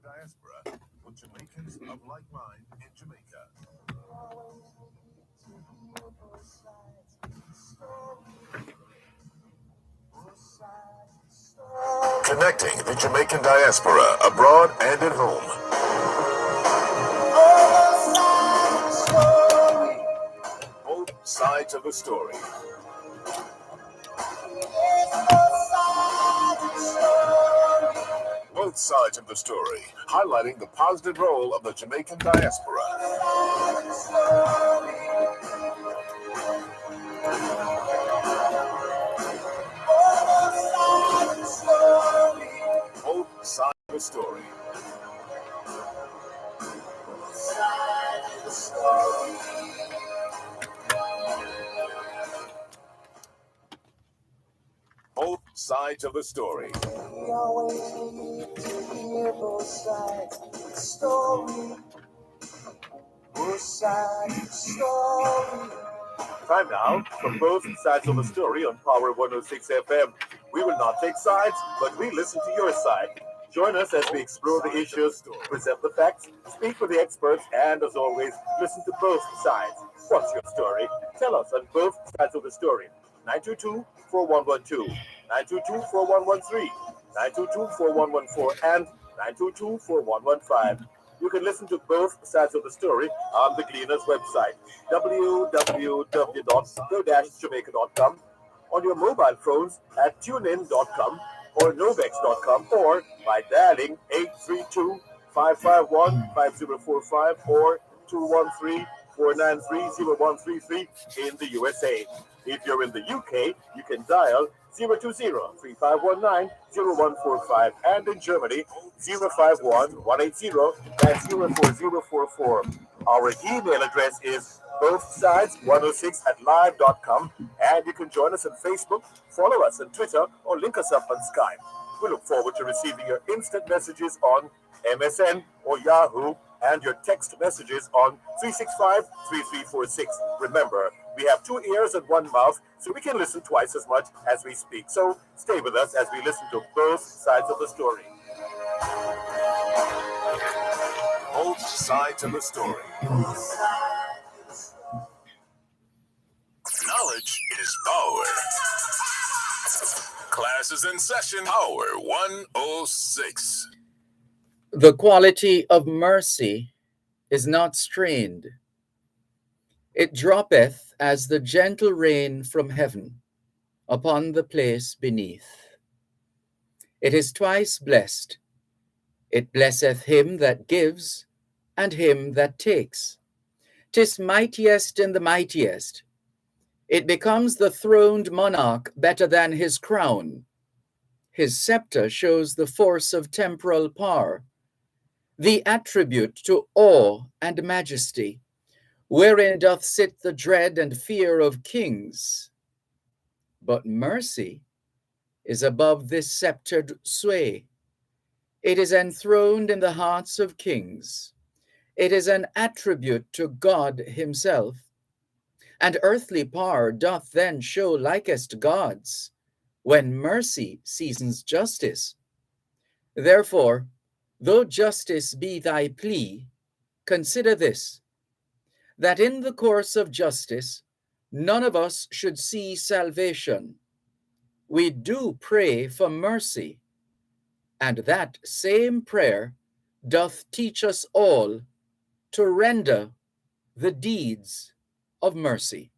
Diaspora with Jamaicans of like mind in Jamaica. Connecting the Jamaican diaspora abroad and at home. Both sides of the story. Both sides of the story, highlighting the positive role of the Jamaican diaspora. Both sides of the story. Both sides of the story. We always need to hear both sides of the story. Both sides of the story. Time now for both sides of the story on Power 106 FM. We will not take sides, but we listen to your side. Join us as we explore the issues, present the facts, speak with the experts, and as always, listen to both sides. What's your story? Tell us on both sides of the story. 922-4112, 922-4113, 922-4114, and 922-4115. You can listen to both sides of the story on the Gleaner's website, www.go-jamaica.com, on your mobile phones at tunein.com or novex.com, or by dialing 832-551-5045 or 213-493-0133 in the USA. If you're in the UK, you can dial 020-3519-0145, and in Germany, 051-180-04044. Our email address is bothsides106@live.com, and you can join us on Facebook, follow us on Twitter, or link us up on Skype. We look forward to receiving your instant messages on MSN or Yahoo, and your text messages on 365-3346. Remember, we have 2 ears and 1 mouth, so we can listen twice as much as we speak. So stay with us as we listen to both sides of the story. Both sides of the story. Knowledge is power. Class is in session. Power 106. The quality of mercy is not strained. It droppeth as the gentle rain from heaven upon the place beneath. It is twice blessed. It blesseth him that gives and him that takes. 'Tis mightiest in the mightiest. It becomes the throned monarch better than his crown. His scepter shows the force of temporal power, the attribute to awe and majesty, wherein doth sit the dread and fear of kings. But mercy is above this sceptred sway. It is enthroned in the hearts of kings. It is an attribute to God himself. And earthly power doth then show likest God's, when mercy seasons justice. Therefore, though justice be thy plea, consider this, that in the course of justice, none of us should see salvation. We do pray for mercy, and that same prayer doth teach us all to render the deeds of mercy.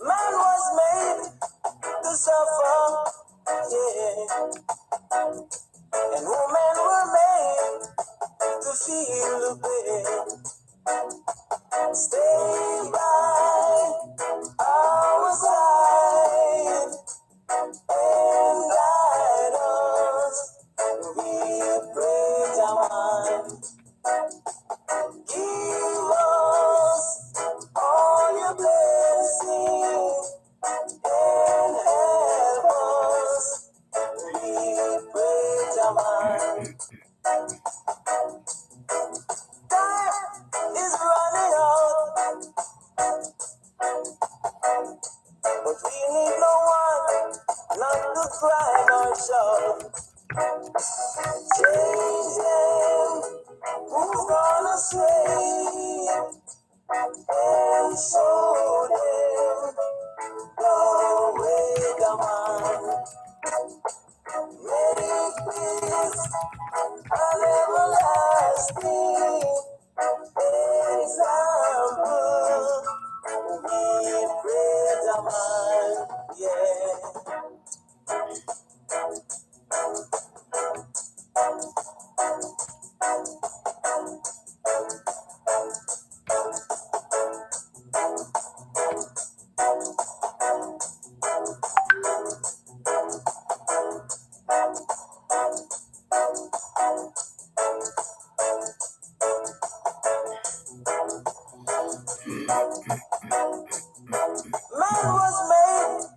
Man was made to suffer, yeah, and women were made to feel the pain. Stay by our side and guide us. We pray, Jaman. Give us all your blessings and help us. We pray, Jaman. Time is running out, but we need no one not to cry nor shout. Change them who's gone astray and show them the way, come on. Make this an everlasting example. We pray, come on, yeah. Man was made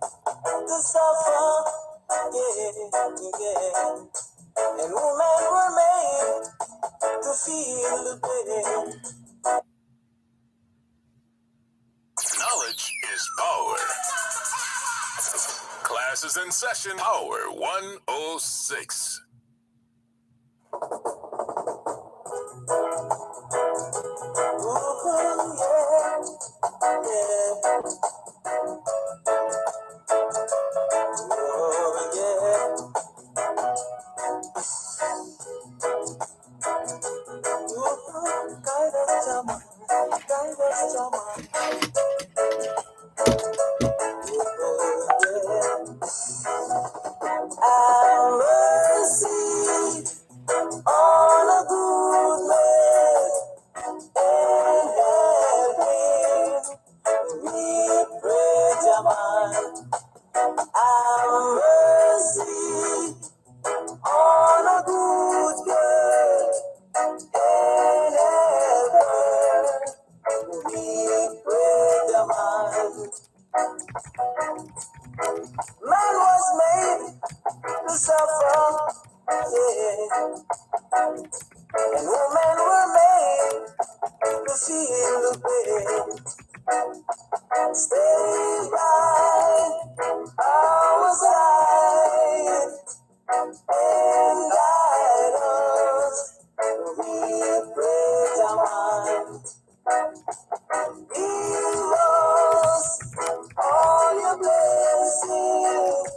to suffer, yeah, yeah. And women were made to feel the pain. Knowledge is power. Class is in session. Power 106. Ooh, yeah, yeah. Oh, yeah. Ooh, guide us, Jama. Guide us, Jama. Oh, yeah. Have mercy on a good man and help him. We pray, Jama. Have mercy on a good girl and help her. We pray, Jama. Man was made to suffer, yeah, and women were made to feel the pain. Stay by our side and guide us. We pray, Jaman. Give us all your blessings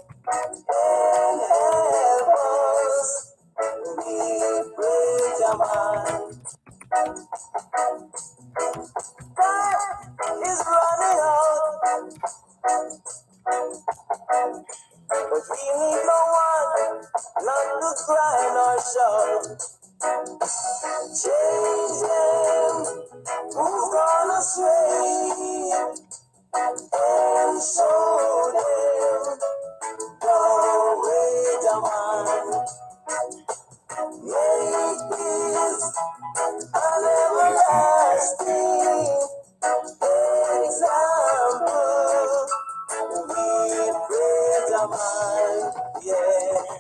and help us. We pray, Jaman. Time is running out, but we need no one not to cry nor shout. Change them who've gone astray and show them the way, Jaman. Make this an everlasting example. We pray, Jaman, yeah.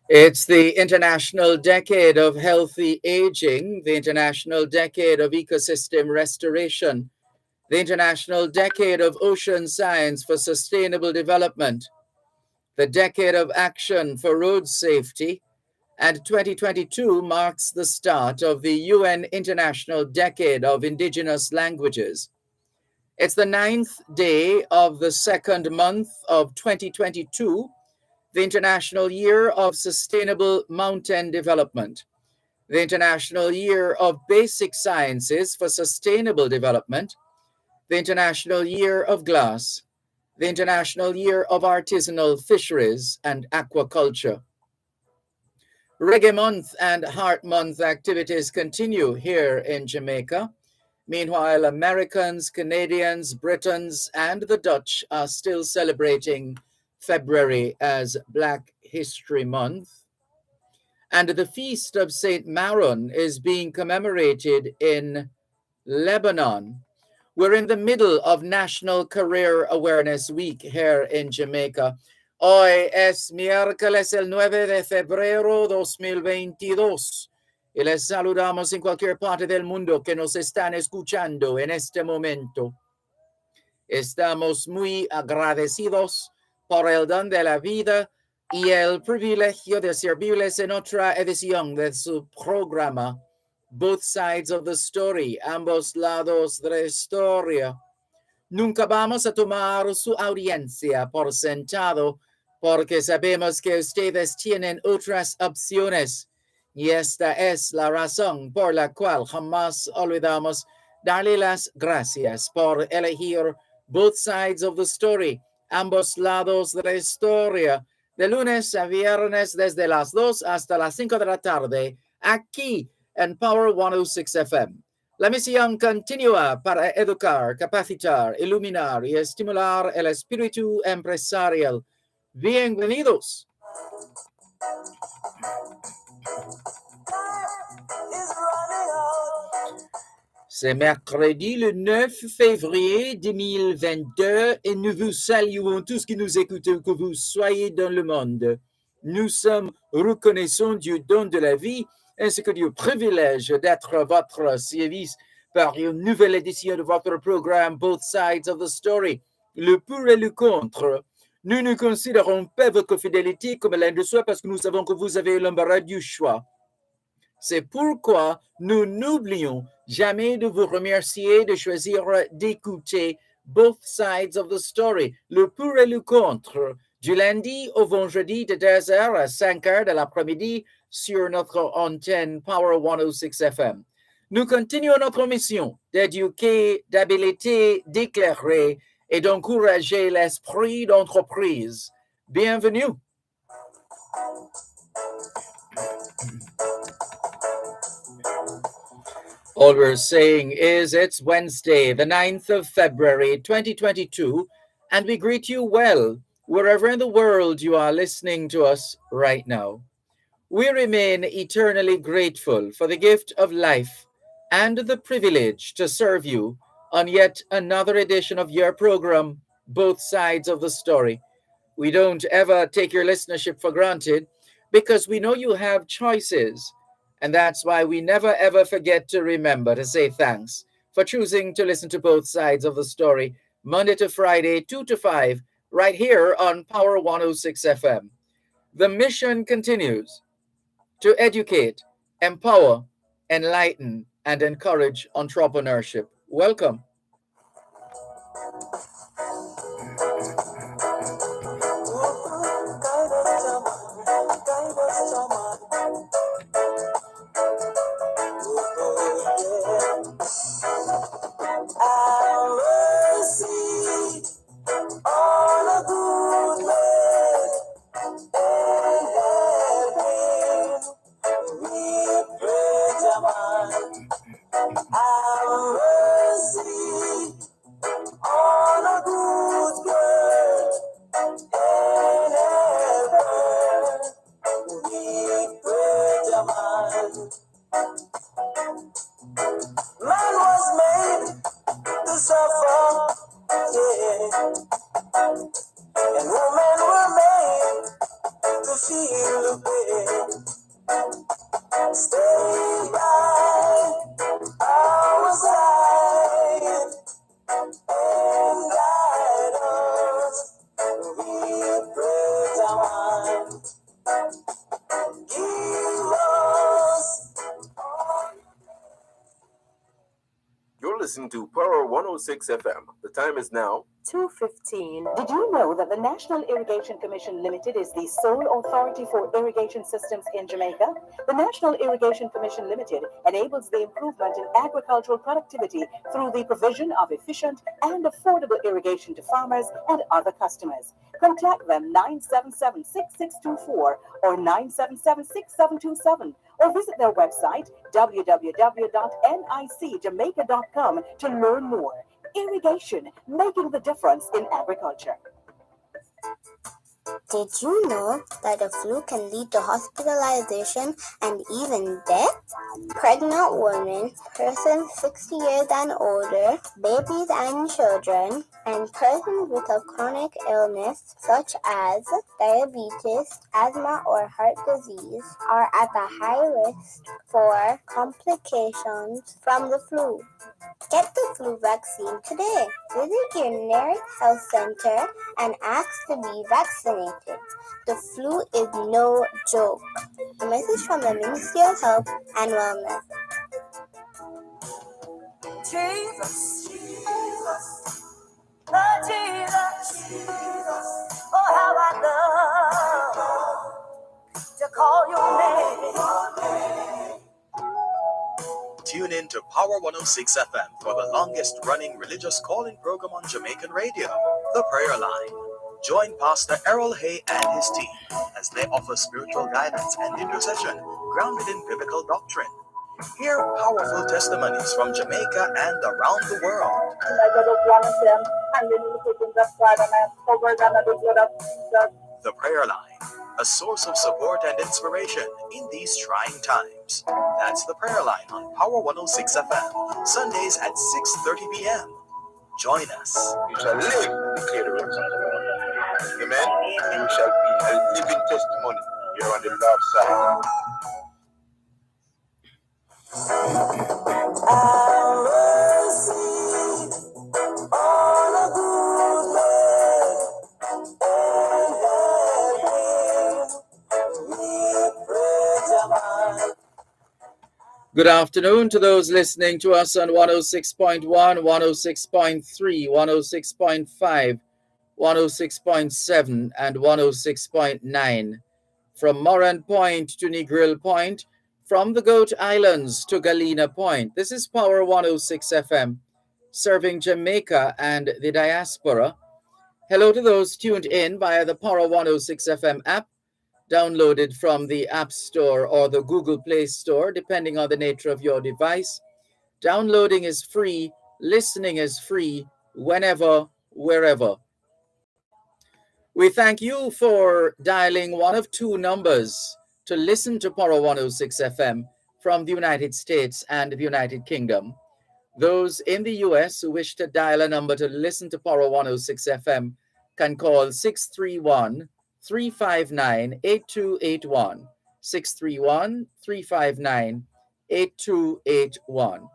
It's the International Decade of Healthy Aging, the International Decade of Ecosystem Restoration, the International Decade of Ocean Science for Sustainable Development, the Decade of Action for Road Safety, And 2022 marks the start of the UN International Decade of Indigenous Languages. It's the 9th day of the second month of 2022, the International Year of Sustainable Mountain Development, the International Year of Basic Sciences for Sustainable Development, the International Year of Glass, the International Year of Artisanal Fisheries and Aquaculture. Reggae Month and Heart Month activities continue here in Jamaica. Meanwhile, Americans, Canadians, Britons, and the Dutch are still celebrating February as Black History Month. And the Feast of St. Maron is being commemorated in Lebanon. We're in the middle of National Career Awareness Week here in Jamaica. Hoy es miércoles el 9 de febrero 2022 y les saludamos en cualquier parte del mundo que nos están escuchando en este momento. Estamos muy agradecidos por el don de la vida y el privilegio de servirles en otra edición de su programa, Both Sides of the Story, ambos lados de la historia. Nunca vamos a tomar su audiencia por sentado porque sabemos que ustedes tienen otras opciones y esta es la razón por la cual jamás olvidamos darle las gracias por elegir Both Sides of the Story, ambos lados de la historia, de lunes a viernes desde las 2 hasta las 5 de la tarde, aquí en Power 106 FM. La misión continúa para educar, capacitar, iluminar y estimular el espíritu empresarial. Bienvenidos. C'est mercredi le 9 février 2022 et nous vous saluons tous qui nous écoutez, que vous soyez dans le monde. Nous sommes reconnaissants du don de la vie ainsi que du privilège d'être à votre service par une nouvelle édition de votre programme Both Sides of the Story, le pour et le contre. Nous ne considérons pas votre fidélité comme l'un de soi parce que nous savons que vous avez l'embarras du choix. C'est pourquoi nous n'oublions jamais de vous remercier de choisir d'écouter Both Sides of the Story, le pour et le contre, du lundi au vendredi de 2h à 5h de l'après-midi sur notre antenne Power 106 FM. Nous continuons notre mission d'éduquer, d'habiliter, d'éclairer et d'encourager l'esprit d'entreprise. Bienvenue. All we're saying is it's Wednesday, the 9th of February, 2022, and we greet you well, wherever in the world you are listening to us right now. We remain eternally grateful for the gift of life and the privilege to serve you on yet another edition of your program, Both Sides of the Story. We don't ever take your listenership for granted because we know you have choices. And that's why we never ever forget to remember to say thanks for choosing to listen to Both Sides of the Story, Monday to Friday, 2 to 5, right here on Power 106 FM. The mission continues to educate, empower, enlighten, and encourage entrepreneurship. Welcome. listening to Power 106 FM. The time is now 2:15. Did you know that the National Irrigation Commission Limited is the sole authority for irrigation systems in Jamaica? The National Irrigation Commission Limited enables the improvement in agricultural productivity through the provision of efficient and affordable irrigation to farmers and other customers. Contact them 977-6624 or 977-6727 or visit their website www.nicjamaica.com to learn more. Irrigation, making the difference in agriculture. Did you know that the flu can lead to hospitalization and even death? Pregnant women, persons 60 years and older, babies and children, and persons with a chronic illness such as diabetes, asthma, or heart disease are at a high risk for complications from the flu. Get the flu vaccine today. Visit your nearest health center and ask to be vaccinated. The flu is no joke. A message from the Ministry of Health and Wellness. Jesus, oh Jesus, oh how I love to call your name. Tune in to Power 106 FM for the longest running religious calling program on Jamaican radio, The Prayer Line. Join Pastor Errol Hay and his team as they offer spiritual guidance and intercession grounded in biblical doctrine. Hear powerful testimonies from Jamaica and around the world. The Prayer Line, a source of support and inspiration in these trying times. That's The Prayer Line on Power 106 FM, Sundays at 6:30 p.m. Join us. You shall live and declare the works of the Lord. Amen. You shall be a living testimony. You're on the love side. I will see all the goodness and praise. Good afternoon to those listening to us on 106.1, 106.3, 106.5, 106.7, and 106.9. From Moran Point to Negril Point, from the Goat Islands to Galena Point. This is Power 106 FM, serving Jamaica and the diaspora. Hello to those tuned in via the Power 106 FM app, downloaded from the App Store or the Google Play Store, depending on the nature of your device. Downloading is free, listening is free, whenever, wherever. We thank you for dialing one of two numbers to listen to Power 106 FM from the United States and the United Kingdom. Those in the US who wish to dial a number to listen to Power 106 FM can call 631-359-8281, 631-359-8281.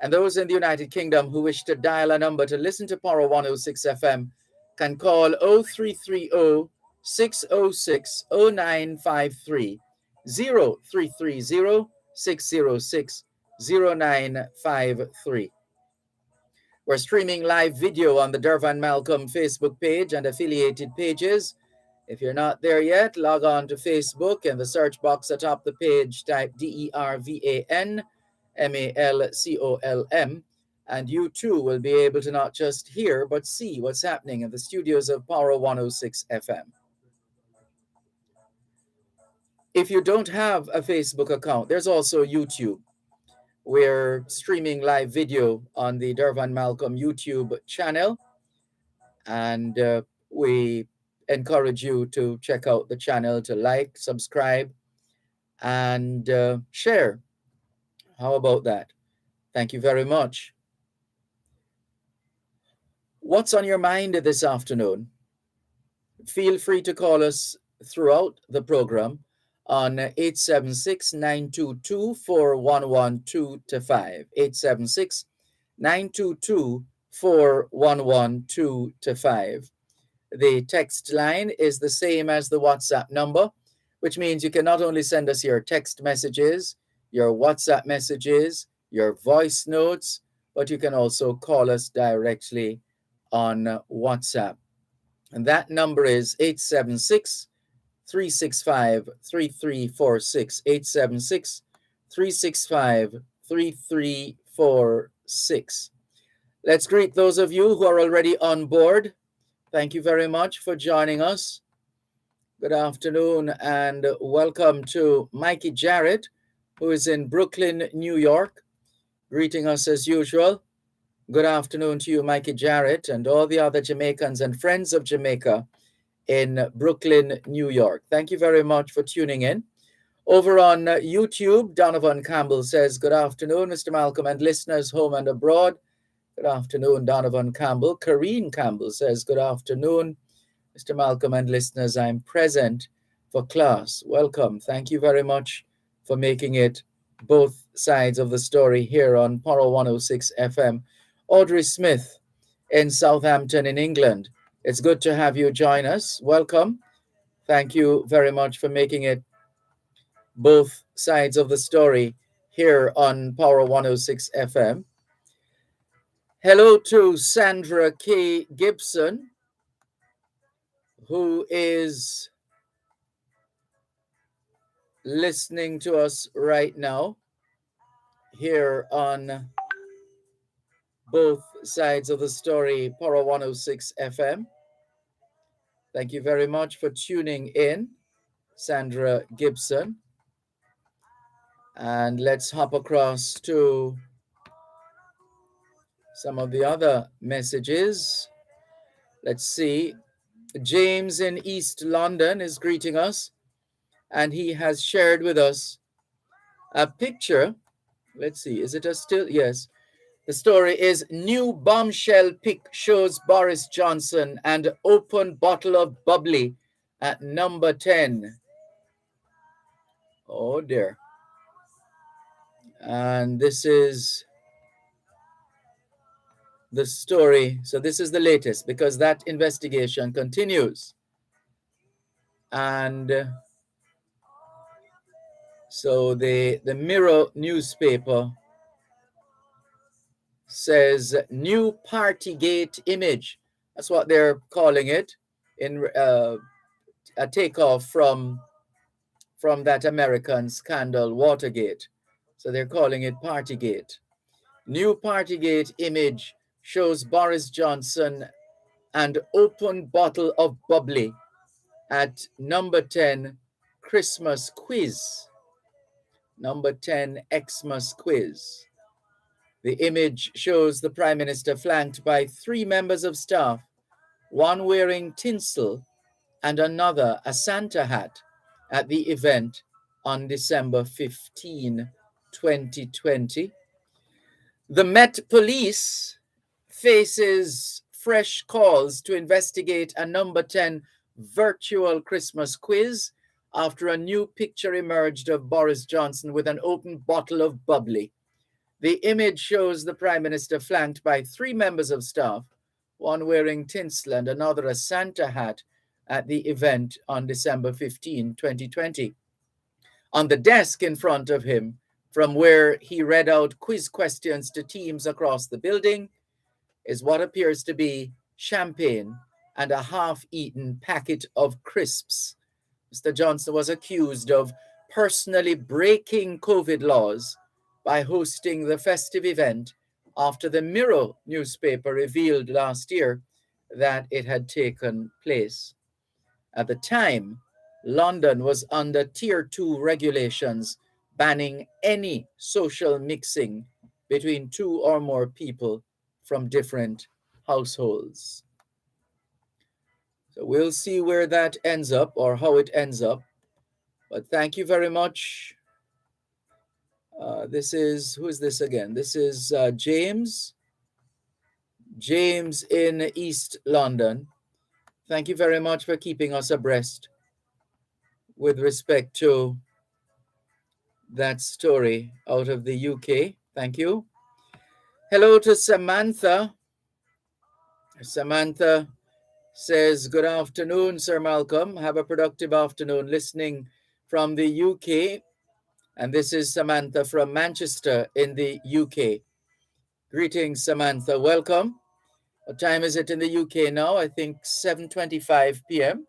And those in the United Kingdom who wish to dial a number to listen to Power 106 FM can call 0330-606-0953, 0330-606-0953. We're streaming live video on the Dervan Malcolm Facebook page and affiliated pages. If you're not there yet, log on to Facebook. In the search box atop the page, type DERVAN MALCOLM, and you too will be able to not just hear, but see what's happening in the studios of Power 106 FM. If you don't have a Facebook account, there's also YouTube. We're streaming live video on the Dervan Malcolm YouTube channel, and we encourage you to check out the channel, to like, subscribe, and share. How about that? Thank you very much. What's on your mind this afternoon? Feel free to call us throughout the program on 876-922-4112-5, 876-922-4112-5. The text line is the same as the WhatsApp number, which means you can not only send us your text messages, your WhatsApp messages, your voice notes, but you can also call us directly on WhatsApp. And that number is 876 365 3346. 876 365 3346. Let's greet those of you who are already on board. Thank you very much for joining us. Good afternoon and welcome to Mikey Jarrett, who is in Brooklyn, New York, greeting us as usual. Good afternoon to you, Mikey Jarrett, and all the other Jamaicans and friends of Jamaica in Brooklyn, New York. Thank you very much for tuning in. Over on YouTube, Donovan Campbell says, good afternoon, Mr. Malcolm, and listeners home and abroad. Good afternoon, Donovan Campbell. Kareen Campbell says, good afternoon, Mr. Malcolm, and listeners. I'm present for class. Welcome. Thank you very much for making it both sides of the story here on Power 106 FM. Audrey Smith in Southampton in England. It's good to have you join us. Welcome. Thank you very much for making it both sides of the story here on Power 106 FM. Hello to Sandra K. Gibson, who is listening to us right now here on both sides of the story, Power 106 FM. Thank you very much for tuning in, Sandra Gibson. And let's hop across to some of the other messages. Let's see. James in East London is greeting us, and he has shared with us a picture. Let's see, is it a still? Yes. The story is new bombshell pic shows Boris Johnson and open bottle of bubbly at number 10. Oh dear. And this is the story. So this is the latest because that investigation continues. And so the Mirror newspaper says new Partygate image. That's what they're calling it, in a takeoff from that American scandal, Watergate. So they're calling it Partygate. New Partygate image shows Boris Johnson and open bottle of bubbly at number 10 Christmas quiz. Number 10 Xmas quiz. The image shows the Prime Minister flanked by 3 members of staff, one wearing tinsel and another a Santa hat, at the event on December 15, 2020. The Met Police faces fresh calls to investigate a number 10 virtual Christmas quiz after a new picture emerged of Boris Johnson with an open bottle of bubbly. The image shows the Prime Minister flanked by 3 members of staff, one wearing tinsel and another a Santa hat, at the event on December 15, 2020. On the desk in front of him, from where he read out quiz questions to teams across the building, is what appears to be champagne and a half-eaten packet of crisps. Mr. Johnson was accused of personally breaking COVID laws by hosting the festive event after the Mirror newspaper revealed last year that it had taken place. At the time, London was under Tier 2 regulations banning any social mixing between 2 or more people from different households. So we'll see where that ends up or how it ends up. But thank you very much. Who is this again? This is James. James in East London. Thank you very much for keeping us abreast with respect to that story out of the UK. Thank you. Hello to Samantha. Samantha says, good afternoon, Sir Malcolm. Have a productive afternoon listening from the UK. And this is Samantha from Manchester in the UK. Greetings, Samantha. Welcome. What time is it in the UK now? I think 7:25 p.m.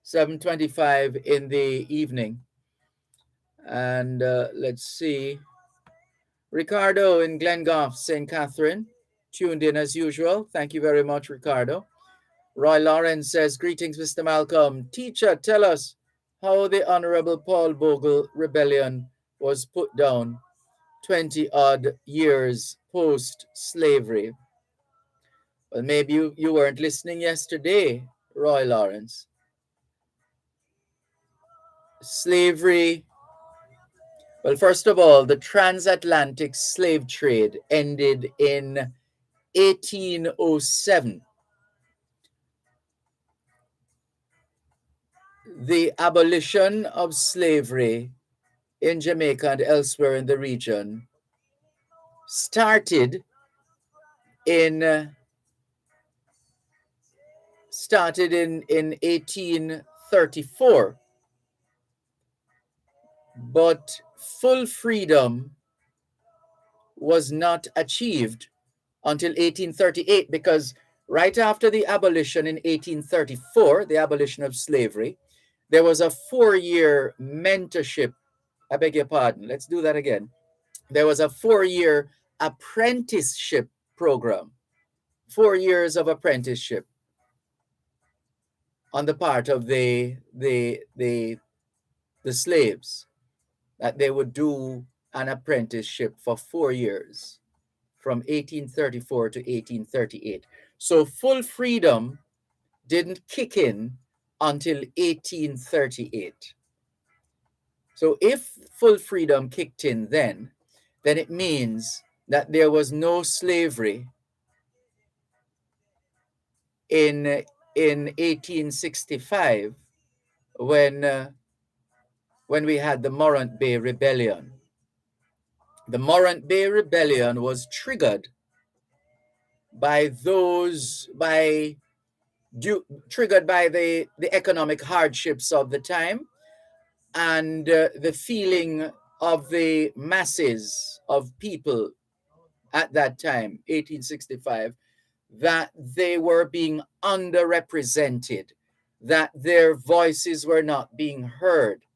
7:25 in the evening. And let's see. Ricardo in Glengoff, St. Catherine, tuned in as usual. Thank you very much, Ricardo. Roy Lawrence says, greetings, Mr. Malcolm. Teacher, tell us how the Honorable Paul Bogle rebellion was put down 20-odd years post-slavery. Well, maybe you weren't listening yesterday, Roy Lawrence. Slavery. Well, first of all, the transatlantic slave trade ended in 1807. The abolition of slavery in Jamaica and elsewhere in the region started in 1834, but full freedom was not achieved until 1838, because right after the abolition in 1834, the abolition of slavery, there was a 4-year mentorship. I beg your pardon. Let's do that again. There was a 4-year apprenticeship program, 4 years of apprenticeship on the part of the slaves, that they would do an apprenticeship for 4 years from 1834 to 1838. So full freedom didn't kick in until 1838. So if full freedom kicked in then it means that there was no slavery in 1865 when we had the Morant Bay Rebellion. The Morant Bay Rebellion was triggered by the economic hardships of the time, and the feeling of the masses of people at that time, 1865, that they were being underrepresented, that their voices were not being heard,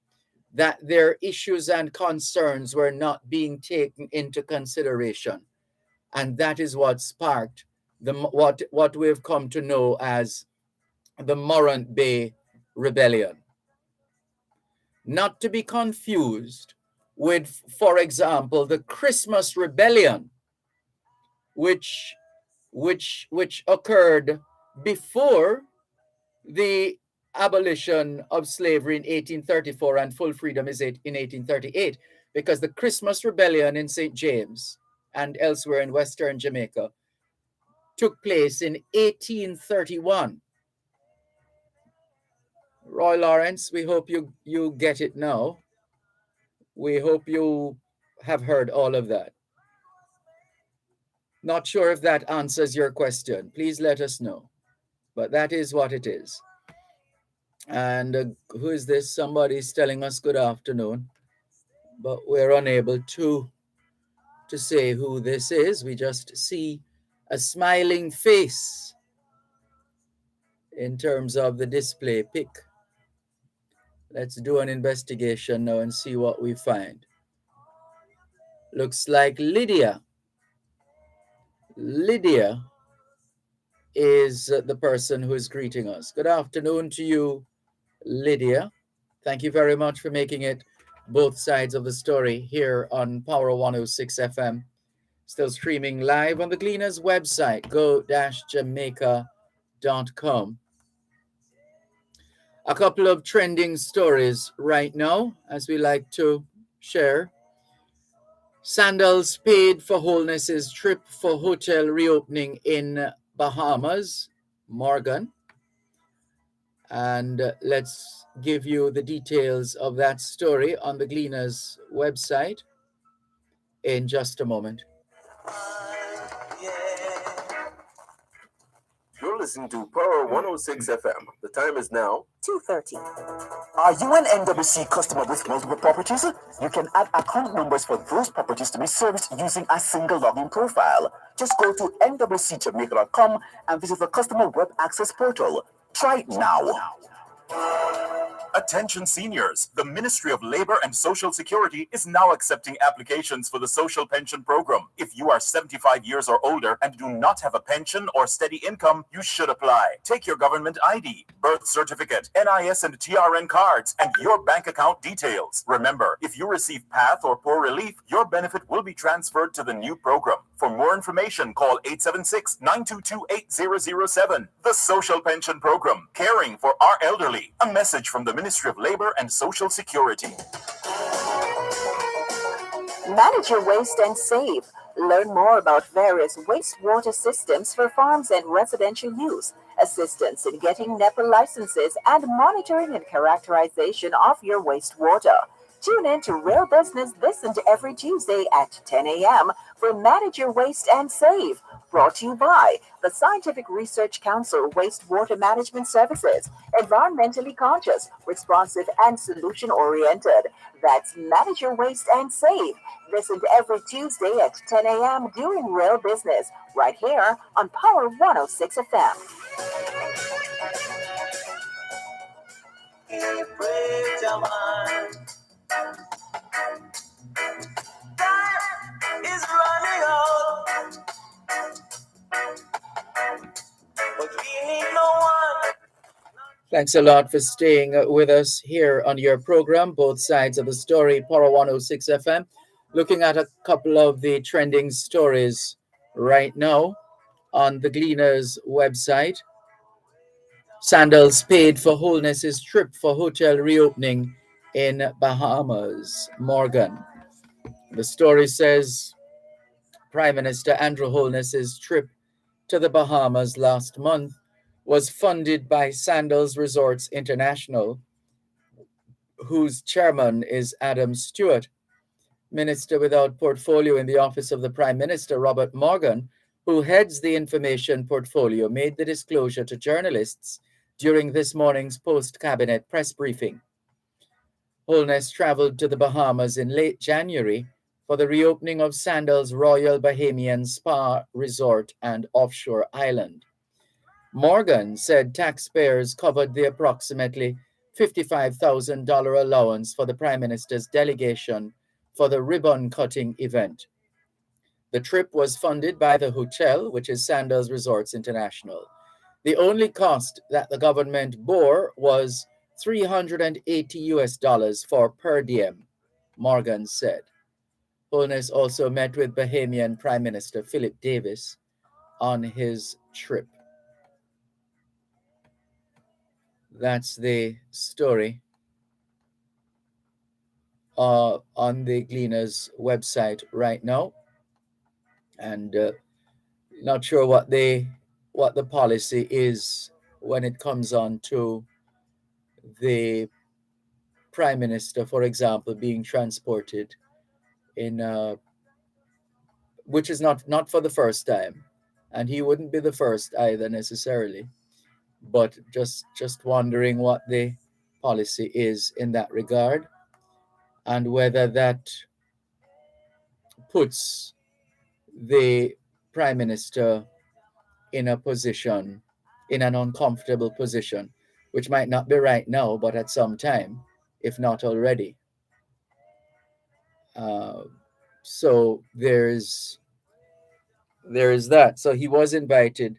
that their issues and concerns were not being taken into consideration. And that is what sparked what we've come to know as the Morant Bay Rebellion. Not to be confused with, for example, the Christmas Rebellion, which occurred before the abolition of slavery in 1834 and full freedom is in 1838, because the Christmas Rebellion in St. James and elsewhere in Western Jamaica took place in 1831. Roy Lawrence, we hope you get it now. We hope you have heard all of that. Not sure if that answers your question. Please let us know. But that is what it is. And who is this? Somebody's telling us good afternoon, but we're unable to say who this is. We just see a smiling face in terms of the display pic. Let's do an investigation now and see what we find. Looks like Lydia. Lydia is the person who is greeting us. Good afternoon to you, Lydia. Thank you very much for making it both sides of the story here on Power 106 FM. Still streaming live on the Gleaners website, go-jamaica.com. A couple of trending stories right now, as we like to share. Sandals paid for Wholeness's trip for hotel reopening in Bahamas, Morgan. And let's give you the details of that story on the Gleaners website in just a moment. You're You're listening to Power 106 FM. The time is now 2:30. Are you an NWC customer with multiple properties? You can add account numbers for those properties to be serviced using a single login profile. Just go to nwcjamaica.com and visit the customer web access portal. Try it now. Attention seniors, the Ministry of Labor and Social Security is now accepting applications for the social pension program. If you are 75 years or older and do not have a pension or steady income, you should apply. Take your government ID, birth certificate, NIS and TRN cards, and your bank account details. Remember, if you receive PATH or poor relief, your benefit will be transferred to the new program. For more information, call 876-922-8007. The Social Pension Program, caring for our elderly. A message from the Ministry of Labor and Social Security. Manage your waste and save. Learn more about various wastewater systems for farms and residential use, assistance in getting NEPA licenses, and monitoring and characterization of your wastewater. Tune in to Real Business this and every Tuesday at 10 a.m. for Manage Your Waste and Save, brought to you by the Scientific Research Council Wastewater Management Services, environmentally conscious, responsive, and solution-oriented. That's Manage Your Waste and Save, this and every Tuesday at 10 a.m. during Real Business, right here on Power 106 FM. Time is running out, but we ain't no one. Thanks a lot for staying with us here on your program, Both Sides of the Story, Power 106 FM. Looking at a couple of the trending stories right now on the Gleaner's website. Sandals paid for Holness's trip for hotel reopening in Bahamas. Morgan. The story says Prime Minister Andrew Holness's trip to the Bahamas last month was funded by Sandals Resorts International, whose chairman is Adam Stewart. Minister without portfolio in the office of the Prime Minister, Robert Morgan, who heads the information portfolio, made the disclosure to journalists during this morning's post-cabinet press briefing. Holness traveled to the Bahamas in late January for the reopening of Sandals Royal Bahamian Spa Resort and Offshore Island. Morgan said taxpayers covered the approximately $55,000 allowance for the Prime Minister's delegation for the ribbon-cutting event. The trip was funded by the hotel, which is Sandals Resorts International. The only cost that the government bore was $380 for per diem, Morgan said. Holness also met with Bahamian Prime Minister Philip Davis on his trip. That's the story on the Gleaner's website right now, and not sure what the policy is when it comes on to the Prime Minister, for example, being transported in which is not for the first time, and he wouldn't be the first either necessarily, but just wondering what the policy is in that regard, and whether that puts the Prime Minister in an uncomfortable position, which might not be right now, but at some time, if not already. So there's that. So he was invited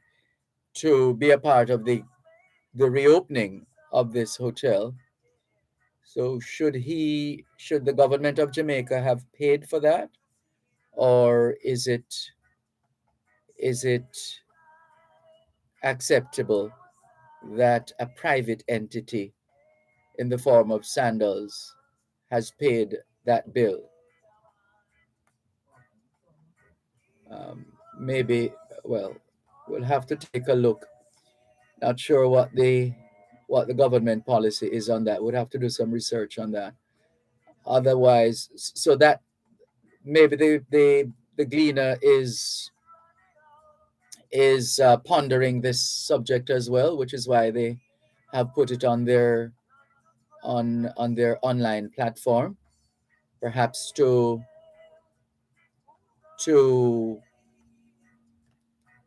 to be a part of the reopening of this hotel. So should the government of Jamaica have paid for that, or is it acceptable that a private entity in the form of Sandals has paid that bill? Maybe, well, we'll have to take a look. Not sure what the government policy is on that. We'd have to do some research on that. Otherwise, so that maybe the Gleaner is is pondering this subject as well, which is why they have put it on their online platform, perhaps to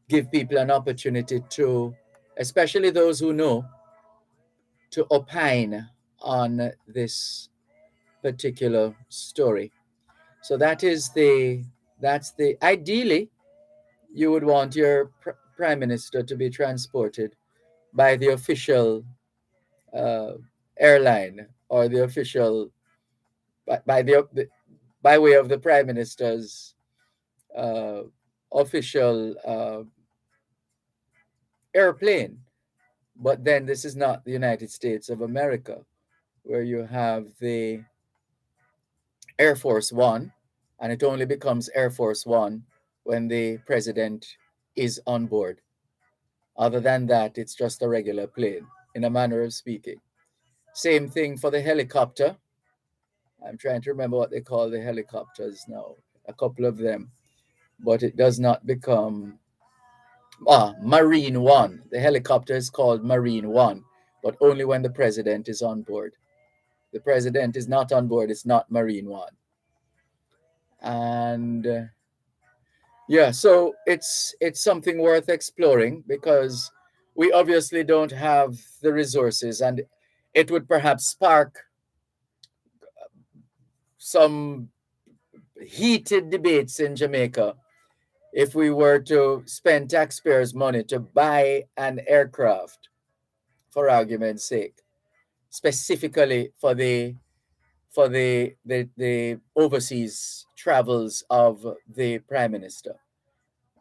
give people an opportunity to, especially those who know, to opine on this particular story. So that's the ideally you would want your prime minister to be transported by the official uh, airline or the official by the by way of the prime minister's uh, official airplane. But then this is not the United States of America, where you have the Air Force One, and it only becomes Air Force One when the president is on board. Other than that, it's just a regular plane, in a manner of speaking. Same thing for the helicopter. I'm trying to remember what they call the helicopters now, a couple of them, but it does not become Marine One. The helicopter is called Marine One, but only when the president is on board. The president is not on board, it's not Marine One. And yeah, so it's something worth exploring because we obviously don't have the resources, and it would perhaps spark some heated debates in Jamaica if we were to spend taxpayers' money to buy an aircraft, for argument's sake, specifically for the overseas travels of the prime minister.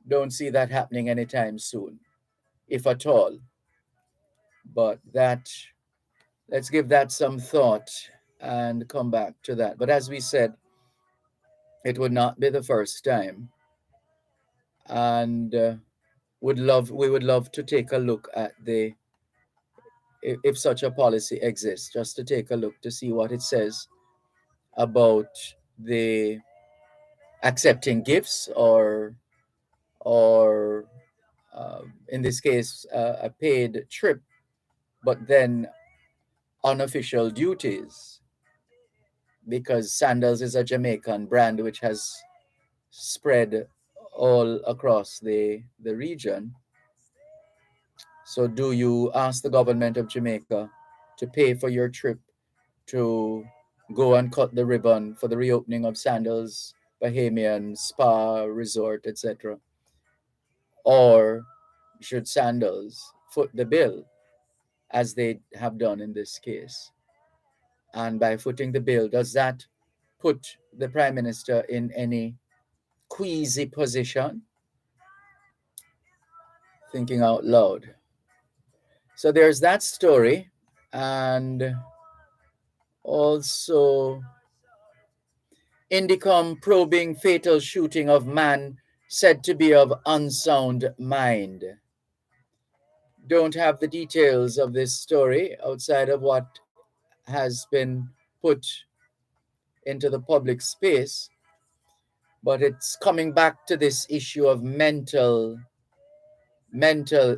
Don't see that happening anytime soon, if at all. But let's give that some thought and come back to that. But as we said, it would not be the first time, and we would love to take a look at the if such a policy exists, just to take a look to see what it says about the accepting gifts or in this case a paid trip, but then unofficial duties, because sandals is a Jamaican brand which has spread all across the region. So do you ask the government of Jamaica to pay for your trip to go and cut the ribbon for the reopening of Sandals Bahamian Spa Resort, etc.? Or should Sandals foot the bill, as they have done in this case? And by footing the bill, does that put the Prime Minister in any queasy position? Thinking out loud. So there's that story, and also Indicom probing fatal shooting of man said to be of unsound mind. Don't have the details of this story outside of what has been put into the public space, but it's coming back to this issue of mental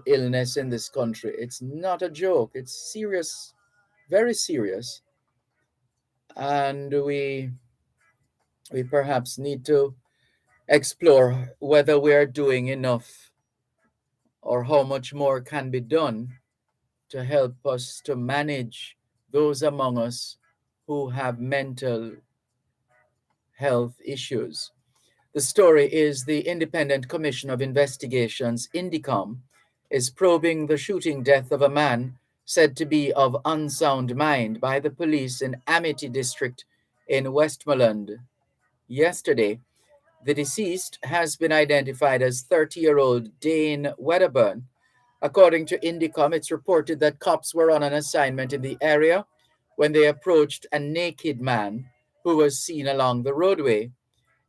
illness in this country. It's not a joke. It's serious, very serious, and we perhaps need to explore whether we are doing enough or how much more can be done to help us to manage those among us who have mental health issues. The story is the Independent Commission of Investigations, INDICOM, is probing the shooting death of a man said to be of unsound mind by the police in Amity District in Westmoreland. Yesterday, the deceased has been identified as 30-year-old Dane Wedderburn. According to Indicom, it's reported that cops were on an assignment in the area when they approached a naked man who was seen along the roadway.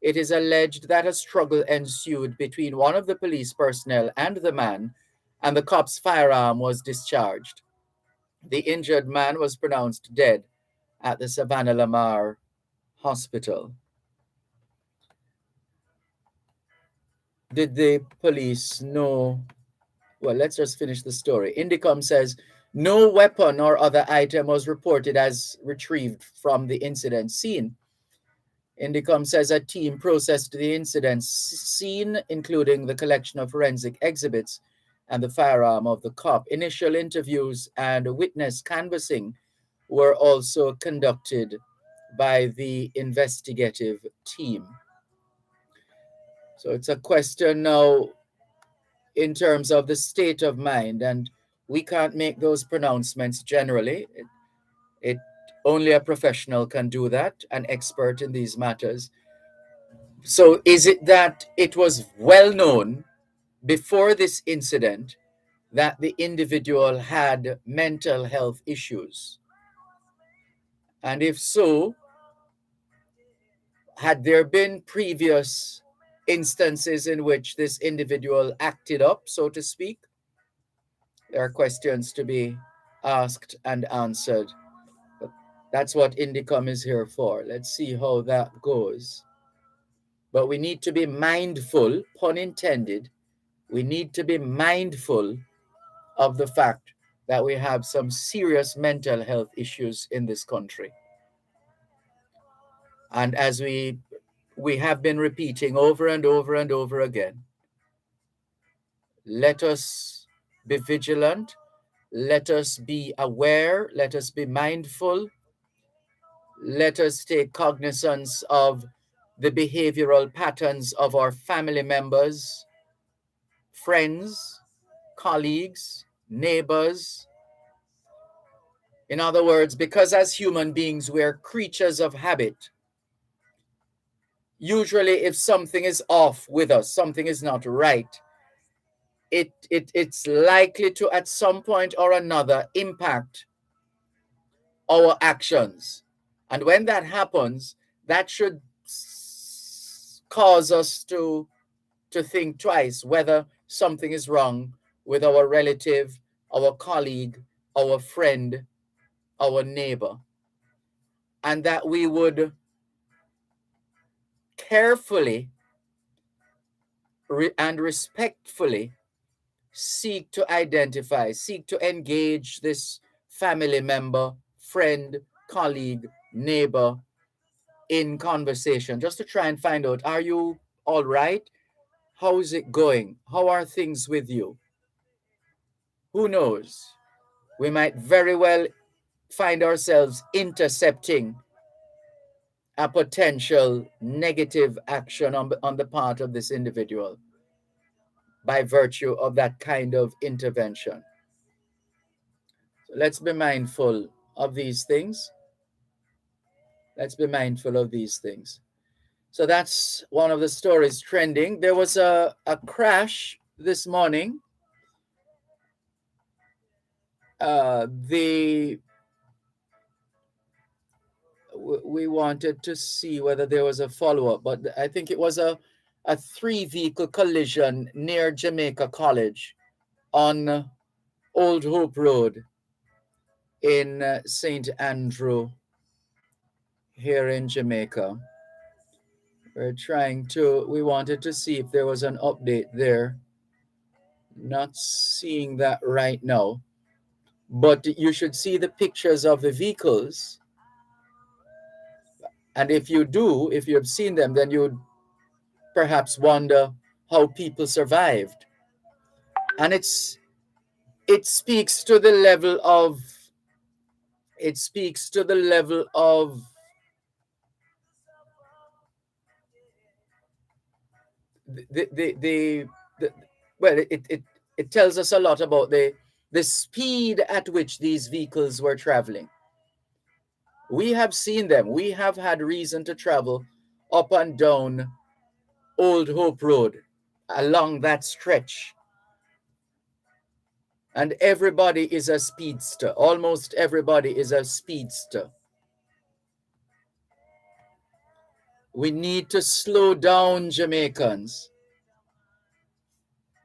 It is alleged that a struggle ensued between one of the police personnel and the man, and the cop's firearm was discharged. The injured man was pronounced dead at the Savannah Lamar Hospital. did the police know? Well, let's just finish the story. Indicom says no weapon or other item was reported as retrieved from the incident scene. Indicom says a team processed the incident scene, including the collection of forensic exhibits and the firearm of the cop. Initial interviews and witness canvassing were also conducted by the investigative team. So it's a question now in terms of the state of mind, and we can't make those pronouncements generally. It only a professional can do that, an expert in these matters. So is it that it was well known before this incident that the individual had mental health issues? And if so, had there been previous instances in which this individual acted up, so to speak? There are questions to be asked and answered. But that's what Indicom is here for. Let's see how that goes. But we need to be mindful, pun intended, we need to be mindful of the fact that we have some serious mental health issues in this country. And as we have been repeating over and over and over again, let us be vigilant, let us be aware, let us be mindful, let us take cognizance of the behavioral patterns of our family members, friends, colleagues, neighbors. In other words, because as human beings, we're creatures of habit. Usually, if something is off with us, something is not right, it's likely to, at some point or another, impact our actions. And when that happens, that should cause us to think twice whether something is wrong with our relative, our colleague, our friend, our neighbor. And that we would carefully and respectfully seek to identify, seek to engage this family member, friend, colleague, neighbor in conversation, just to try and find out, are you all right? How is it going? How are things with you? Who knows? We might very well find ourselves intercepting a potential negative action on the part of this individual by virtue of that kind of intervention. So let's be mindful of these things. Let's be mindful of these things. So that's one of the stories trending. There was a crash this morning. We wanted to see whether there was a follow-up, but I think it was a 3-vehicle collision near Jamaica College on Old Hope Road in St. Andrew here in Jamaica. We wanted to see if there was an update there. Not seeing that right now, but you should see the pictures of the vehicles. And if you have seen them, then you'd perhaps wonder how people survived. And it speaks to the level of it tells us a lot about the speed at which these vehicles were traveling. We have seen them. We have had reason to travel up and down Old Hope Road along that stretch. And everybody is a speedster. Almost everybody is a speedster. We need to slow down, Jamaicans.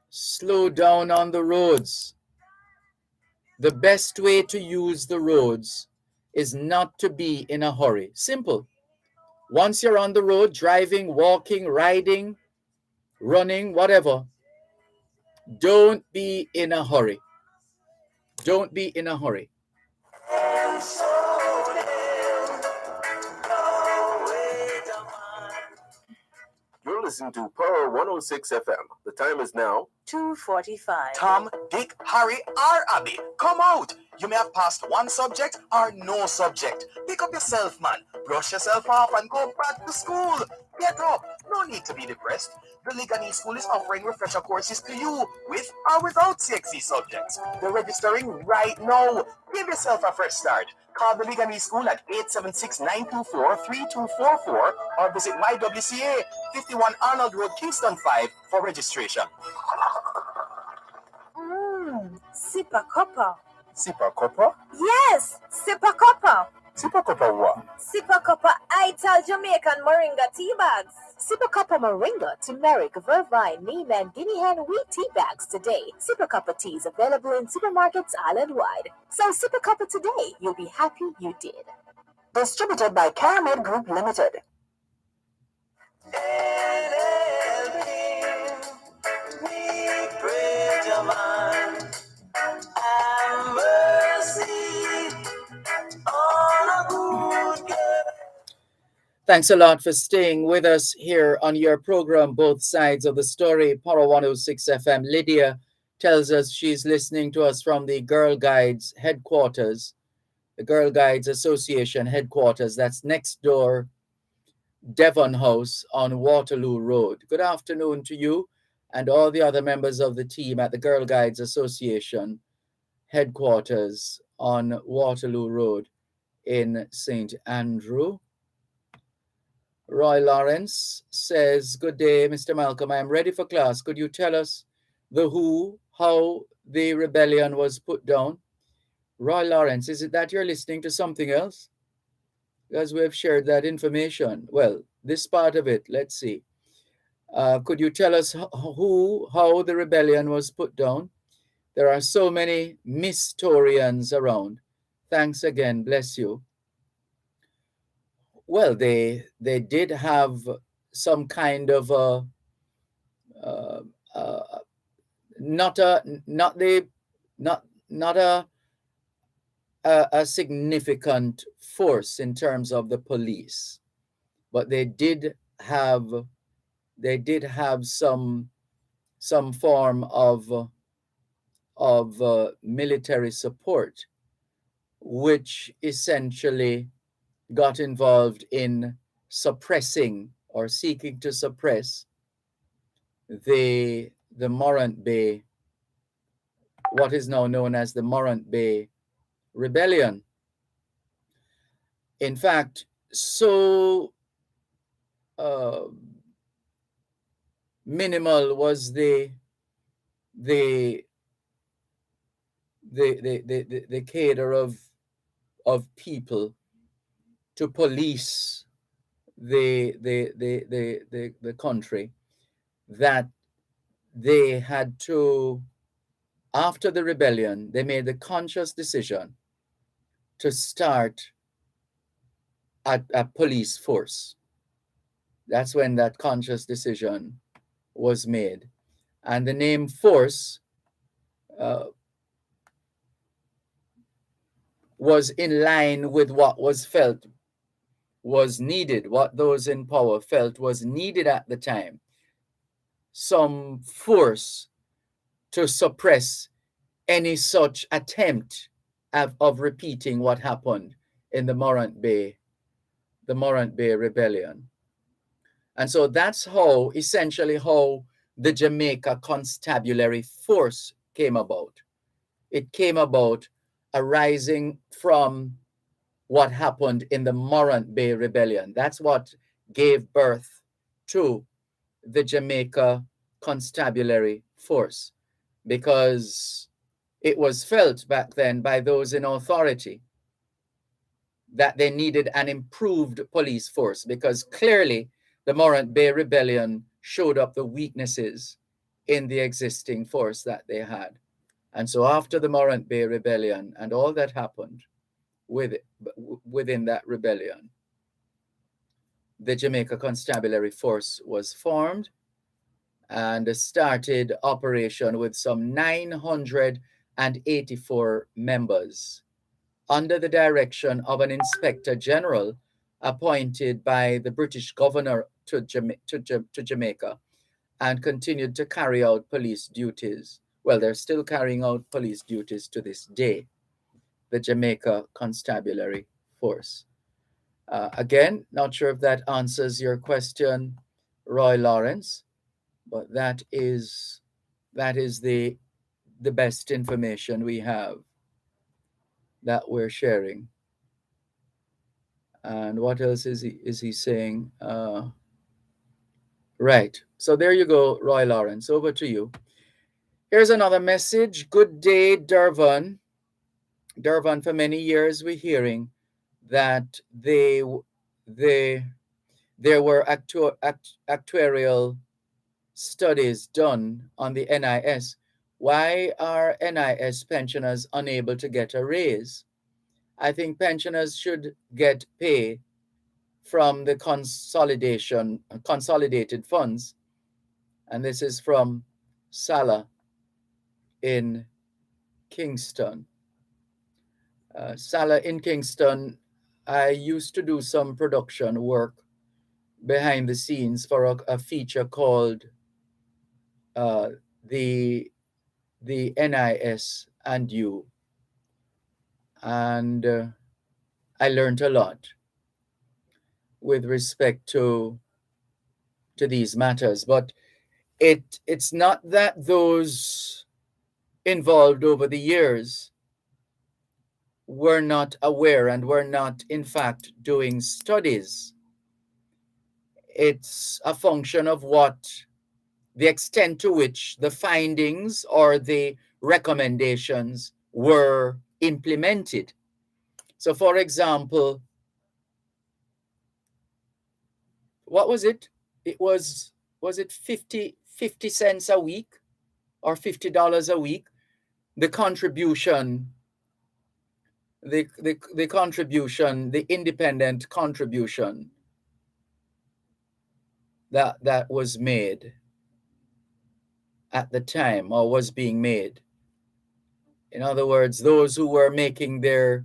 Slow down on the roads. The best way to use the roads is not to be in a hurry. Simple. Once you're on the road, driving, walking, riding, running, whatever, don't be in a hurry. Don't be in a hurry. And so then, no way to mind. You're listening to Power 106 FM. The time is now 2:45. Tom, Dick, Harry, or Abby, come out. You may have passed one subject or no subject. Pick up yourself, man. Brush yourself off and go back to school. Get up. No need to be depressed. The Ligani School is offering refresher courses to you with or without CXC subjects. They're registering right now. Give yourself a fresh start. Call the Ligani School at 876-924-3244 or visit MyWCA, 51 Arnold Road, Kingston 5 for registration. Sipa copper. Sipa Copper. Yes, Sipa copper. Sipa Copper what? Sipa copper Ital Jamaican Moringa tea bags. Sipa copper Moringa, turmeric, vervine, neem, and guinea hen wheat tea bags today. Sipa copper teas available in supermarkets island-wide. So Sipa copper today, you'll be happy you did. Distributed by Caramel Group Limited. NLP, we pray to mind and mercy on a good girl. Thanks a lot for staying with us here on your program, Both Sides of the Story, Power 106 FM. Lydia tells us she's listening to us from the Girl Guides headquarters, the Girl Guides Association headquarters. That's next door, Devon House on Waterloo Road. Good afternoon to you and all the other members of the team at the Girl Guides Association headquarters on Waterloo Road in St. Andrew. Roy Lawrence says, good day, Mr. Malcolm. I am ready for class. Could you tell us how the rebellion was put down? Roy Lawrence, is it that you're listening to something else? Because we have shared that information. Well, this part of it, let's see. Could you tell us how the rebellion was put down? There are so many Mystorians around. Thanks again. Bless you. Well, they did have some kind of not a significant force in terms of the police, but they did have some form of military support, which essentially got involved in suppressing or seeking to suppress the Morant Bay, what is now known as the Morant Bay Rebellion. In fact, so minimal was the cadre of people to police the country that they had to, after the rebellion, they made the conscious decision to start a police force. That's when that conscious decision was made. And the name force was in line with what was felt was needed, what those in power felt was needed at the time. Some force to suppress any such attempt of repeating what happened in the Morant Bay Rebellion. And so that's essentially how the Jamaica Constabulary Force came about. It came about arising from what happened in the Morant Bay Rebellion. That's what gave birth to the Jamaica Constabulary Force, because it was felt back then by those in authority that they needed an improved police force, because clearly the Morant Bay Rebellion showed up the weaknesses in the existing force that they had. And so after the Morant Bay Rebellion and all that happened within that rebellion, the Jamaica Constabulary Force was formed, and started operation with some 984 members under the direction of an inspector general appointed by the British governor to Jamaica, and continued to carry out police duties. Well, they're still carrying out police duties to this day, the Jamaica Constabulary Force. Again, not sure if that answers your question, Roy Lawrence, but that is the best information we have that we're sharing. And what else is he saying? Right. So there you go, Roy Lawrence. Over to you. Here's another message. Good day, Dervan. Dervan, for many years we're hearing that there were actuarial studies done on the NIS. Why are NIS pensioners unable to get a raise? I think pensioners should get pay from the consolidated funds. And this is from Salah in Kingston. Salah in Kingston, I used to do some production work behind the scenes for a feature called the NIS and You. And I learned a lot with respect to these matters. But it's not that those involved over the years were not aware and were not, in fact, doing studies. It's a function of the extent to which the findings or the recommendations were implemented. So, for example, what was it? Was it 50 cents a week or $50 a week? The contribution, the independent contribution that was made at the time, or was being made. In other words, those who were making were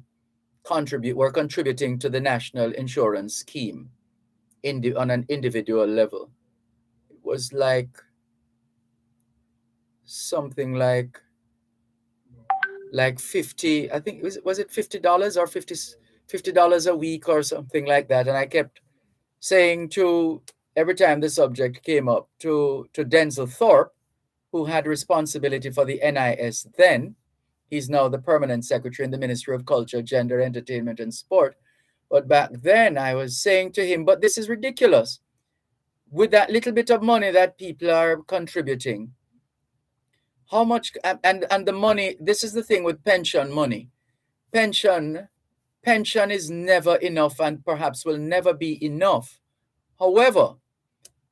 contributing to the national insurance scheme on an individual level. It was like something like 50, I think, was it $50 or $50 a week or something like that. And I kept saying every time the subject came up to Denzel Thorpe, who had responsibility for the NIS then. He's now the permanent secretary in the Ministry of Culture, Gender, Entertainment, and Sport. But back then I was saying to him, but this is ridiculous. With that little bit of money that people are contributing, how much, and the money, this is the thing with pension money. Pension is never enough and perhaps will never be enough. However,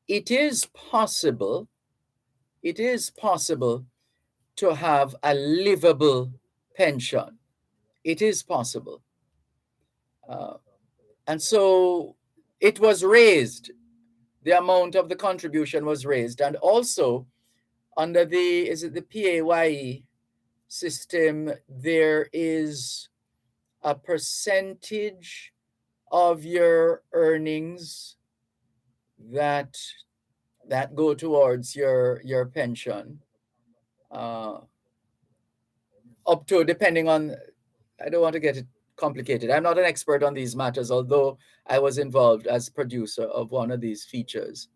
it is possible to have a livable pension. It is possible. And so it was raised. The amount of the contribution was raised. And also under the PAYE system, there is a percentage of your earnings that go towards your pension, up to, depending on, I don't want to get it complicated. I'm not an expert on these matters, although I was involved as producer of one of these features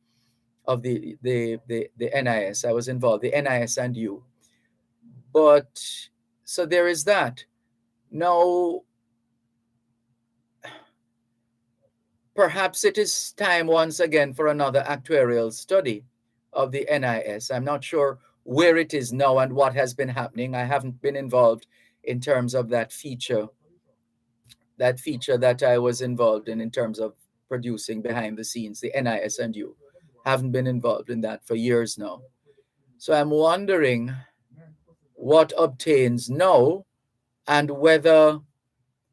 of the NIS. I was involved, the NIS and You. But so there is that. Now, perhaps it is time once again for another actuarial study of the NIS. I'm not sure where it is now and what has been happening. I haven't been involved in terms of that feature that I was involved in terms of producing behind the scenes, the NIS and You. Haven't been involved in that for years now. So I'm wondering what obtains now and whether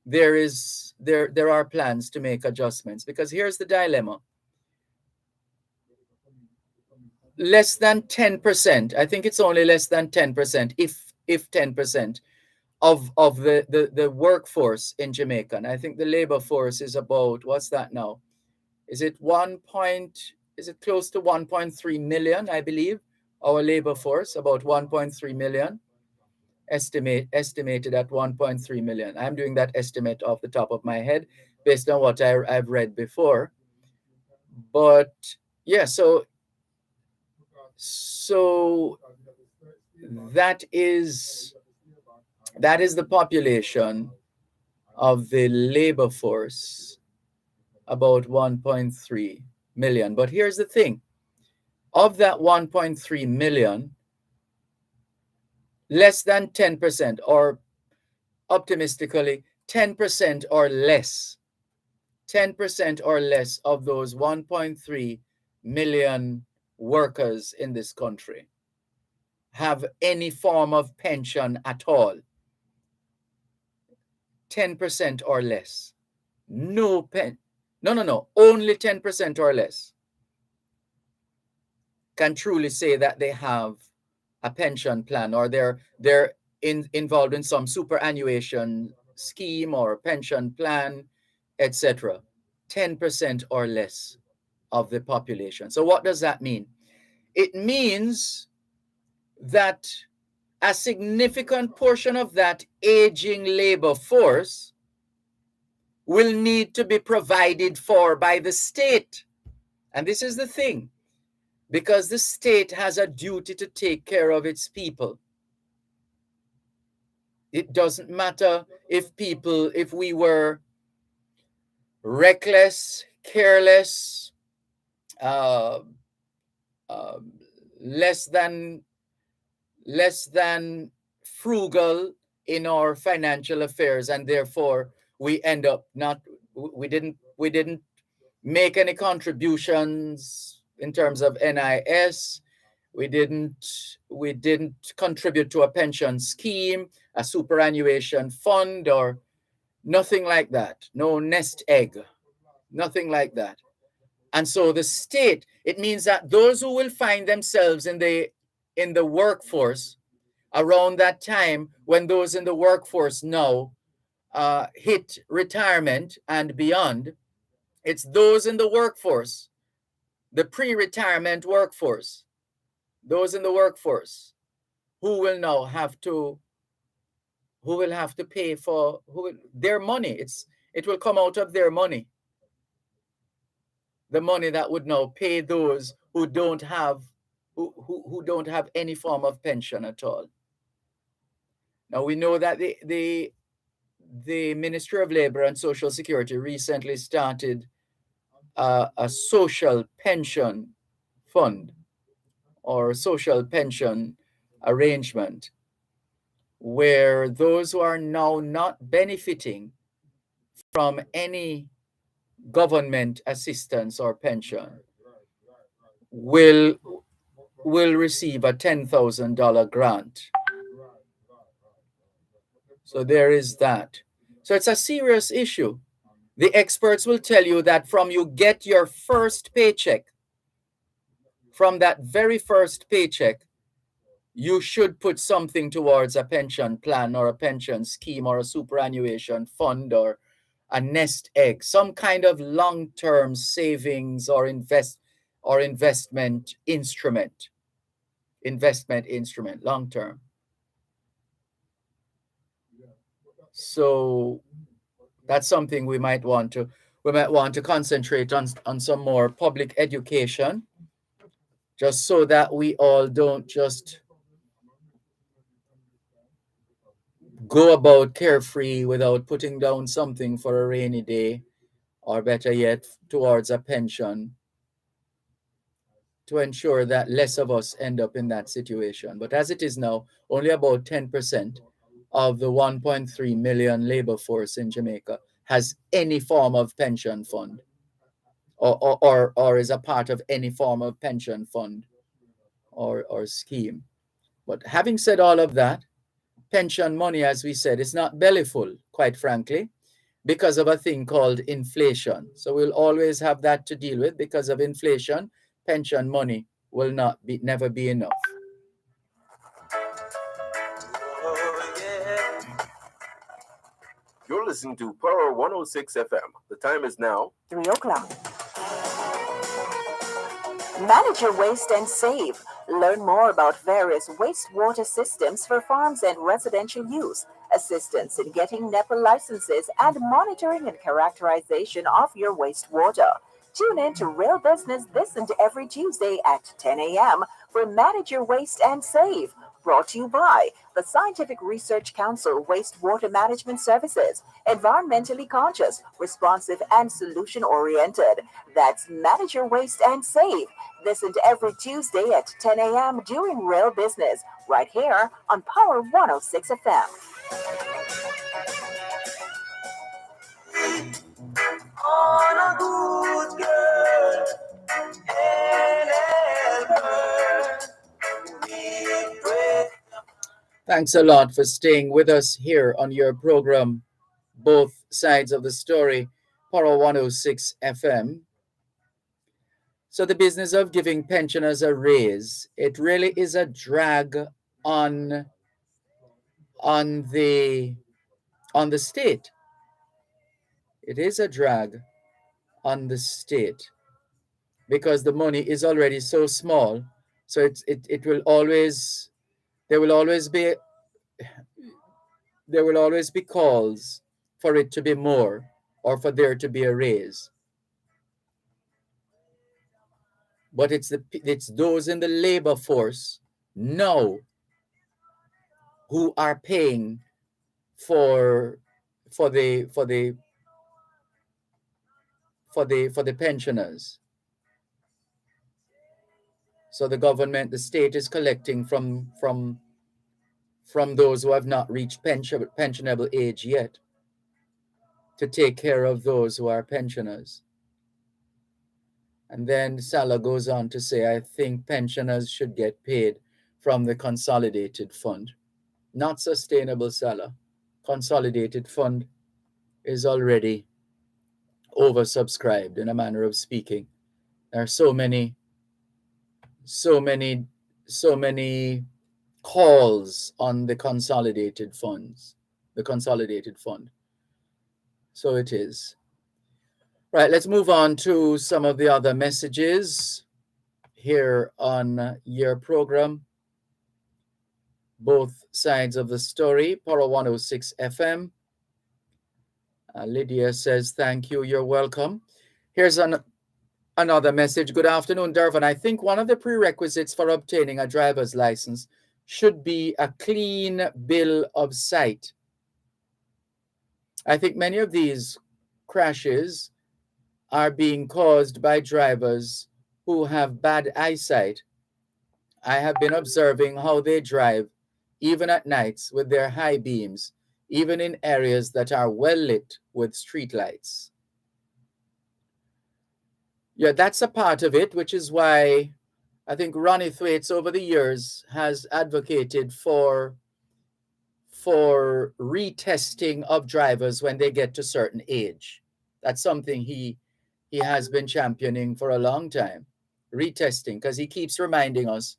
there are plans to make adjustments. Because here's the dilemma. less than 10%. I think it's only less than 10%, if 10% of the workforce in Jamaica. And I think the labor force is about, what's that now? Is it close to 1.3 million, I believe, our labor force, about 1.3 million, estimated at 1.3 million. I'm doing that estimate off the top of my head based on what I've read before. But yeah, so that is the population of the labor force, about 1.3 million. But here's the thing. Of that 1.3 million, less than 10%, or optimistically 10% or less, 10% or less of those 1.3 million workers in this country have any form of pension at all. 10% or less. No, only 10% or less can truly say that they have a pension plan, or they're involved in some superannuation scheme or pension plan, etc. 10% or less of the population. So what does that mean? It means that a significant portion of that aging labor force will need to be provided for by the state. And this is the thing, because the state has a duty to take care of its people. It doesn't matter if we were reckless, careless, less than frugal in our financial affairs, and therefore we end up we didn't make any contributions in terms of NIS. We didn't contribute to a pension scheme, a superannuation fund, or nothing like that. No nest egg, nothing like that. And so the state, it means that those who will find themselves in the workforce around that time, when those in the workforce now hit retirement and beyond, it's those in the workforce, the pre-retirement workforce, those in the workforce who will now have to pay for their money. It will come out of their money. The money that would now pay those who don't have any form of pension at all. Now we know that the Ministry of Labor and Social Security recently started a social pension fund, or a social pension arrangement, where those who are now not benefiting from any government assistance or pension will receive a $10,000 grant. So there is that. So it's a serious issue. The experts will tell you that from you get your first paycheck, from that very first paycheck, you should put something towards a pension plan or a pension scheme or a superannuation fund or a nest egg, some kind of long-term savings or investment instrument, long-term. So that's something we might want to concentrate on some more public education, just so that we all don't just go about carefree without putting down something for a rainy day, or better yet, towards a pension, to ensure that less of us end up in that situation. But as it is now, only about 10% of the 1.3 million labor force in Jamaica has any form of pension fund, or is a part of any form of pension fund or scheme. But having said all of that, pension money, as we said, is not bellyful, quite frankly, because of a thing called inflation. So we'll always have that to deal with. Because of inflation, pension money will never be enough. You're listening to Power 106 FM. The time is now 3 o'clock. Manage your waste and save. Learn more about various wastewater systems for farms and residential use, assistance in getting NEPA licenses, and monitoring and characterization of your wastewater. Tune in to Real Business this and every Tuesday at 10 a.m. for Manage Your Waste and Save. Brought to you by the Scientific Research Council Wastewater Management Services. Environmentally conscious, responsive, and solution-oriented. That's Manage Your Waste and Save. Listen to every Tuesday at 10 a.m. during Real Business, right here on Power 106 FM. On a good girl and helper, we pray. Thanks a lot for staying with us here on your program, Both Sides of the Story, Power 106 FM. So the business of giving pensioners a raise, it really is a drag on the state. It is a drag on the state because the money is already so small. So it will always, there will always be calls for it to be more or for there to be a raise. But it's those in the labor force now who are paying for the pensioners. So the government, the state is collecting from those who have not reached pensionable age yet to take care of those who are pensioners. And then Salah goes on to say, I think pensioners should get paid from the consolidated fund. Not sustainable, Salah. Consolidated fund is already oversubscribed, in a manner of speaking. There are so many calls on the consolidated fund. So it is. Right, let's move on to some of the other messages here on your program. Both Sides of the Story, Power 106 FM. Lydia says, thank you, you're welcome. Here's another message. Good afternoon, Dervan. I think one of the prerequisites for obtaining a driver's license should be a clean bill of sight. I think many of these crashes are being caused by drivers who have bad eyesight. I have been observing how they drive, even at nights, with their high beams, even in areas that are well lit with street lights. Yeah, that's a part of it, which is why I think Ronnie Thwaites over the years has advocated for retesting of drivers when they get to a certain age. That's something he has been championing for a long time, retesting, because he keeps reminding us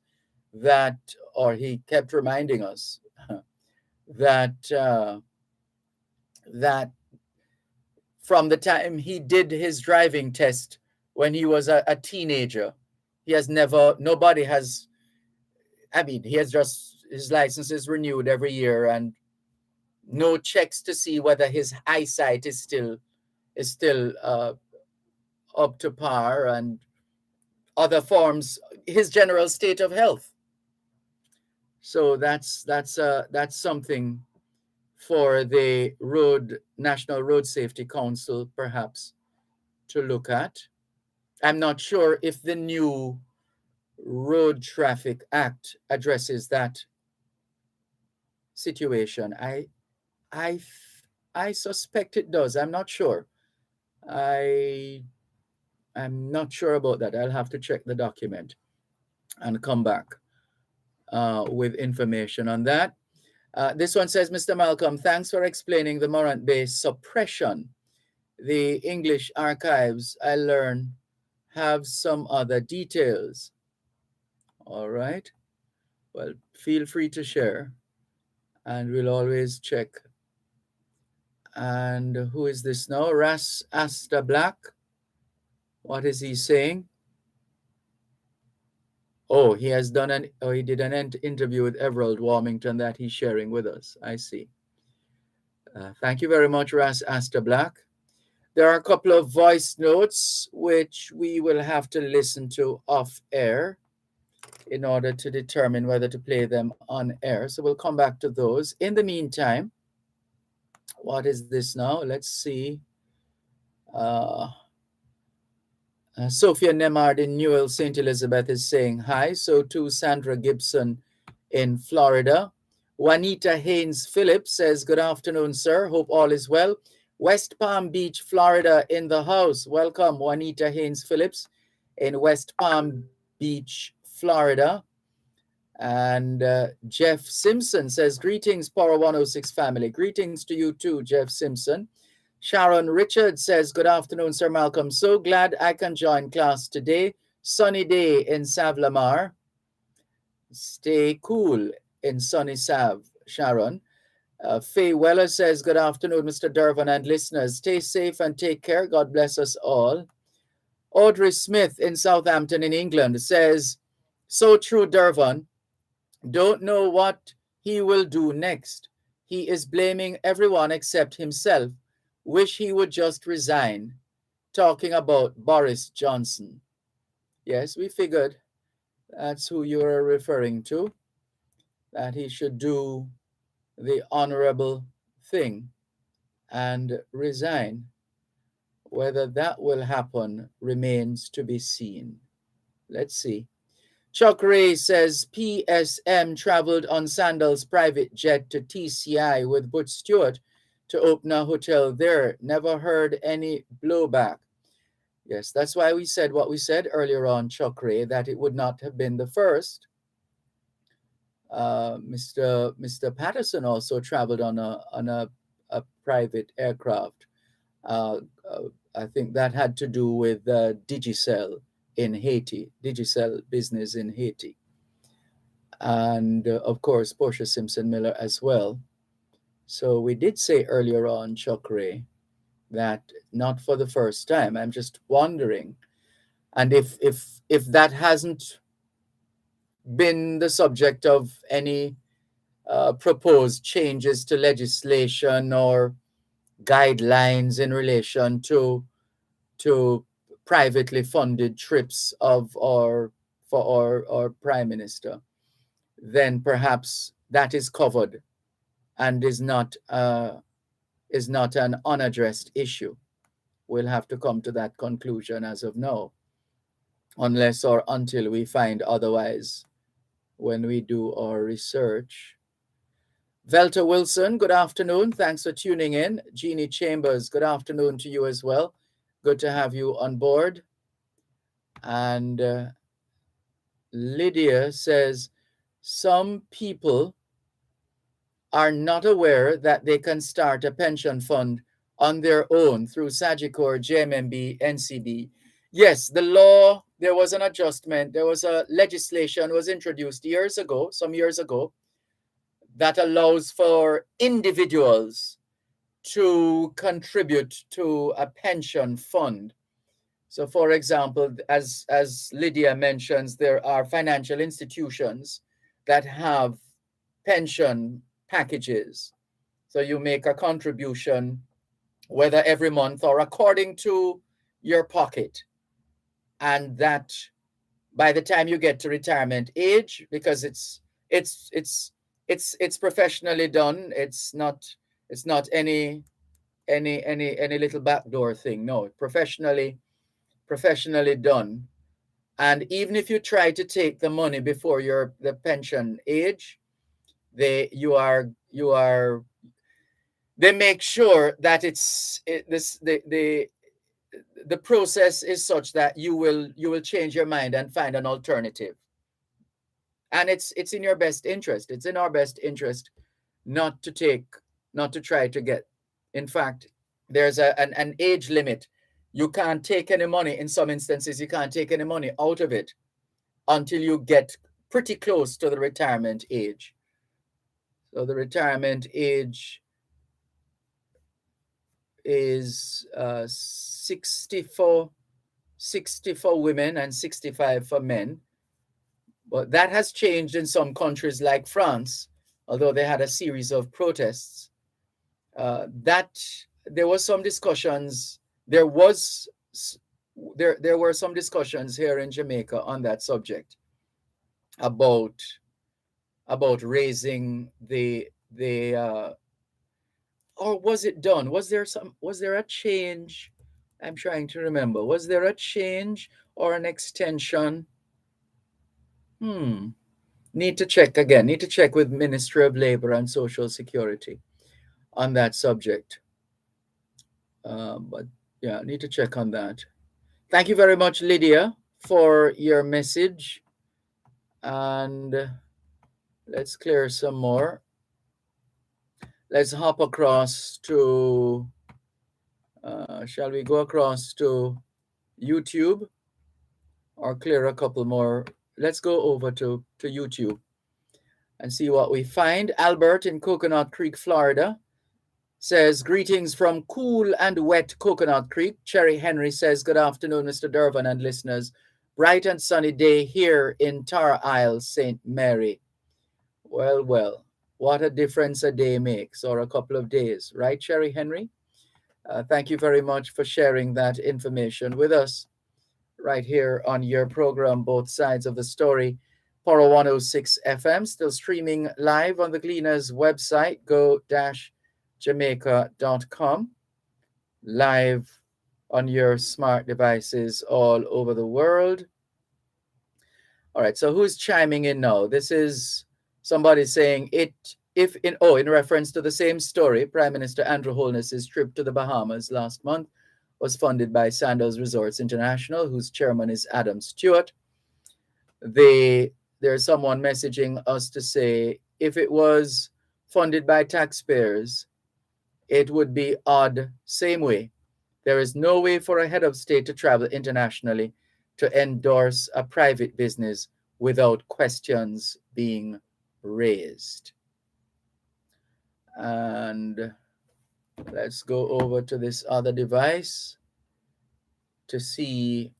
that, or he kept reminding us that that from the time he did his driving test when he was a teenager, he has never, nobody has, I mean, he has just, his license is renewed every year and no checks to see whether his eyesight is still up to par and other forms, his general state of health. So that's something for the National Road Safety Council perhaps to look at. I'm not sure if the new Road Traffic Act addresses that situation. I suspect it does. I'm not sure. I'm not sure about that. I'll have to check the document and come back with information on that. This one says, Mr. Malcolm, thanks for explaining the Morant Bay suppression. The English archives, I learned, have some other details. All right. Well, feel free to share, and we'll always check. And who is this now? Ras Asta Black. What is he saying? Oh, he has done an. Oh, he did an interview with Everald Warmington that he's sharing with us. I see. Thank you very much, Ras Asta Black. There are a couple of voice notes which we will have to listen to off air in order to determine whether to play them on air. So we'll come back to those. In the meantime, what is this now? Let's see. Uh, Sophia Nemard in Newell, St. Elizabeth is saying hi. So too Sandra Gibson in Florida. Juanita Haynes Phillips says, good afternoon, sir. Hope all is well. West Palm Beach, Florida in the house. Welcome, Juanita Haynes Phillips in West Palm Beach, Florida. And Jeff Simpson says, greetings, Power 106 family. Greetings to you too, Jeff Simpson. Sharon Richards says, good afternoon, Sir Malcolm. So glad I can join class today. Sunny day in Savlamar. Stay cool in sunny Sav, Sharon. Faye Weller says, good afternoon, Mr. Dervan and listeners. Stay safe and take care. God bless us all. Audrey Smith in Southampton in England says, so true, Dervan. Don't know what he will do next. He is blaming everyone except himself. Wish he would just resign. Talking about Boris Johnson. Yes, we figured that's who you are referring to, that he should do the honorable thing and resign. Whether that will happen remains to be seen. Let's see. Chuck Ray says PSM traveled on Sandal's private jet to TCI with Butch Stewart to open a hotel there. Never heard any blowback. Yes, that's why we said what we said earlier on, Chuck Ray, that it would not have been the first. Mr. Patterson also traveled on a private aircraft. I think that had to do with Digicel in Haiti, Digicel business in Haiti. And of course, Portia Simpson Miller as well. So we did say earlier on, Chuck Ray, that not for the first time. I'm just wondering, and if that hasn't been the subject of any proposed changes to legislation or guidelines in relation to privately funded trips of our prime minister, then perhaps that is covered and is not an unaddressed issue. We'll have to come to that conclusion as of now, unless or until we find otherwise when we do our research. Velta Wilson, good afternoon. Thanks for tuning in. Jeannie Chambers, good afternoon to you as well. Good to have you on board. And Lydia says, some people are not aware that they can start a pension fund on their own through Sagicor, JMMB, NCB. Yes, the law, there was an adjustment. There was a legislation was introduced some years ago, that allows for individuals to contribute to a pension fund. So, for example, as Lydia mentions, there are financial institutions that have pension packages. So you make a contribution, whether every month or according to your pocket. And that by the time you get to retirement age, because it's professionally done. It's not any little backdoor thing. No, professionally done. And even if you try to take the money before the pension age, they make sure that the process is such that you will change your mind and find an alternative. And it's in your best interest. It's in our best interest not to try to get. In fact, there's an age limit. You can't take any money. In some instances, you can't take any money out of it until you get pretty close to the retirement age. So the retirement age is 64 for women and 65 for men. But that has changed in some countries like France, although they had a series of protests. That there was some discussions. There were some discussions here in Jamaica on that subject about raising the or was it done? Was there a change? I'm trying to remember. Was there a change or an extension? Need to check again. Need to check with Ministry of Labor and Social Security on that subject. But yeah, need to check on that. Thank you very much, Lydia, for your message. And let's clear some more. Let's hop across to, shall we go across to YouTube or clear a couple more? Let's go over to YouTube and see what we find. Albert in Coconut Creek, Florida says, greetings from cool and wet Coconut Creek. Cherry Henry says, good afternoon, Mr. Dervan and listeners. Bright and sunny day here in Tar Isle, St. Mary. Well, what a difference a day makes, or a couple of days, right, Cherry Henry? Thank you very much for sharing that information with us right here on your program, Both Sides of the Story. Poro 106 FM, still streaming live on the Gleaners website, go-jamaica.com, live on your smart devices all over the world. All right, so who's chiming in now? This is somebody saying in reference to the same story, Prime Minister Andrew Holness's trip to the Bahamas last month was funded by Sandals Resorts International, whose chairman is Adam Stewart. There's someone messaging us to say, if it was funded by taxpayers, it would be odd same way. There is no way for a head of state to travel internationally to endorse a private business without questions being raised. And let's go over to this other device to see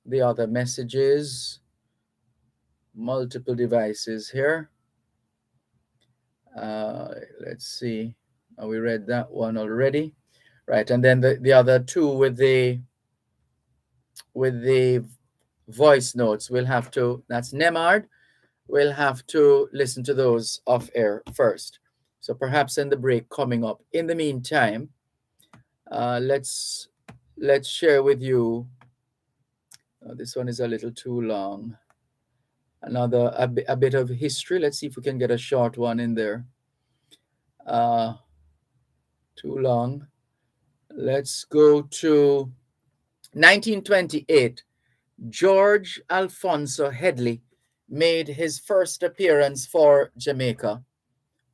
the other messages. Multiple devices here. Let's see. We read that one already. Right, and then the other two with the voice notes, that's Nemard. We'll have to listen to those off air first. So perhaps in the break coming up. In the meantime, let's share with you. This one is a little too long. A bit of history. Let's see if we can get a short one in there. Too long. Let's go to 1928. George Alfonso Headley made his first appearance for Jamaica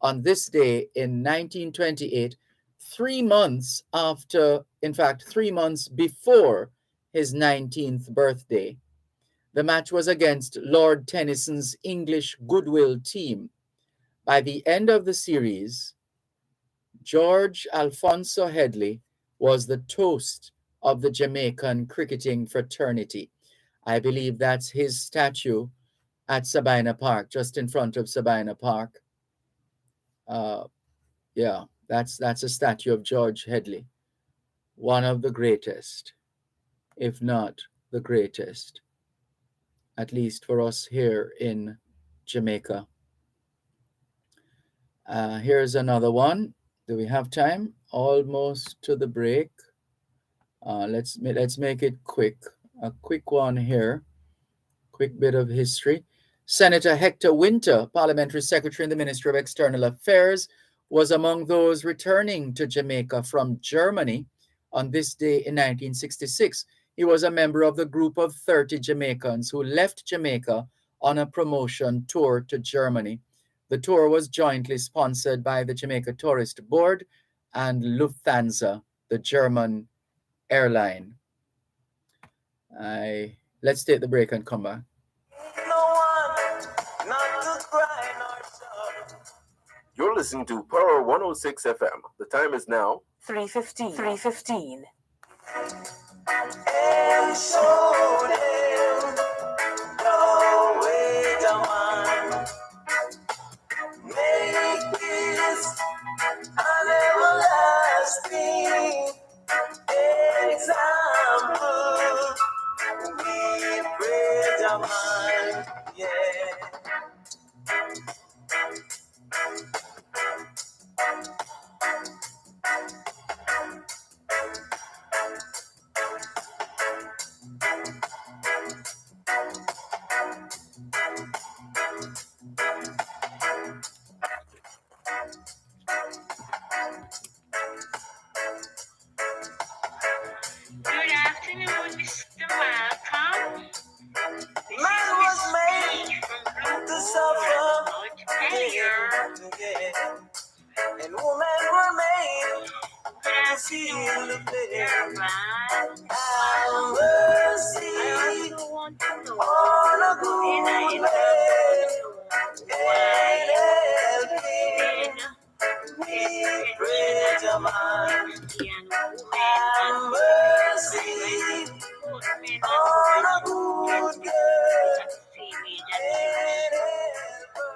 on this day in 1928, 3 months before his 19th birthday. The match was against Lord Tennyson's English Goodwill team. By the end of the series, George Alfonso Headley was the toast of the Jamaican cricketing fraternity. I believe that's his statue at Sabina Park, just in front of Sabina Park. Yeah, that's a statue of George Headley, one of the greatest, if not the greatest, at least for us here in Jamaica. Here's another one. Do we have time? Almost to the break. Let's make it quick. A quick one here. Quick bit of history. Senator Hector Winter, Parliamentary Secretary in the Ministry of External Affairs, was among those returning to Jamaica from Germany on this day in 1966. He was a member of the group of 30 Jamaicans who left Jamaica on a promotion tour to Germany. The tour was jointly sponsored by the Jamaica Tourist Board and Lufthansa, the German airline. Let's take the break and come back. No one You're listening to Power 106 FM. The time is now 3:15. 3:15. And show them the way to man. Make this an everlasting example. We pray to man. Yeah. Good afternoon, Mr. Malcolm. Man was made to suffer. Yeah. And women were made to feel the pain. Have mercy on a good man and helping. We pray to man. Have mercy on a good girl.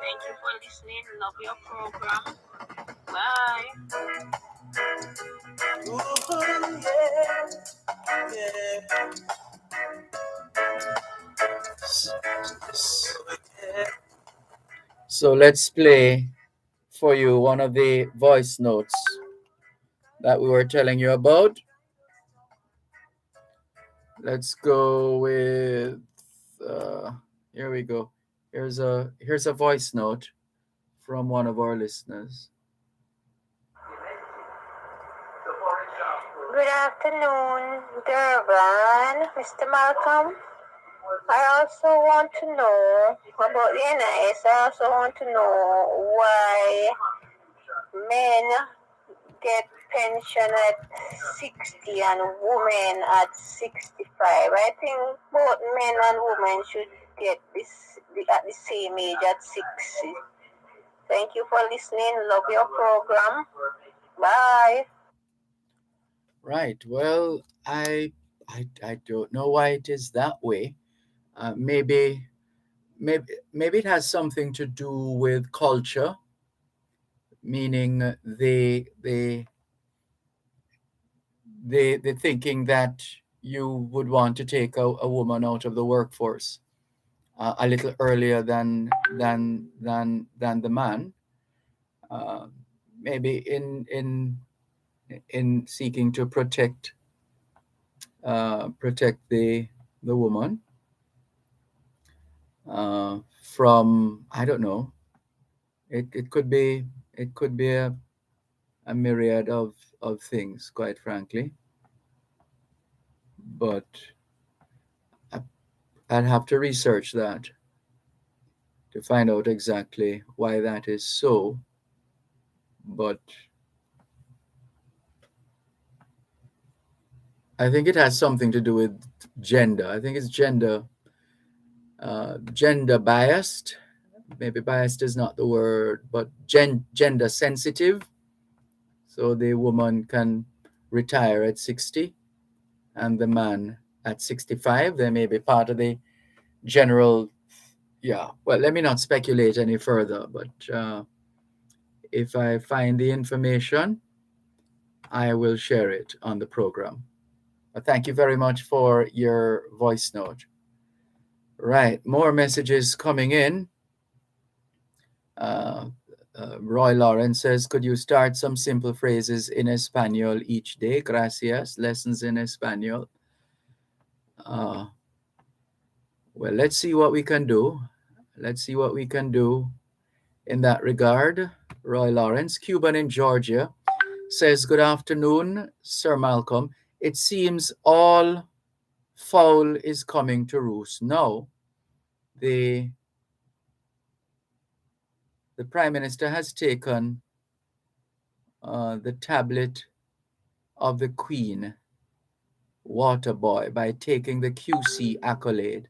Thank you for listening. Love your program. Bye. Ooh, yeah, yeah. So let's play for you one of the voice notes that we were telling you about. Let's go with here we go. Here's a voice note from one of our listeners. Good afternoon, Dervan, Mr. Malcolm. I also want to know about the NIS. I also want to know why men get pension at 60 and women at 65. I think both men and women should get this at the same age at 60. Thank you for listening. Love your program. Bye. Right. Well, I don't know why it is that way. Maybe it has something to do with culture, meaning they thinking that you would want to take a woman out of the workforce a little earlier than the man. Maybe in seeking to protect the woman from, I don't know. It could be a myriad of things, quite frankly. But I'd have to research that to find out exactly why that is so. But I think it has something to do with gender. I think it's gender biased. Maybe biased is not the word, but gender sensitive. So the woman can retire at 60 and the man at 65. They may be part of the general, yeah. Well, let me not speculate any further, but if I find the information, I will share it on the program. But thank you very much for your voice note. Right, more messages coming in. Roy Lawrence says, could you start some simple phrases in Espanol each day? Gracias. Lessons in Espanol. Well, let's see what we can do. Let's see what we can do in that regard. Roy Lawrence, Cuban in Georgia, says, good afternoon, Sir Malcolm. It seems all foul is coming to roost now. The Prime Minister has taken the tablet of the Queen, Waterboy, by taking the QC accolade.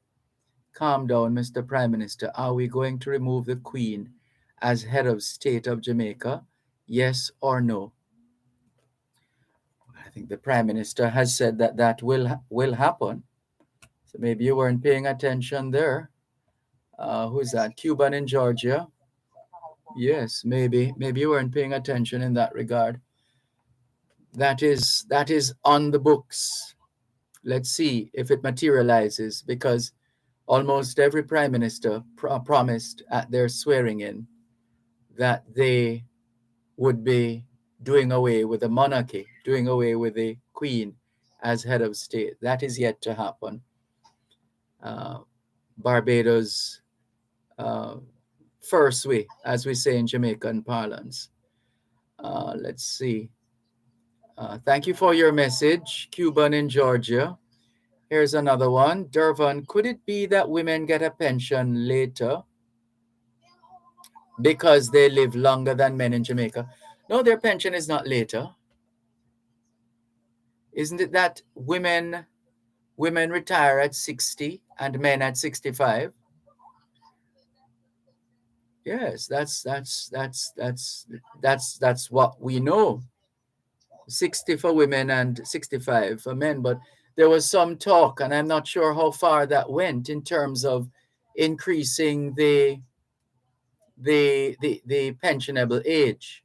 Calm down, Mr. Prime Minister. Are we going to remove the Queen as head of state of Jamaica? Yes or no? I think the Prime Minister has said that that will happen. So maybe you weren't paying attention there. Who's that? Cuban in Georgia? Yes, maybe you weren't paying attention in that regard. That is on the books. Let's see if it materializes, because almost every prime minister promised at their swearing in that they would be doing away with the monarchy, doing away with the queen as head of state. That is yet to happen. Barbados first way, as we say in Jamaican parlance. Let's see. Thank you for your message, Cuban in Georgia. Here's another one. Dervan, could it be that women get a pension later because they live longer than men in Jamaica? No, their pension is not later. Isn't it that women retire at 60 and men at 65? Yes, that's what we know. 60 for women and 65 for men, but there was some talk, and I'm not sure how far that went in terms of increasing the pensionable age.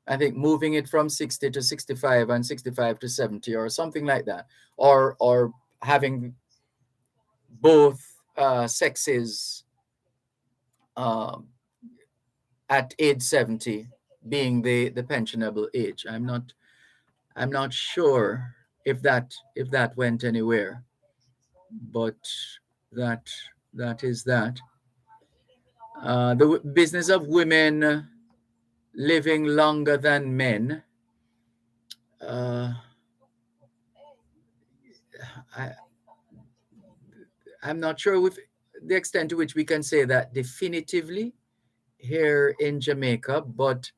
I think moving it from 60 to 65 and 65 to 70 or something like that, or having both sexes at age 70 being the pensionable age. I'm not sure if that went anywhere, but that is that. The business of women living longer than men. I'm not sure with the extent to which we can say that definitively here in Jamaica, but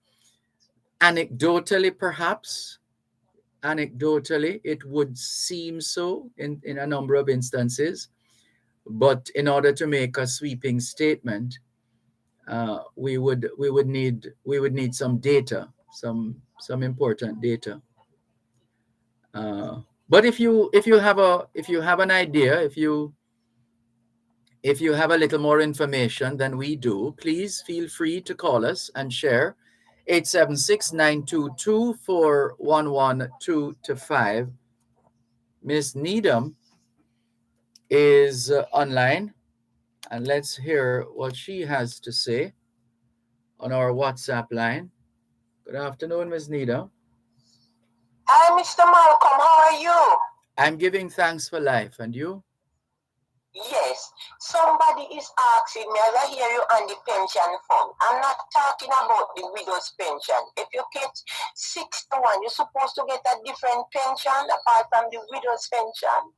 anecdotally, perhaps, it would seem so in a number of instances. But in order to make a sweeping statement, we would need some data, some important data. But if you have an idea, if you have a little more information than we do, please feel free to call us and share. 876-922-4112-5. Miss Needham is online, and let's hear what she has to say on our WhatsApp line. Good afternoon, Miss Needham. Hi, Mr. Malcolm. How are you? I'm giving thanks for life, and you? Yes. Somebody is asking me, as I hear you, on the pension fund. I'm not talking about the widow's pension. If you get 61, you're supposed to get a different pension apart from the widow's pension.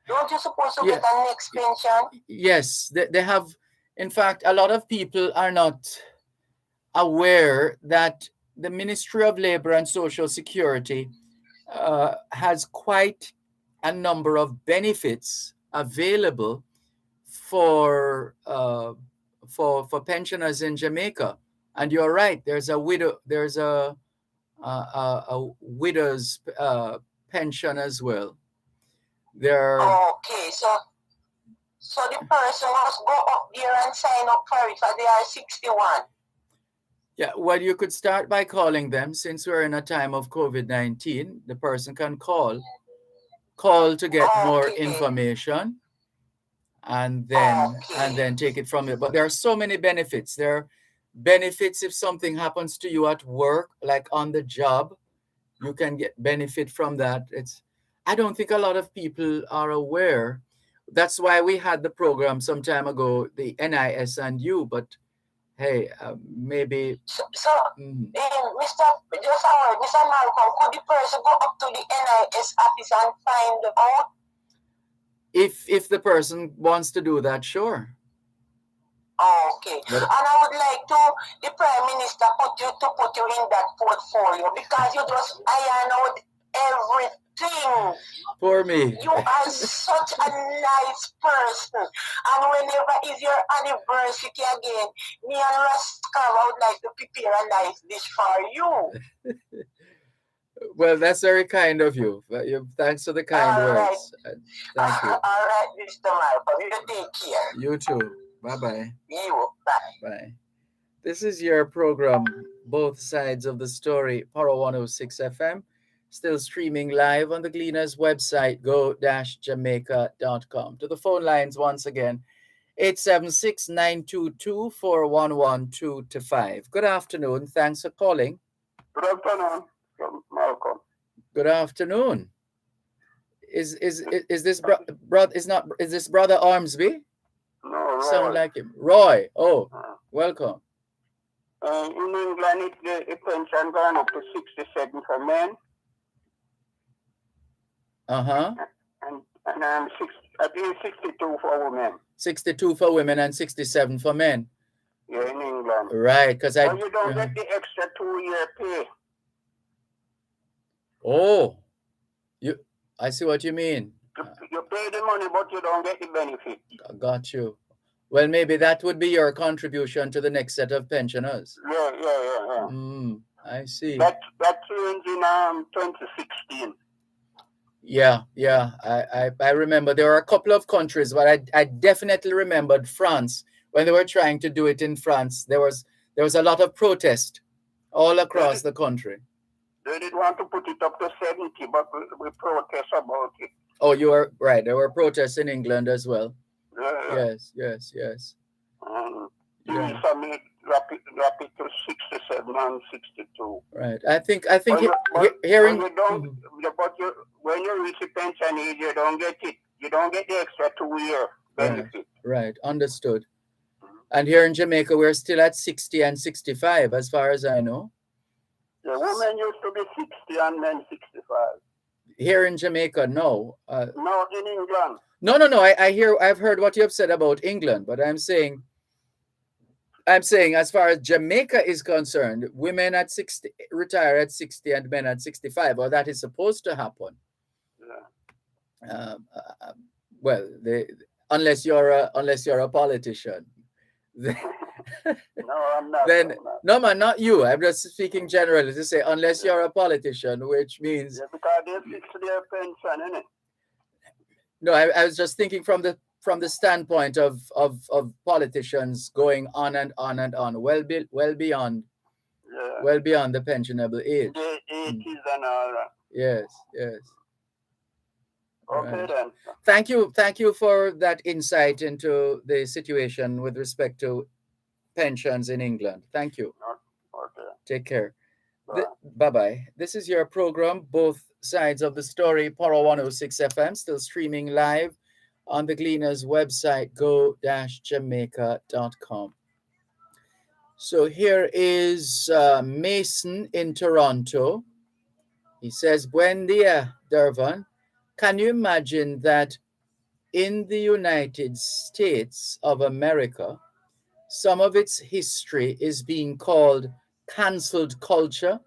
Don't you supposed to get a next pension? Yes, they have. In fact, a lot of people are not aware that the Ministry of Labor and Social Security has quite a number of benefits available for pensioners in Jamaica. And you're right. There's a widow's pension as well. Okay, so the person must go up there and sign up for it, they are 61. Yeah, well, you could start by calling them. Since we're in a time of COVID-19, the person can call to get more information, and then take it from there. But there are so many benefits. There are benefits if something happens to you at work, like on the job, you can get benefit from that. I don't think a lot of people are aware. That's why we had the program some time ago, the NIS and you, but hey, maybe. So Mr. Malcolm, could the person go up to the NIS office and find out? If the person wants to do that, sure. Okay. And I would like the Prime Minister put you in that portfolio, because you just iron out everything. Poor me. You are such a nice person. And whenever is your anniversary again, me and Rascal would like to prepare a nice dish for you. Well, that's very kind of you. Thanks for the kind All right. words. Thank you. All right, Mr. Malcolm. You take care. You too. Bye-bye. You. Bye. Bye. This is your program, Both Sides of the Story, Power 106 FM. Still streaming live on the Gleaners website, go-jamaica.com. To the phone lines once again, 876-922-4112-5. Good afternoon. Thanks for calling. Good afternoon, Malcolm. Good afternoon. Is this brother Armsby? No, Roy. Sound like him. Roy. Oh, welcome. In England, the pension gone up to 67 for men. Uh-huh. And I think 62 for women. 62 for women and 67 for men. Yeah, in England. Right, because But you don't get the extra 2-year pay. Oh, I see what you mean. You pay the money, but you don't get the benefit. Got you. Well, maybe that would be your contribution to the next set of pensioners. Yeah. I see. That changed in 2016. Yeah. I remember there were a couple of countries, but I definitely remembered France. When they were trying to do it in France, there was a lot of protest all across the country. They didn't want to put it up to 70, but we protest about it. Oh, you are right. There were protests in England as well. Yeah. Yes. Yeah. Drop it to 67 and 62. Right. I think hearing. When you reach the pension age, you don't get it. You don't get the extra 2-year benefit. Right. Understood. And here in Jamaica, we're still at 60 and 65, as far as I know. The women used to be 60 and men 65. Here in Jamaica, no. No, in England. No. I've heard what you have said about England, but I'm saying as far as Jamaica is concerned, women at 60 retire at 60 and men at 65, or that is supposed to happen. Yeah. Well, unless you're a politician. No, I'm not. No, man, not you. I'm just speaking generally to say, unless you're a politician, which means. Yeah, because they fix their pension, innit? No, I was just thinking from the standpoint of politicians going on and on and on, well beyond the pensionable age. The 80s and all that. Yes. Okay, right. then. Thank you for that insight into the situation with respect to pensions in England. Thank you. Okay. Take care. Bye. Bye-bye. This is your program, Both Sides of the Story, Power 106 FM, still streaming live on the Gleaners website, go-jamaica.com. So here is Mason in Toronto. He says, Buen dia, Dervan. Can you imagine that in the United States of America, some of its history is being called cancelled culture?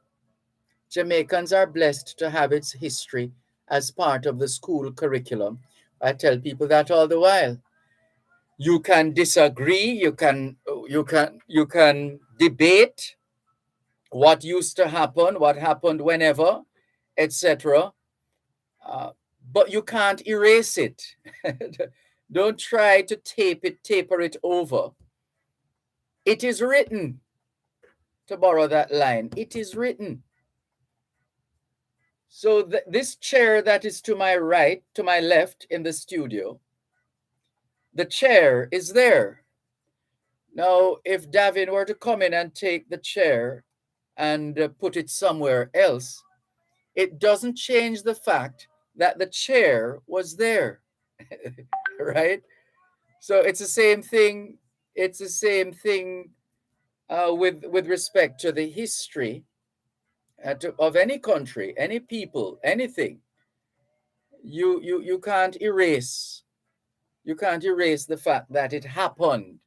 Jamaicans are blessed to have its history as part of the school curriculum. I tell people that all the while. You can disagree, you can debate what used to happen, what happened whenever, etc. But you can't erase it. Don't try to taper it over. It is written, to borrow that line. It is written. So this chair that is to my right, to my left in the studio, the chair is there. Now, if Davin were to come in and take the chair and put it somewhere else, it doesn't change the fact that the chair was there, right? So it's the same thing. It's the same thing with respect to the history of any country, any people, anything. You can't erase. You can't erase the fact that it happened.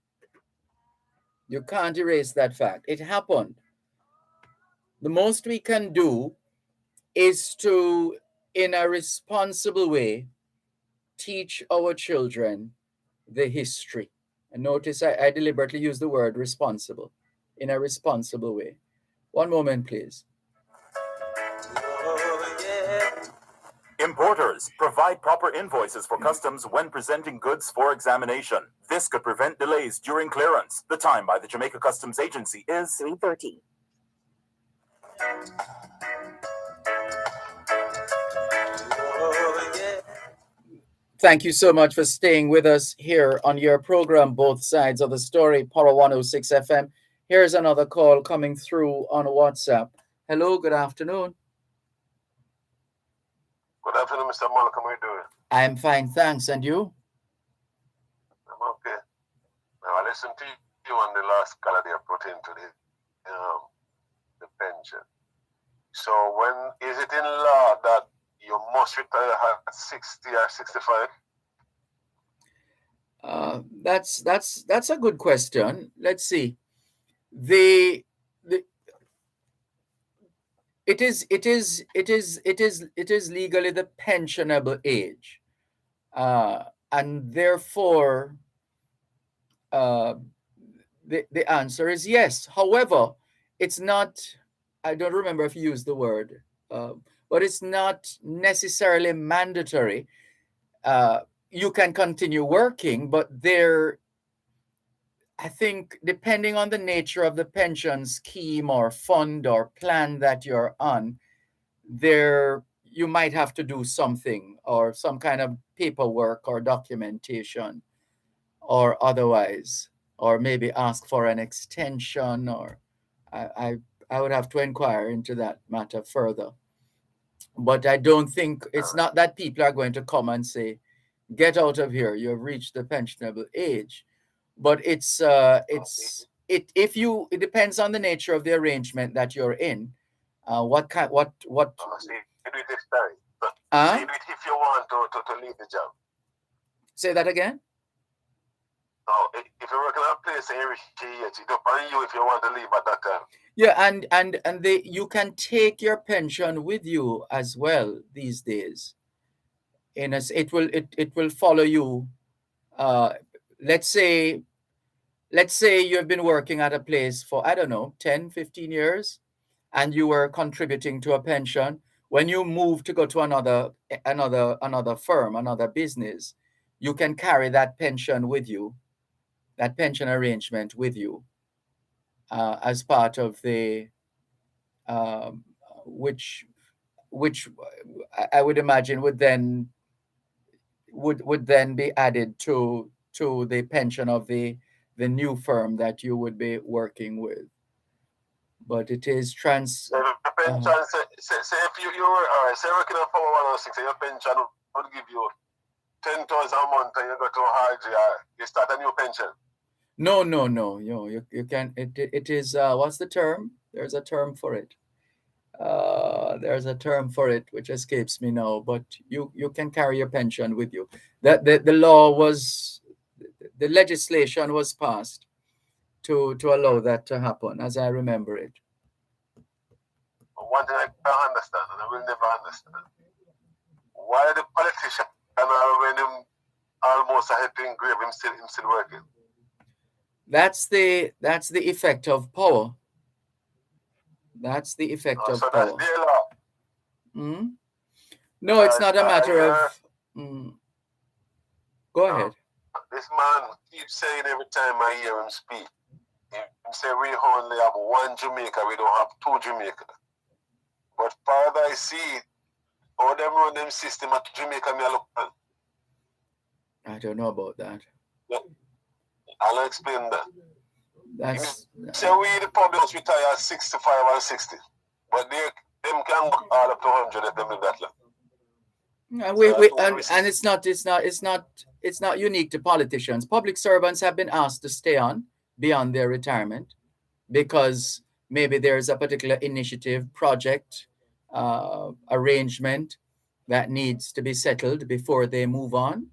You can't erase that fact. It happened. The most we can do is to, in a responsible way, teach our children the history. And notice I deliberately use the word responsible, in a responsible way. One moment, please. Importers provide proper invoices for customs when presenting goods for examination. This could prevent delays during clearance. The time by the Jamaica Customs Agency is 3:30. Thank you so much for staying with us here on your program, Both Sides of the Story, Power 106 FM. Here's another call coming through on WhatsApp. Hello, good afternoon. Good afternoon, Mr. Malcolm. How are you doing? I'm fine, thanks. And you? I'm okay. Now, I listened to you on the last call they pertaining to the pension. So, when is it in law that you must retire at 60 or 65? That's a good question. Let's see. It is legally the pensionable age, and therefore the answer is yes. However, it's not. I don't remember if you used the word, but it's not necessarily mandatory. You can continue working, but I think depending on the nature of the pension scheme or fund or plan that you're on, you might have to do something or some kind of paperwork or documentation or otherwise, or maybe ask for an extension, or I would have to inquire into that matter further. But I don't think it's not that people are going to come and say, get out of here, you've reached the pensionable age. But it depends on the nature of the arrangement that you're in. What kind what So you do it this time. So uh you do it if you want to leave the job. say that again? So if you're working at a place and you reach the age, it's up on you if you want to leave at that time. Yeah, and you can take your pension with you as well these days. It will follow you. Uh, let's say you have been working at a place for, I don't know, 10, 15 years, and you were contributing to a pension. When you move to go to another firm, another business, you can carry that pension with you, that pension arrangement with you, as part of the um, which I would imagine would then be added to the pension of the new firm that you would be working with. But it is So the pension, say if you were, all right, say working at Power 106, your pension would give you 10,000 a month and you go to hard, you start a new pension. No, you can, it is, what's the term? There's a term for it. There's a term for it which escapes me now, but you can carry your pension with you. That the law was, the legislation was passed to allow that to happen, as I remember it. One thing I can't understand, and I will never understand, why the politician are when him almost a head to engrave him still working. That's the effect of power. That's the effect of so power. that's their law. Mm-hmm. No, it's not a matter of. Go ahead. This man keeps saying every time I hear him speak, he say we only have one Jamaica, we don't have two Jamaica. But far as I see, all them run them system at Jamaica, me look at. I don't know about that. Yeah. I'll explain that. So we the public retire at 65 and 60, but them can work all up to 100 if them do that. And it's not unique to politicians. Public servants have been asked to stay on beyond their retirement because maybe there's a particular initiative, project, arrangement that needs to be settled before they move on.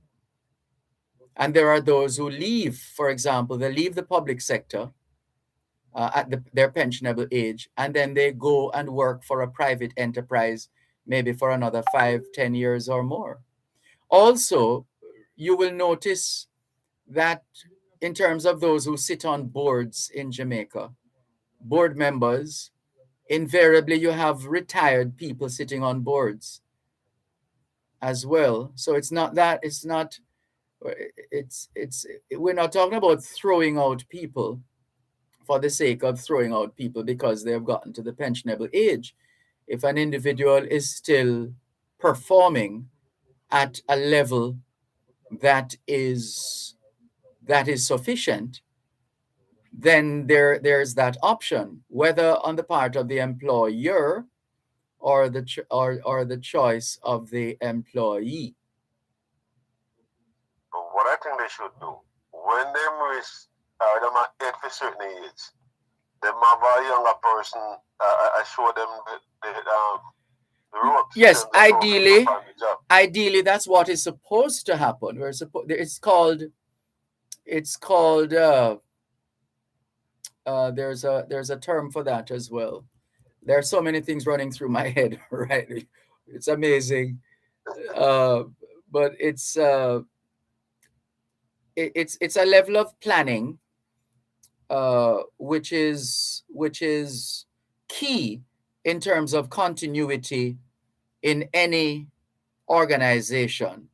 And there are those who leave, for example, they leave the public sector at their pensionable age, and then they go and work for a private enterprise maybe for another 5-10 years or more. Also, you will notice that in terms of those who sit on boards in Jamaica, board members, invariably you have retired people sitting on boards as well. So it's not that, we're not talking about throwing out people for the sake of throwing out people because they have gotten to the pensionable age. If an individual is still performing at a level that is sufficient, then there's that option, whether on the part of the employer or the choice of the employee. What I think they should do, when they reach them at a certain age, them have a younger person, I show them the ropes. Yes, ideally that's what is supposed to happen. It's called there's a term for that as well. There are so many things running through my head, right? It's amazing. But it's a level of planning which is key in terms of continuity in any organization.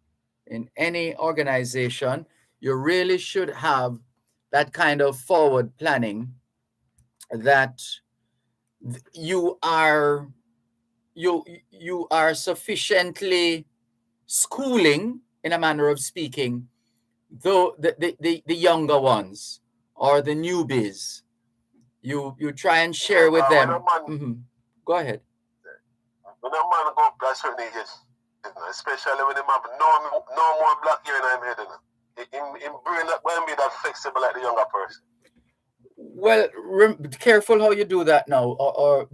In any organization, you really should have that kind of forward planning, that you are sufficiently schooling, in a manner of speaking, though the younger ones or the newbies. You try and share with them. Go ahead. When a man go to a certain age, especially when he have no more black hair in his head, him brain not going to be that flexible like the younger person. Well, careful how you do that now, or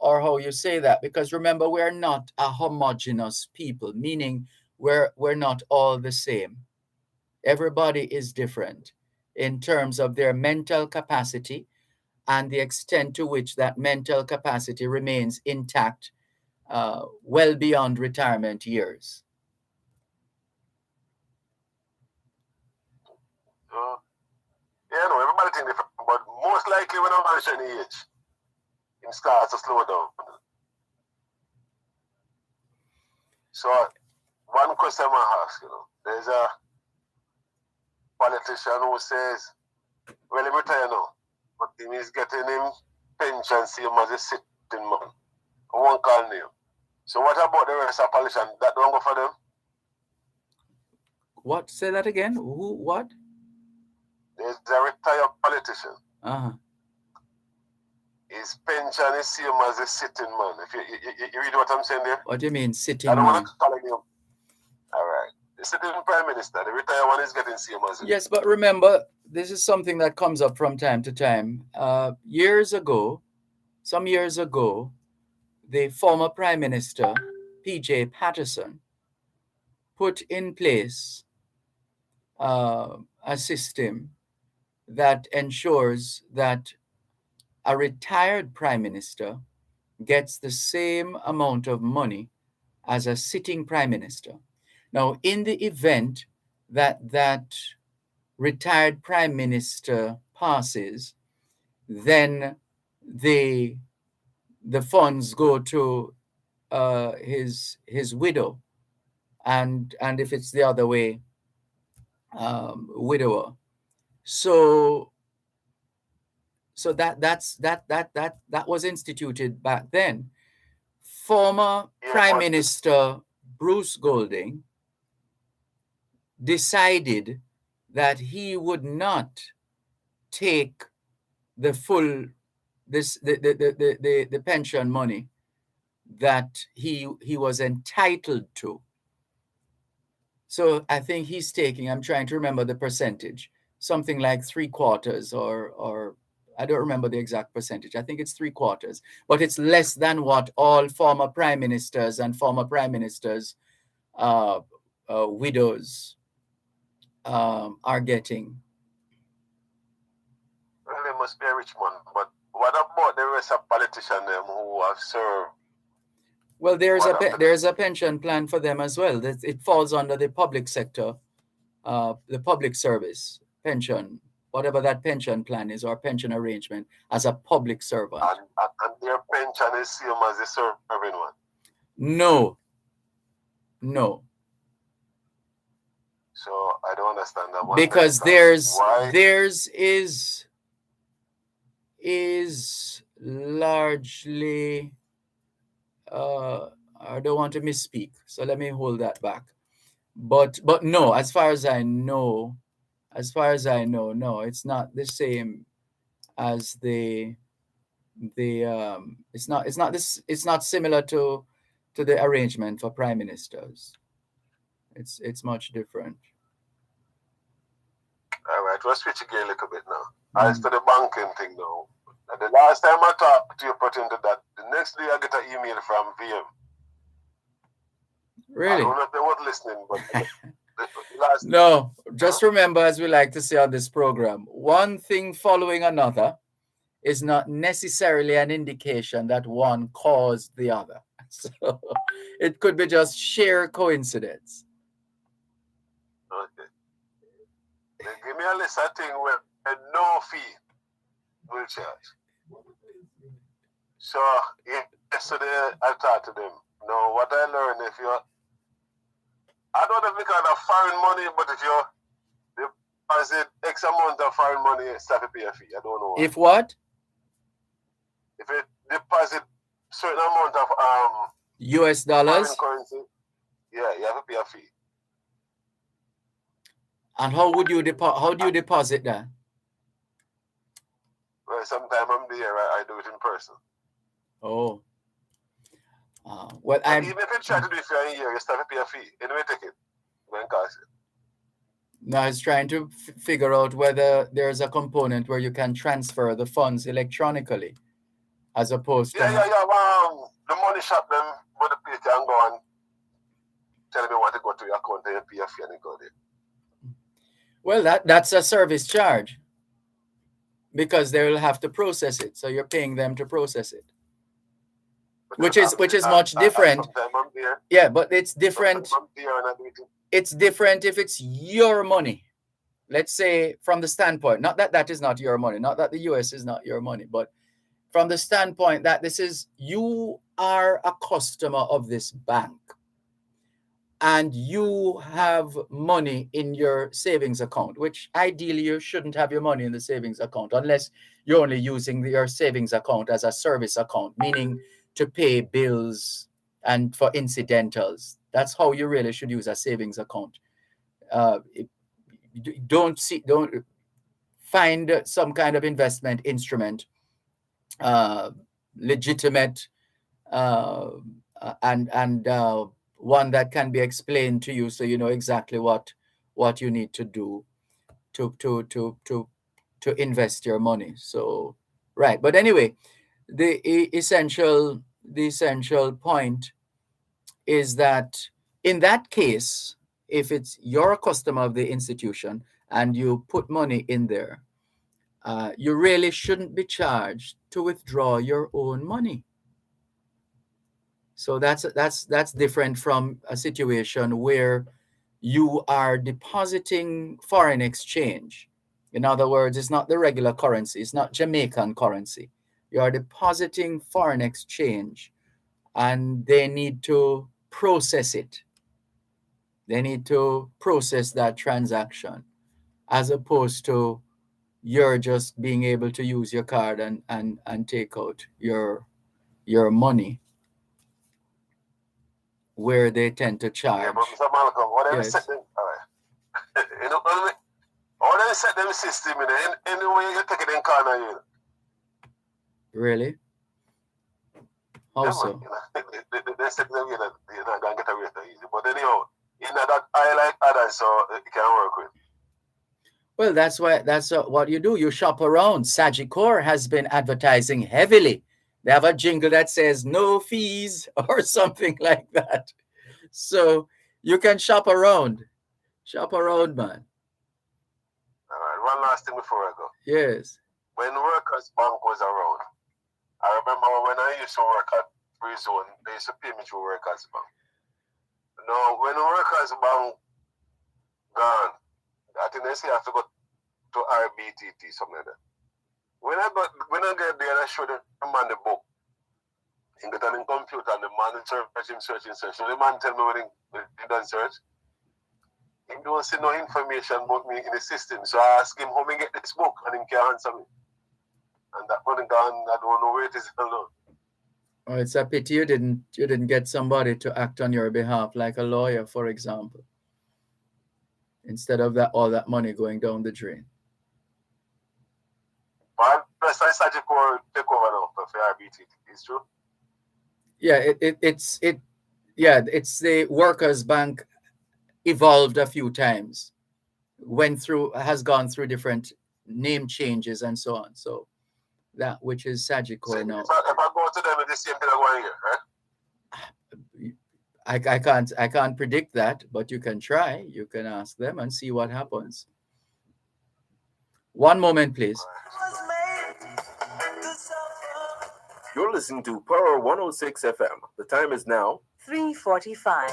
how you say that, because remember, we're not a homogeneous people, meaning we're not all the same. Everybody is different in terms of their mental capacity and the extent to which that mental capacity remains intact well beyond retirement years. Yeah, no, everybody think different, but most likely when I'm at a certain age, it starts to slow down. So, one question I ask, there's a politician who says, well, he retire now, but he is getting him pension same as a sitting man. I won't call name. So what about the rest of politicians? That don't go for them? What? Say that again? Who? What? There's a retired politician. Uh-huh. His pension is same as a sitting man. If you read what I'm saying there? What do you mean, sitting man? I don't want to call him. All right. The sitting prime minister, the retired one is getting same as him. Yes, but remember, this is something that comes up from time to time. Some years ago, the former Prime Minister, P.J. Patterson, put in place a system that ensures that a retired Prime Minister gets the same amount of money as a sitting Prime Minister. Now, in the event that retired Prime Minister passes, then the funds go to his widow, and if it's the other way, widower. So that was instituted back then. Former Prime Minister Bruce Golding decided that he would not take the full the pension money that he was entitled to. So I think he's taking, I'm trying to remember the percentage, something like 3/4 or I don't remember the exact percentage. I think it's 3/4, but it's less than what all former prime ministers and former prime ministers' widows are getting. Well, they must be a rich man, but what about the rest of politicians who have served Well, there's What after there's a pension plan for them as well. It falls under the public sector, the public service pension, whatever that pension plan is or pension arrangement as a public servant. And their pension is same as the serving one. No, no, So I don't understand that one. because Why? theirs is largely. I don't want to misspeak, so let me hold that back. But no, as far as I know, no, it's not the same as the it's not similar to the arrangement for prime ministers. It's much different. All right, we'll switch again a little bit now. As to the banking thing now, the last time I talked to you pertaining to that, the next day I get an email from VM. Really? I don't know if they were listening, but the last No, just remember, as we like to say on this program, one thing following another is not necessarily an indication that one caused the other. So it could be just sheer coincidence. Okay. They give me a list of things where no fee will charge. So yesterday I talked to them. Now what I learned, if you're, I don't know if it's kind of foreign money, but if you deposit X amount of foreign money, it's have to pay a fee. I don't know. If what? If you deposit certain amount of US dollars? foreign currency, yeah, you have to pay a fee. And how would you how do you deposit that? Well, sometime I'm there, I do it in person. Oh. Well, I'm even if you try to do it for a year, you still have to pay a fee. Anyway, take it. When cost it. now I was trying to figure out whether there's a component where you can transfer the funds electronically, as opposed to the money shop them with the pay can go and tell me what to go to your account and pay a fee and you go there. Well, that's a service charge because they will have to process it. So you're paying them to process it, which is much different. Yeah, but it's different. It's different if it's your money. Let's say from the standpoint, not that that is not your money, not that the US is not your money, but from the standpoint that this is, you are a customer of this bank and you have money in your savings account, which ideally you shouldn't have your money in the savings account unless you're only using your savings account as a service account, meaning to pay bills and for incidentals. That's how you really should use a savings account. Don't find some kind of investment instrument, legitimate, and one that can be explained to you, so you know exactly what you need to do to invest your money. So right, but anyway, the essential point is that in that case, if you're a customer of the institution and you put money in there, you really shouldn't be charged to withdraw your own money. So that's different from a situation where you are depositing foreign exchange. In other words, it's not the regular currency, it's not Jamaican currency. You are depositing foreign exchange and they need to process it. They need to process that transaction, as opposed to you're just being able to use your card and take out your money, where they tend to charge. Yeah, but Mr. Malcolm, whatever Yes. set them, all right. You know, all they set them system in any way you take it in corner, you know. Really? How Yeah, so? man, they set them, you're not going to get away with it easy. But anyhow, you know that I like others, so it can work with. Well, that's what you do. You shop around. Sagicor has been advertising heavily. They have a jingle that says no fees or something like that. So you can shop around. Shop around, man. All right, one last thing before I go. Yes. When Workers Bank was around, I remember when I used to work at free zone, they used to pay me through Workers Bank. Now, when Workers Bank gone, I think they say I have to go to RBTT, something like that. When I get there and I show the man the book, he get on the computer and the man searching. The man tell me when he done search, he don't see no information about me in the system. So I ask him how me get this book and he can't answer me. And that money gone, I don't know where it is alone. Oh, it's a pity you didn't get somebody to act on your behalf, like a lawyer, for example, instead of all that money going down the drain. But I take over now for RBT. It's true. Yeah, it's the Workers Bank evolved a few times, has gone through different name changes and so on. So that which is Sagicor now. If I go to them, it's the same thing going here, right? I can't predict that, but you can try. You can ask them and see what happens. One moment, please. You're listening to Power 106 FM. The time is now 3:45.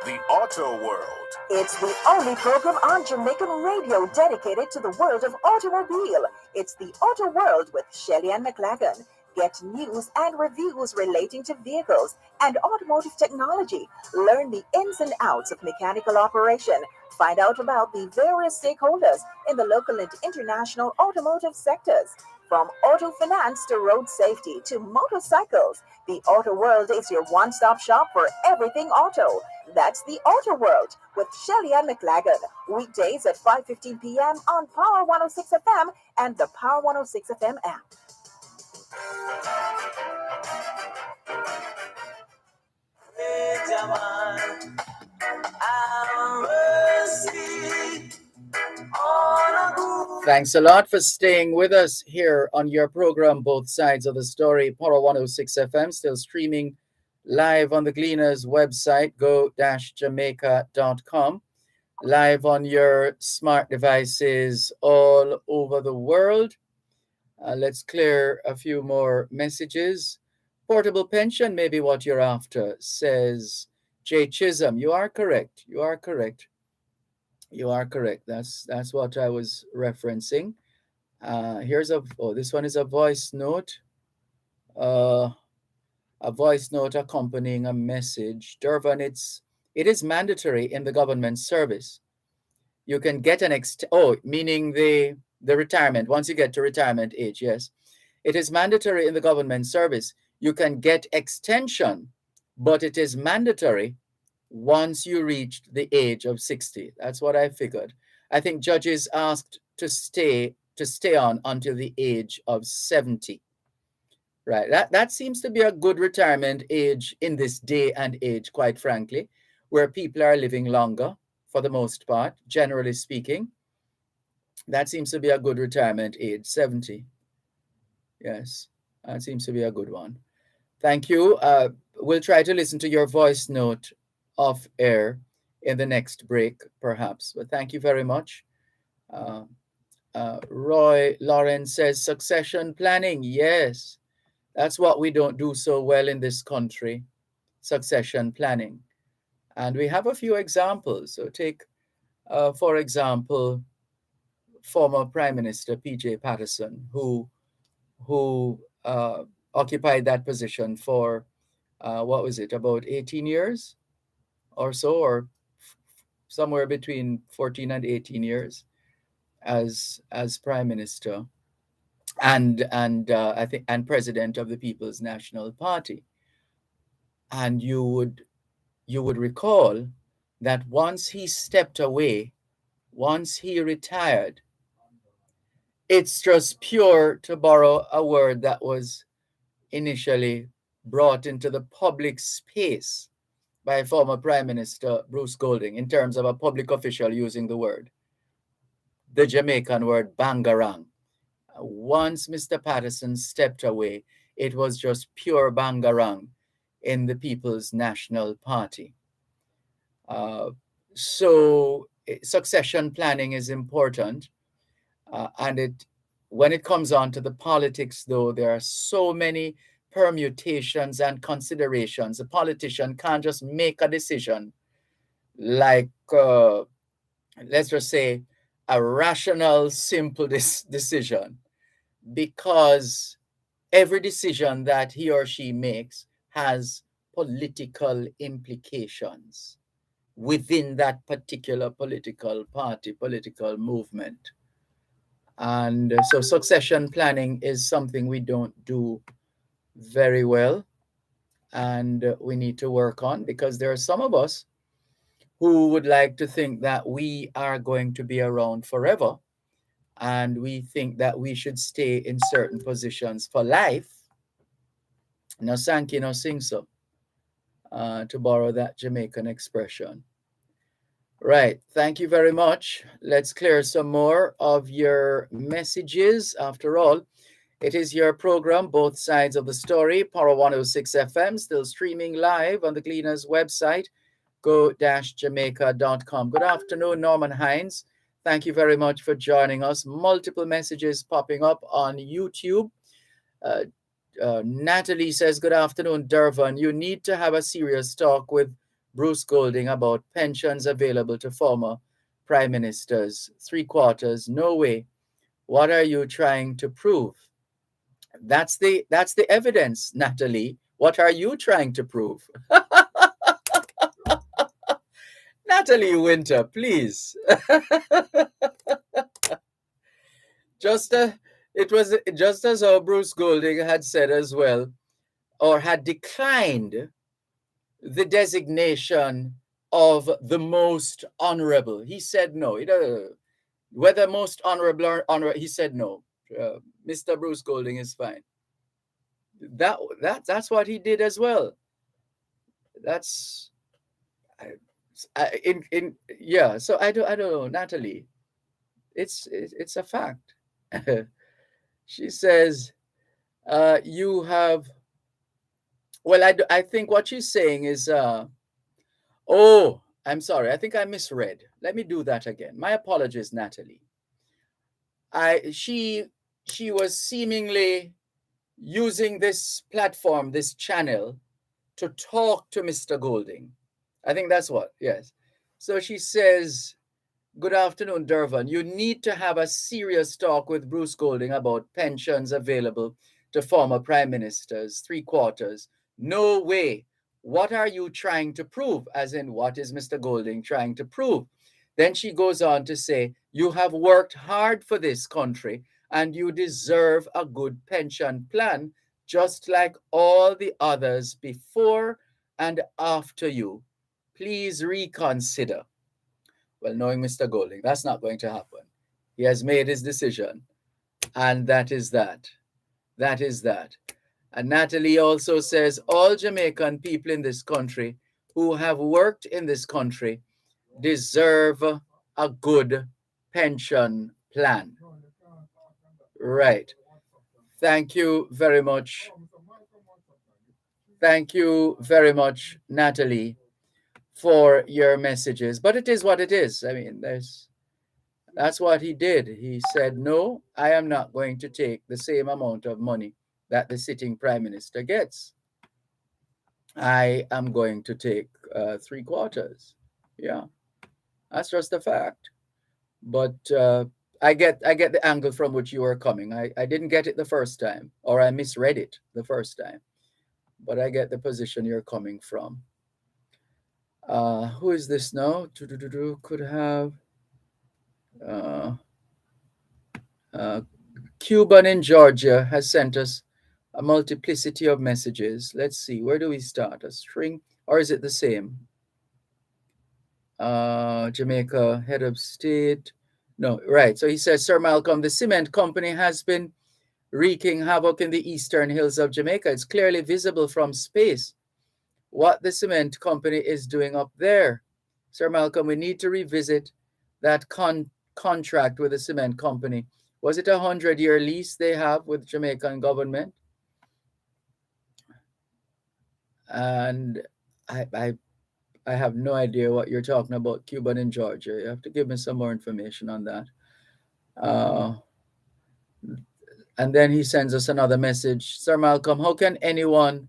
The Auto World. It's the only program on Jamaican radio dedicated to the world of automobile. It's the Auto World with Shelly Ann McLagan. Get news and reviews relating to vehicles and automotive technology. Learn the ins and outs of mechanical operation. Find out about the various stakeholders in the local and international automotive sectors. From auto finance to road safety to motorcycles, the Auto World is your one-stop shop for everything auto. That's the Auto World with Shelly Ann McLagan. Weekdays at 5:15 p.m. on Power 106 FM and the Power 106 FM app. Thanks a lot for staying with us here on your program, Both Sides of the Story. Power 106 FM, still streaming live on the Gleaners website, go-jamaica.com. Live on your smart devices all over the world. Let's clear a few more messages. Portable pension may be what you're after, says Jay Chisholm. You are correct. You are correct. You are correct. That's what I was referencing. This one is a voice note. A voice note accompanying a message. Dervan, it is mandatory in the government service. You can get meaning the retirement. Once you get to retirement age, yes. It is mandatory in the government service. You can get extension, but it is mandatory once you reach the age of 60. That's what I figured. I think judges asked to stay on until the age of 70. Right. That seems to be a good retirement age in this day and age, quite frankly, where people are living longer for the most part, generally speaking. That seems to be a good retirement age, 70. Yes, that seems to be a good one. Thank you. We'll try to listen to your voice note off air in the next break, perhaps. But thank you very much. Roy Lawrence says succession planning. Yes, that's what we don't do so well in this country, succession planning. And we have a few examples. So take, for example, former Prime Minister P.J. Patterson, who occupied that position for, about 18 years or so, or somewhere between 14 and 18 years as Prime Minister and I think President of the People's National Party. And you would recall that once he stepped away, once he retired, it's just pure, to borrow a word that was initially brought into the public space by former Prime Minister Bruce Golding in terms of a public official using the Jamaican word bangarang. Once Mr. Patterson stepped away, it was just pure bangarang in the People's National Party. So succession planning is important. And when it comes on to the politics, though, there are so many permutations and considerations. A politician can't just make a decision like, let's just say, a rational, simple decision, because every decision that he or she makes has political implications within that particular political party, political movement. And so succession planning is something we don't do very well, and we need to work on, because there are some of us who would like to think that we are going to be around forever, and we think that we should stay in certain positions for life. No sanky, no sing so, to borrow that Jamaican expression. Right. Thank you very much. Let's clear some more of your messages. After all, it is your program, Both Sides of the Story, Power 106 FM, still streaming live on the Cleaners website, go-jamaica.com. Good afternoon, Norman Hines. Thank you very much for joining us. Multiple messages popping up on YouTube. Natalie says, good afternoon, Dervan. You need to have a serious talk with Bruce Golding about pensions available to former prime ministers. 3/4, no way. What are you trying to prove? That's the evidence, Natalie. What are you trying to prove? Natalie Winter, please. It was just as how Bruce Golding had said as well, or had declined the designation of the most honorable. He said no. Whether most honorable or honorable, he said no. Mr. Bruce Golding is fine. That's what he did as well. That's yeah. So I don't know, Natalie. It's a fact. She says, you have. Well, I think what she's saying is, oh, I'm sorry. I think I misread. Let me do that again. My apologies, Natalie. She was seemingly using this platform, this channel, to talk to Mr. Golding. I think that's what, yes. So she says, good afternoon, Dervan. You need to have a serious talk with Bruce Golding about pensions available to former prime ministers. 3/4. No way. What are you trying to prove? As in, what is Mr. Golding trying to prove? Then she goes on to say, you have worked hard for this country and you deserve a good pension plan, just like all the others before and after you. Please reconsider. Well, knowing Mr. Golding, that's not going to happen. He has made his decision, and that is that. That is that. And Natalie also says, all Jamaican people in this country who have worked in this country deserve a good pension plan. Right. Thank you very much. Thank you very much, Natalie, for your messages. But it is what it is. I mean, that's what he did. He said, no, I am not going to take the same amount of money that the sitting prime minister gets. I am going to take 3/4. Yeah, that's just a fact. But I get the angle from which you are coming. I didn't get it the first time, or I misread it the first time. But I get the position you're coming from. Who is this now? Could have Cuban in Georgia has sent us a multiplicity of messages. Let's see, where do we start? A string, or is it the same? Jamaica, head of state. No, right. So he says, Sir Malcolm, the cement company has been wreaking havoc in the eastern hills of Jamaica. It's clearly visible from space what the cement company is doing up there. Sir Malcolm, we need to revisit that contract with the cement company. Was it a 100-year lease they have with the Jamaican government? And I have no idea what you're talking about, Cuban in Georgia. You have to give me some more information on that. And then he sends us another message. Sir Malcolm, how can anyone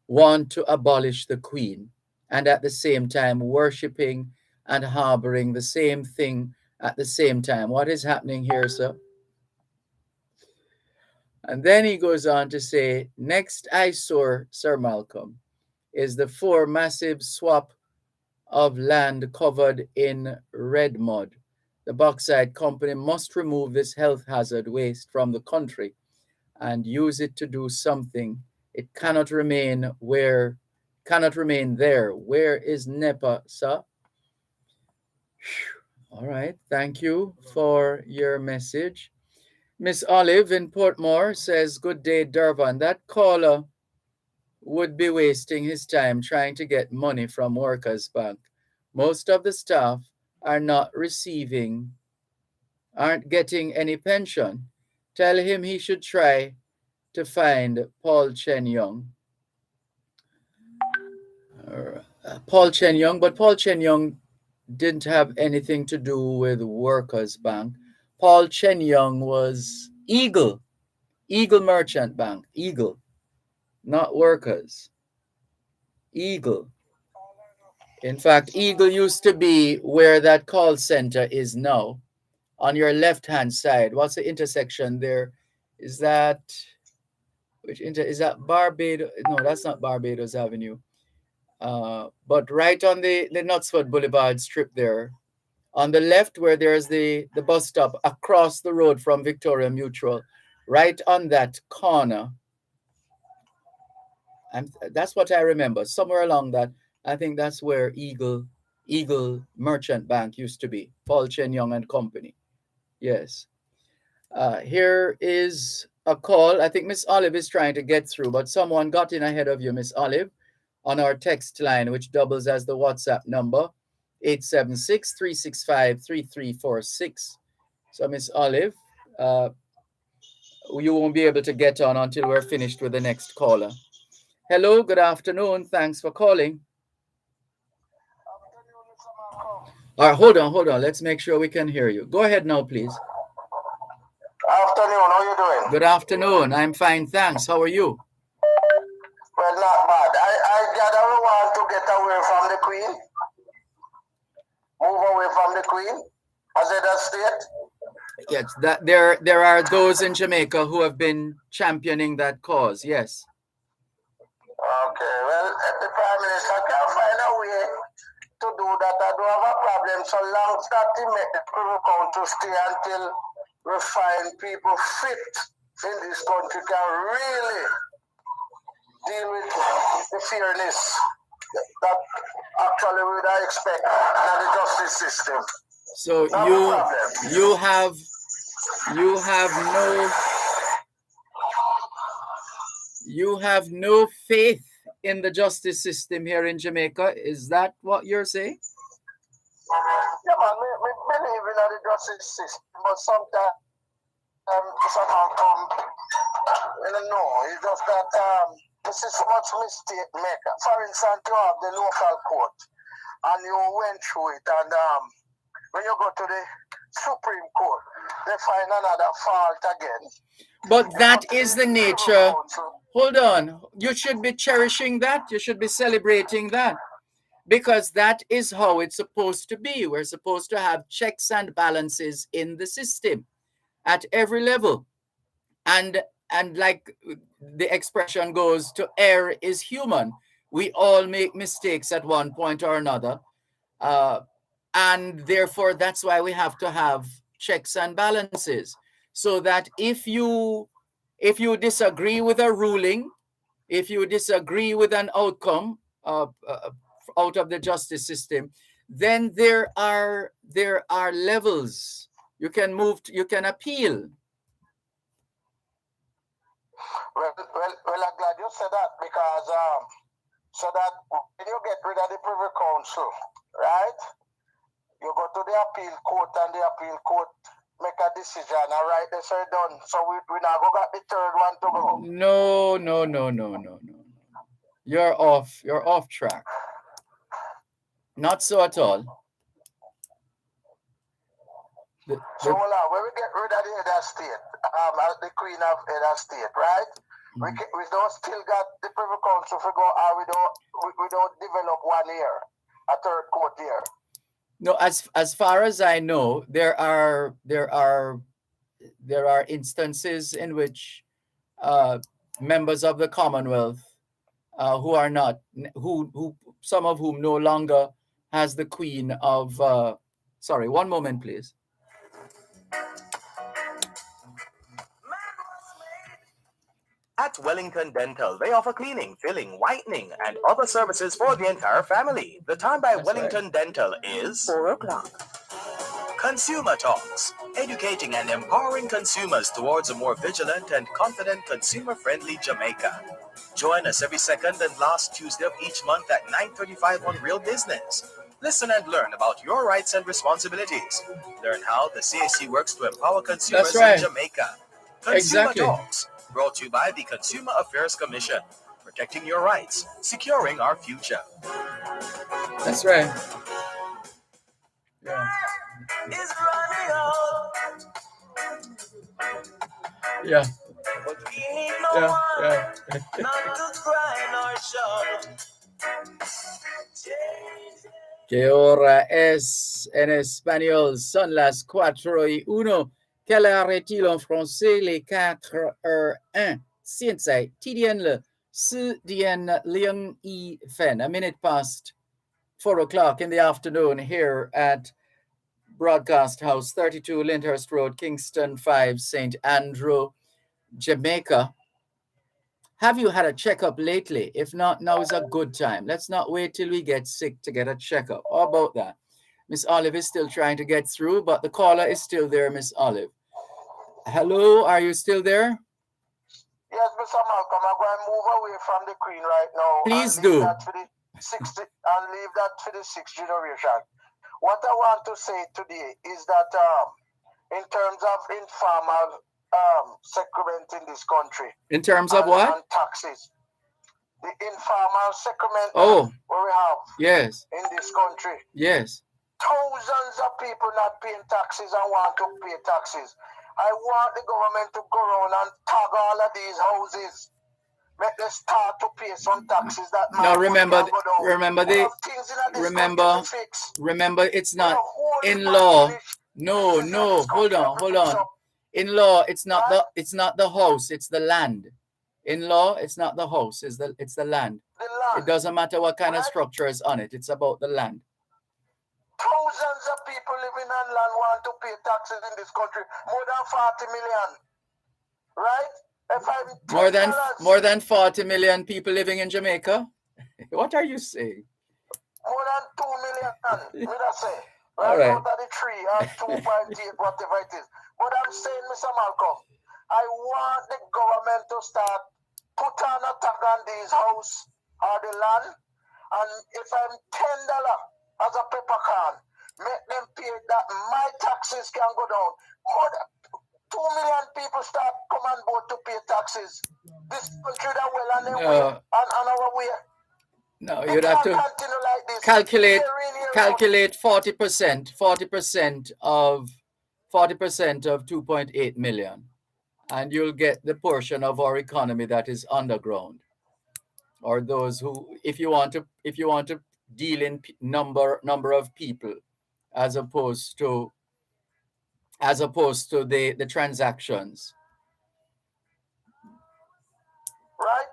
want to abolish the Queen and at the same time worshipping and harboring the same thing at the same time? What is happening here, sir? And then he goes on to say, next eyesore, Sir Malcolm, is the 4 massive swap of land covered in red mud. The bauxite company must remove this health hazard waste from the country and use it to do something. It cannot remain there. Where is NEPA, sir? All right, thank you for your message. Miss Olive in Portmore says, good day, Dervan. That caller would be wasting his time trying to get money from Workers' Bank. Most of the staff are not aren't getting any pension. Tell him he should try to find Paul Chen Young. Paul Chen Young, but Paul Chen Young didn't have anything to do with Workers' Bank. Paul Chen Young was Eagle Merchant Bank, Eagle, not Workers. Eagle. In fact, Eagle used to be where that call center is now, on your left-hand side. What's the intersection there? Is that is that Barbados? No, that's not Barbados Avenue. But right on the Knutsford Boulevard strip there, on the left where there's the bus stop across the road from Victoria Mutual, right on that corner. And that's what I remember. Somewhere along that, I think that's where Eagle Merchant Bank used to be. Paul Chen Young and Company. Yes. Here is a call. I think Miss Olive is trying to get through, but someone got in ahead of you, Miss Olive, on our text line, which doubles as the WhatsApp number, 876-365-3346. So, Miss Olive, you won't be able to get on until we're finished with the next caller. Hello, good afternoon. Thanks for calling. All right, hold on. Let's make sure we can hear you. Go ahead now, please. Afternoon, how you doing? Good afternoon. I'm fine, thanks. How are you? Well, not bad. I gather we want to get away from the Queen. Move away from the Queen. As a state. Yes, that there are those in Jamaica who have been championing that cause. Yes. Okay. Well, if the Prime Minister can find a way to do that, I don't have a problem. So long as that he make the people come to stay until we find people fit in this country can really deal with the fairness that actually we would expect in the justice system. So you have no faith in the justice system here in Jamaica. Is that what you're saying? Yeah, man, we believe in the justice system, but sometimes somehow I don't know. It's just that this is much mistake maker. For instance, you have the local court, and you went through it, and when you go to the Supreme Court, they find another fault again. But that is the nature. Hold on. You should be cherishing that. You should be celebrating that. Because that is how it's supposed to be. We're supposed to have checks and balances in the system at every level. And like the expression goes, to err is human. We all make mistakes at one point or another. And therefore, that's why we have to have checks and balances. So that if you disagree with a ruling, if you disagree with an outcome out of the justice system, then there are levels. You can appeal. Well, I'm glad you said that because so that when you get rid of the Privy Council, right? You go to the appeal court and the appeal court make a decision, all right, they say done. So we now go got the third one to go. No. You're off track. Not so at all. So hold on, when we get rid of the head of state, as the queen of head of state, right? We don't still got the Privy Council to go, or we don't develop 1 year, a third court year. No, as far as I know, there are instances in which members of the Commonwealth who are not who some of whom no longer has the Queen of sorry, one moment please. At Wellington Dental, they offer cleaning, filling, whitening, and other services for the entire family. The time by That's Wellington Dental is 4 o'clock. Consumer Talks, educating and empowering consumers towards a more vigilant and confident consumer-friendly Jamaica. Join us every second and last Tuesday of each month at 9:35 on Real Business. Listen and learn about your rights and responsibilities. Learn how the CAC works to empower consumers That's right. in Jamaica. Consumer Exactly. Talks, brought to you by the Consumer Affairs Commission, protecting your rights, securing our future. That's right. Yeah. Is running out. Yeah. But we need no Yeah. one, Yeah. not to cry nor shout. Que hora es en espagnol? Son las 4:01. Quelle heure est-il en français? Les 4:01. 现在几点了？4点02分. A minute past 4 o'clock in the afternoon here at Broadcast House, 32 Lyndhurst Road, Kingston 5, St. Andrew, Jamaica. Have you had a checkup lately? If not, now is a good time. Let's not wait till we get sick to get a checkup. How about that? Miss Olive is still trying to get through, but the caller is still there, Miss Olive. Hello, are you still there? Yes, Mr. Malcolm, I'm going to move away from the Queen right now. Please and leave do. That for the leave that for the sixth generation. What I want to say today is that in terms of informal securement in this country. In terms of what? And taxes. The informal securement where we have yes. in this country. Yes. Thousands of people not paying taxes and want to pay taxes. I want the government to go around and tag all of these houses. Make them start to pay some taxes that now remember it's not in law. No, hold on. In law, it's not the house, it's the land. In law, it's not the house, it's the land. It doesn't matter what kind of structure is on it, it's about the land. Thousands of people living on land want to pay taxes in this country, more than 40 million, right? More than 40 million people living in Jamaica? What are you saying? More than 2 million, what I say? All right. Out of the 3 or 2.8, whatever it is. But I'm saying, Mr. Malcolm, I want the government to start put on a tag on these house or the land, and if I'm $10 as a peppercorn, make them pay that my taxes can go down. More than 2 million people start come on board to pay taxes. This country that well on their way, on our way. No, you'd have to like calculate 40% of 2.8 million, and you'll get the portion of our economy that is underground, or those who, if you want to deal in number of people, as opposed to the transactions. Right?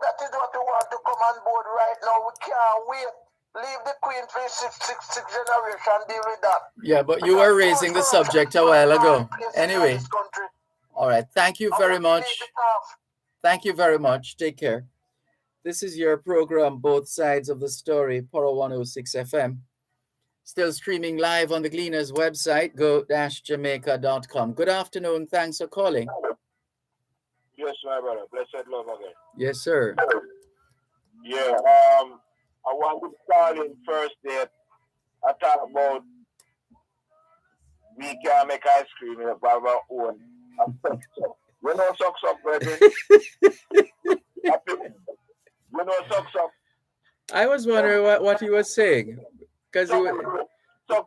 That is what we want to come on board right now. We can't wait. Leave the Queen for six generation, deal with that. Yeah, but you were raising the subject a while ago. Anyway. All right. Thank you very much. Thank you very much. Take care. This is your program, Both Sides of the Story, Poro 106 FM. Still streaming live on the Gleaners website, go-jamaica.com. Good afternoon. Thanks for calling. Yes, my brother. Blessed love again. Yes, sir. Yeah, I want to start in first that I talk about we can make ice cream by our own. You know socks up, brethren? You know socks up? I was wondering what he was saying. Because he was... I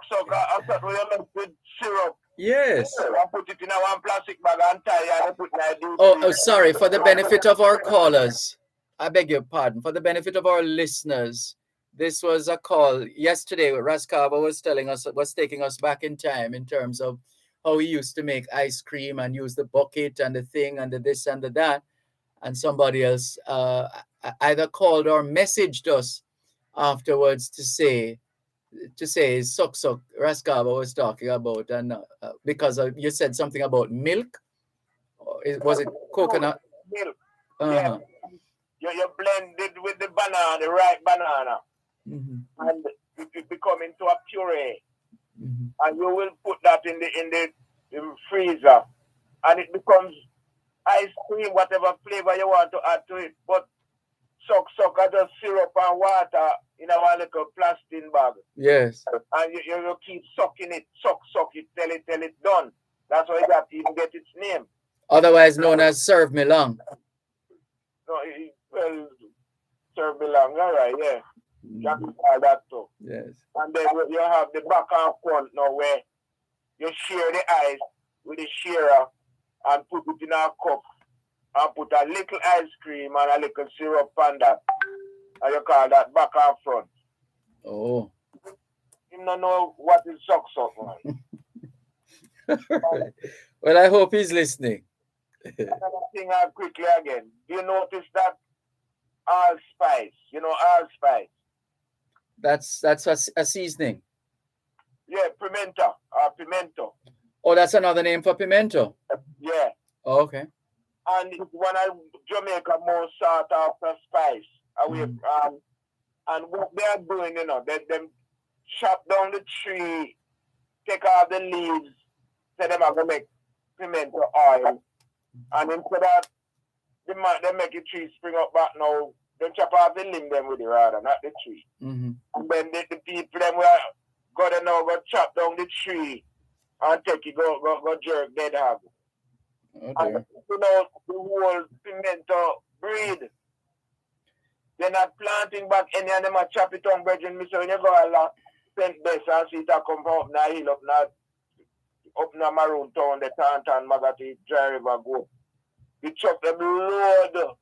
thought we left with syrup. Yes. And put it in a one plastic bag and tie it and put it in Oh, sorry. For the benefit of our callers, I beg your pardon. For the benefit of our listeners, this was a call yesterday. Raskava was taking us back in time in terms of how he used to make ice cream and use the bucket and the thing and the this and the that. And somebody else either called or messaged us afterwards to say suck Raskava was talking about, and because you said something about milk. Was it coconut? milk. Uh-huh. Yeah. You blend it with the banana, the ripe banana, Mm-hmm. and it become into a puree. Mm-hmm. And you will put that in the freezer, and it becomes ice cream, whatever flavor you want to add to it. But suck just syrup and water in a one little plastic bag. Yes. And you keep sucking it, suck it till it done. That's why that even get its name. Otherwise known as serve me long. No, well, serve me long, all right, yeah. You can call that too. Yes. And then you have the back and front now where you share the ice with the sharer and put it in a cup and put a little ice cream and a little syrup on that. And you call that back and front. Oh. You don't know what is suck, man. Right. Well, I hope he's listening. Another thing quickly again. Do you notice that allspice? You know allspice? That's a seasoning. Yeah, pimento. Oh, that's another name for pimento. Yeah. Oh, okay. And it's one of Jamaica most sought after spice. And what they are doing, they chop down the tree, take off the leaves, so them are going to make pimento oil. And instead of they make the tree spring up back now, they chop off the limb them with it rather, not the tree. Mm-hmm. And then the people them will go chop down the tree and take it, go jerk dead hog. Okay. And the whole pimento breed. They're not planting back any of them, chop it on brethren. So when you go a lot, send best and see it come from up na hill, up na Maroon Town, the Tantan, Magati, Dry River go. We chop them load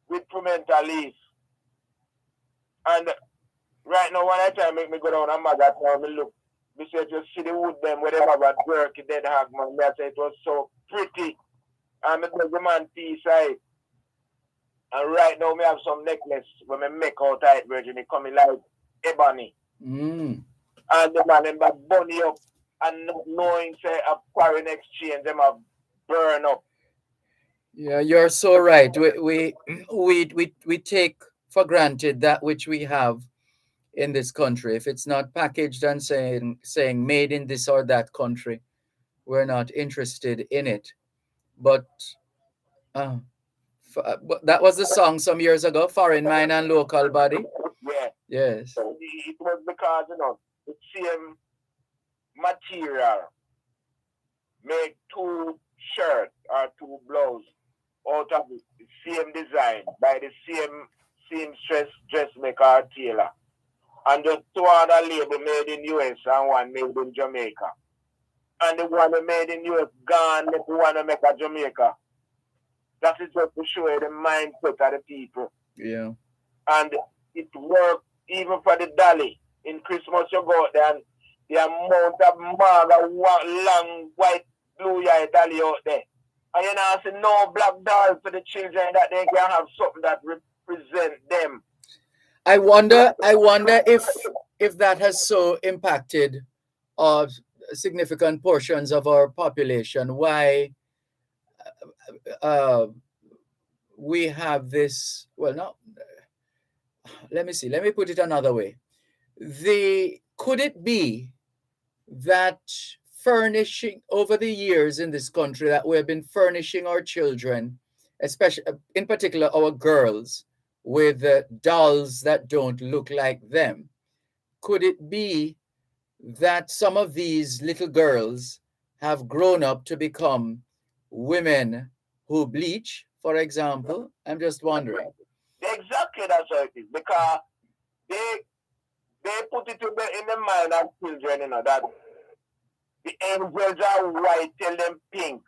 with pimento leaf. And right now, when I try to make me go down and Magati, me look, me say just see the wood them, whatever about work, dead hog, man. Me say it was so pretty. And me tell the man peace side. And right now, me have some necklace when me make out tight virgin. It coming like ebony. Mm. And the man them back bunny up and not knowing say a foreign exchange them have burn up. Yeah, you're so right. We take for granted that which we have in this country. If it's not packaged and saying made in this or that country, we're not interested in it. But that was the song some years ago, Foreign Mind and Local Body. Yeah. Yes. It was because, the same material make two shirts or two blouses out of the same design by the same seamstress, dressmaker, or tailor. And just two other label made in US and one made in Jamaica. And the one made in US gone, the one make a Jamaica. That is just to show you the mindset of the people. Yeah. And it worked even for the dolly. In Christmas, you go out there and the amount of maga, long, white, blue eye dolly out there. And you know, see no black doll for the children that they can have something that represent them. I wonder if that has so impacted significant portions of our population. Why we have this? Well, no. Let me see. Let me put it another way. Could it be that furnishing over the years in this country that we have been furnishing our children, especially in particular our girls, with dolls that don't look like them? Could it be that some of these little girls have grown up to become women who bleach, for example? I'm just wondering. Exactly, that's how it is. Because they put it in the mind of children, that The angels are white, tell them pink.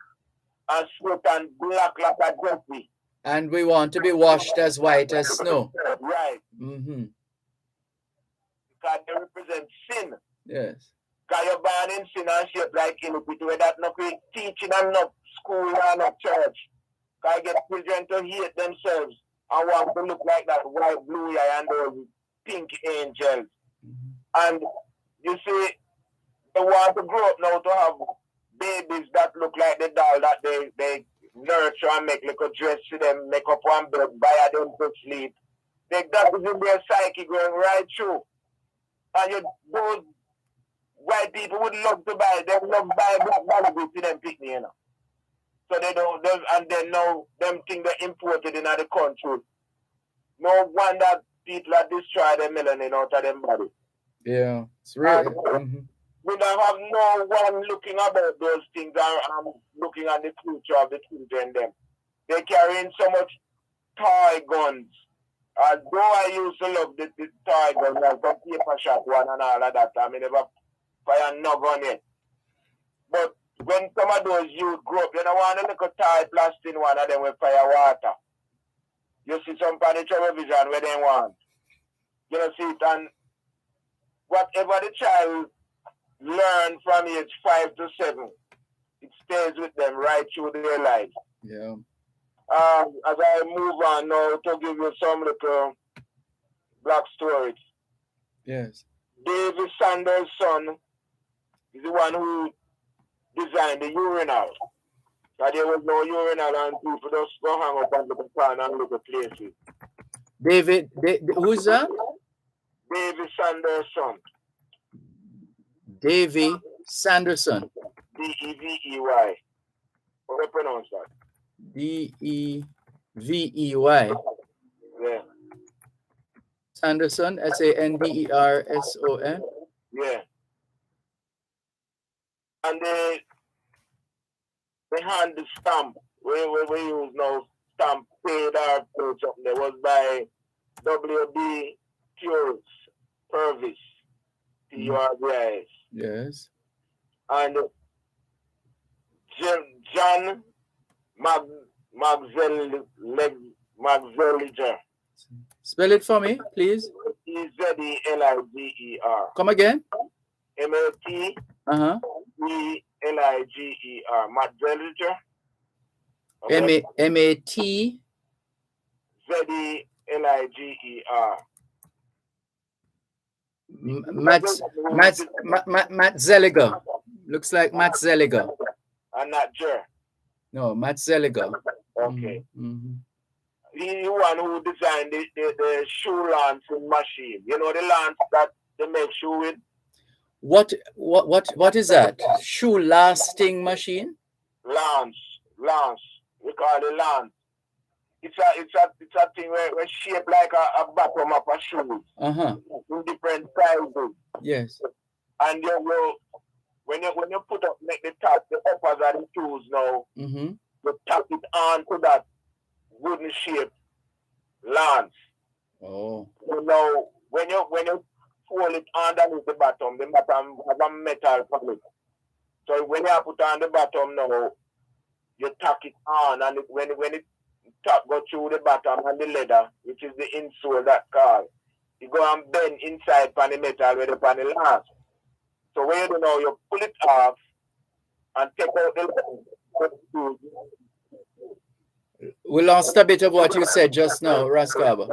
And sweat and black like a dressy. And we want to be washed as white as snow. Right. Mm-hmm. Because they represent sin. Yes. Because you're born in sin and shaped like iniquity, where that's not teaching and not school and not church. Because I get children to hate themselves and want to look like that white, blue eye and those pink angels. Mm-hmm. And you see, they want to grow up now to have babies that look like the doll that they nurture and make little dress to them, make up one bed, buy them to sleep. That is in their psyche going right through. And those white people would love to buy, they love buy black Malibu to them picnic, you know. So they don't, and then now them things they imported in the country. No wonder people are destroy their melanin out of them body. Yeah, it's really. Mm-hmm. We don't have no one looking about those things and looking at the future of the children them. They carrying so much toy guns. Though I used to love the toy guns, like the paper shot one and all of that, I mean, never fire no gun yet. But when some of those youth grow up, they don't want to look at toy plastic one of them with fire water. You see some on the television where they want. You know, see it, and whatever the child learn from age 5 to 7, it stays with them right through their life. Yeah. As I move on now to give you some little black stories. Yes. David Sanders' son is the one who designed the urinal. But there was no urinal and people just go hang up on the pan and look at places. David, who's that? David Sanders' son. Davy Sanderson. Devey. How do you pronounce that? Devey. Yeah. Sanderson, Sanderson. Yeah. And they hand the stamp. We use now stamp paid or something. That was by W.B. Purvis. Purvis. Yes. And John Magzeliger. Spell it for me, please. Ezeliger. Come again? Mateliger. Magzeliger. Mateliger. Matt Zeliger. Looks like Matt Zeliger. And not Jer. No, Matt Zeliger. Okay. Mm-hmm. He's the one who designed the shoe lancing machine. You know the lance that they make shoe with? What is that? Shoe lasting machine? Lance. We call it lance. It's a thing where shaped like a bottom of a shoe. In different sizes. Yes. And when you put up make the top, the uppers of the shoes now, you tap it onto that wooden shape lance. Oh. You know, when you fold it underneath the bottom have a metal public. So when you put on the bottom now, you tack it on, and when it top go through the bottom and the leather, which is the insole that called, you go and bend inside pan the metal where the pan the lance. So when you do now, you pull it off and take out the we lost a bit of what you said just now, Raskaba.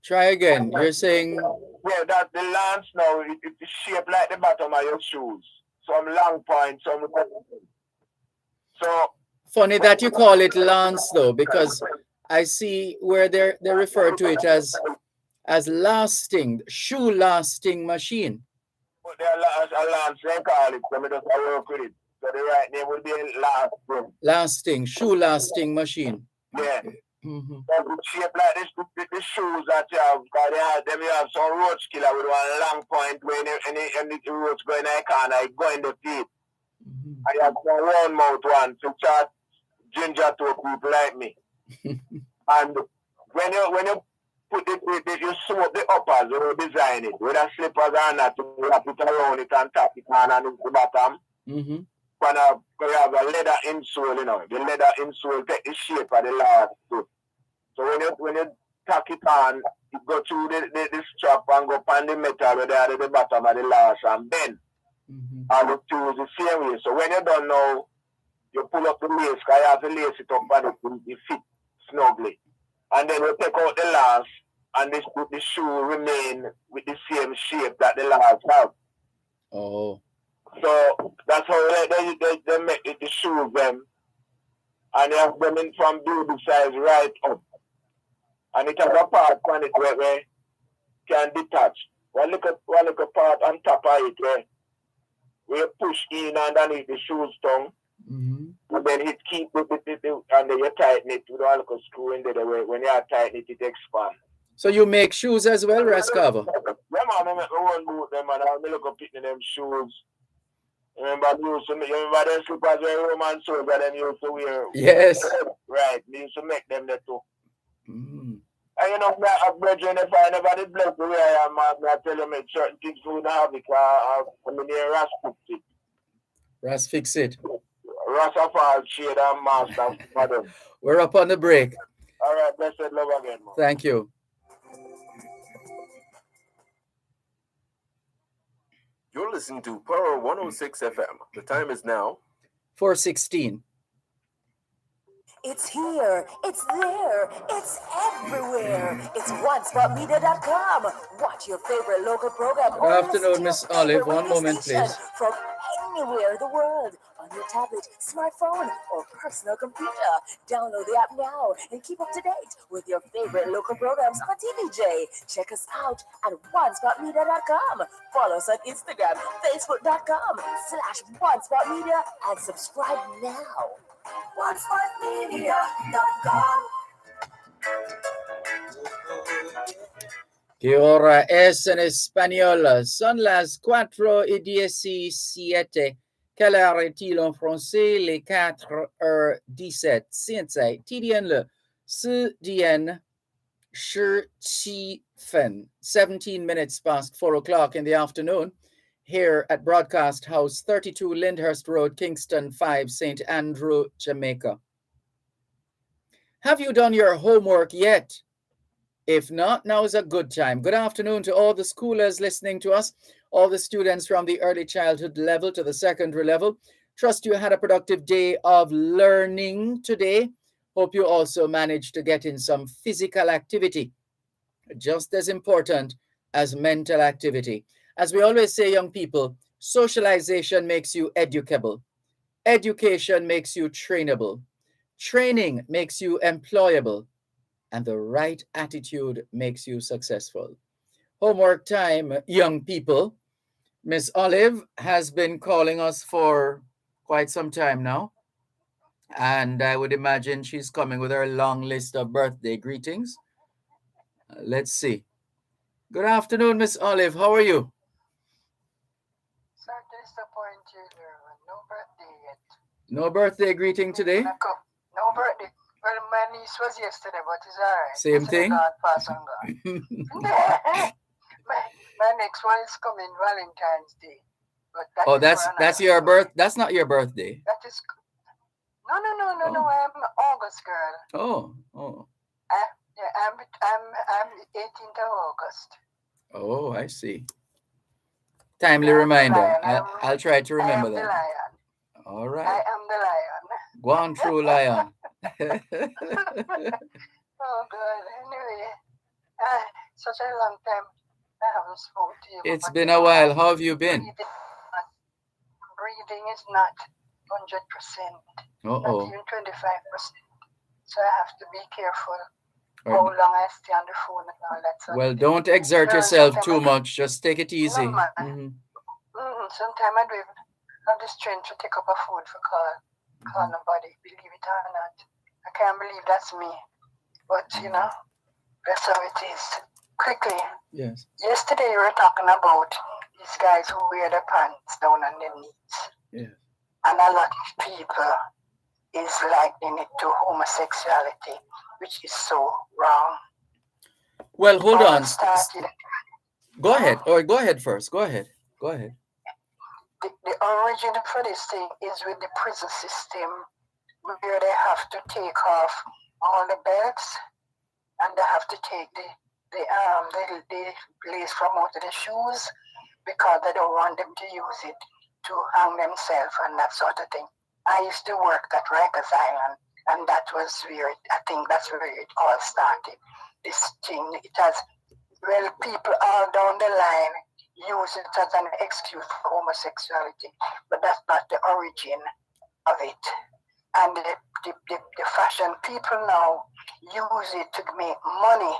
Try again. You're saying... Yeah, that the lance now, it's shaped like the bottom of your shoes. Some long point, some... So... Funny that you call it lance, though, because I see where they refer to it as lasting, shoe lasting machine. But they're a lance, they call it, so we just work with it. So the right name will be lasting. Lasting, shoe lasting machine. Yeah. Shape like the shoes that you have, because you have some roach killer with one long point where any roach go in the corner, it go in the teeth. And you have some round mouth one to chat ginger to people like me. And when you put you soap the uppers, you design it, whether slippers or not, you wrap it around it and tap it on and the bottom. Mm-hmm. You have a leather insole, the leather insole take the shape of the last too. So when you tack it on, it go through the strap and go on the metal where they are at the bottom of the last and bend. Mm-hmm. And the two is the same way. So when you don't know, you pull up the lace, because you have to lace it up and it fit snugly. And then you take out the last, and the shoe remain with the same shape that the last have. Oh. So that's how they make the shoes them. And they have them in from baby size right up. And it has a part on it where can detach. One little part on top of it where you push in underneath the shoes tongue. Mm-hmm. And then it keep and then you tighten it with a little screw in there. When you tighten it, it expands. So you make shoes as well, Rascava? Yeah, man, I make my own boot them and I look up picking them shoes. Remember them slippers where Roman soldiers them used to wear? Yes. Right, we used to make them there too. Mm. And brethren, if I never did bless the way I am, I tell you, make certain things we don't have it. I mean, Ras fix it. Ras fix it. Rastafari shade and master, madam. We're up on the break. All right, blessed love again, man. Thank you. You're listening to Power 106 FM. The time is now 4:16. It's here, it's there, it's everywhere. It's onespotmedia.com. Watch your favorite local program. Good afternoon, Miss Olive. One moment, please. From anywhere in the world, on your tablet, smartphone, or personal computer. Download the app now and keep up to date with your favorite local programs on TVJ. Check us out at onespotmedia.com. Follow us on Instagram, facebook.com/onespotmedia, and subscribe now. OneSmartMedia.com. ¿Qué hora es en español? Son las 4:17. Quelle heure est-il en français? Les 4h17. 现在 TDN 了4 DN 17 17 minutes past 4 o'clock in the afternoon here at Broadcast House, 32 Lyndhurst Road, Kingston 5, St. Andrew, Jamaica. Have you done your homework yet? If not, now is a good time. Good afternoon to all the schoolers listening to us, all the students from the early childhood level to the secondary level. Trust you had a productive day of learning today. Hope you also managed to get in some physical activity, just as important as mental activity. As we always say, young people, socialization makes you educable. Education makes you trainable. Training makes you employable. And the right attitude makes you successful. Homework time, young people. Miss Olive has been calling us for quite some time now. And I would imagine she's coming with her long list of birthday greetings. Let's see. Good afternoon, Miss Olive. How are you? Sorry to disappoint you, Dervan. No birthday yet. No birthday greeting today? No birthday. Well, my niece was yesterday, but it's all right. Same thing? God pass on God. my next one is coming Valentine's Day. But that's your birth. That's not your birthday. That is no. I'm an August girl. Oh. Yeah, I'm 18th of August. Oh, I see. Timely reminder. I'll try to remember that. Lion. All right. I am the lion. Go on through, lion. Oh, God. Anyway, such a long time I haven't spoken to you. It's been a while. How have you been? Breathing is not 100%. Uh-oh. Not even 25%. So I have to be careful how long I stay on the phone and all that. So well, don't exert yourself too much. Just take it easy. No, man. Sometimes I don't even have the strength to take up a phone for call nobody, believe it or not. I can't believe that's me. But, that's how it is. Quickly. Yes. Yesterday we were talking about these guys who wear their pants down on their knees. Yeah. And a lot of people is likening it to homosexuality, which is so wrong. Well, hold All on. started. Go ahead. Or go ahead first. Go ahead. Go ahead. The origin for this thing is with the prison system, where they have to take off all the belts and they have to take the lace from out of the shoes because they don't want them to use it to hang themselves and that sort of thing. I used to work at Rikers Island, and that was where I think that's where it all started. This thing, it has, well, people all down the line use it as an excuse for homosexuality, but that's not the origin of it. And the fashion people now use it to make money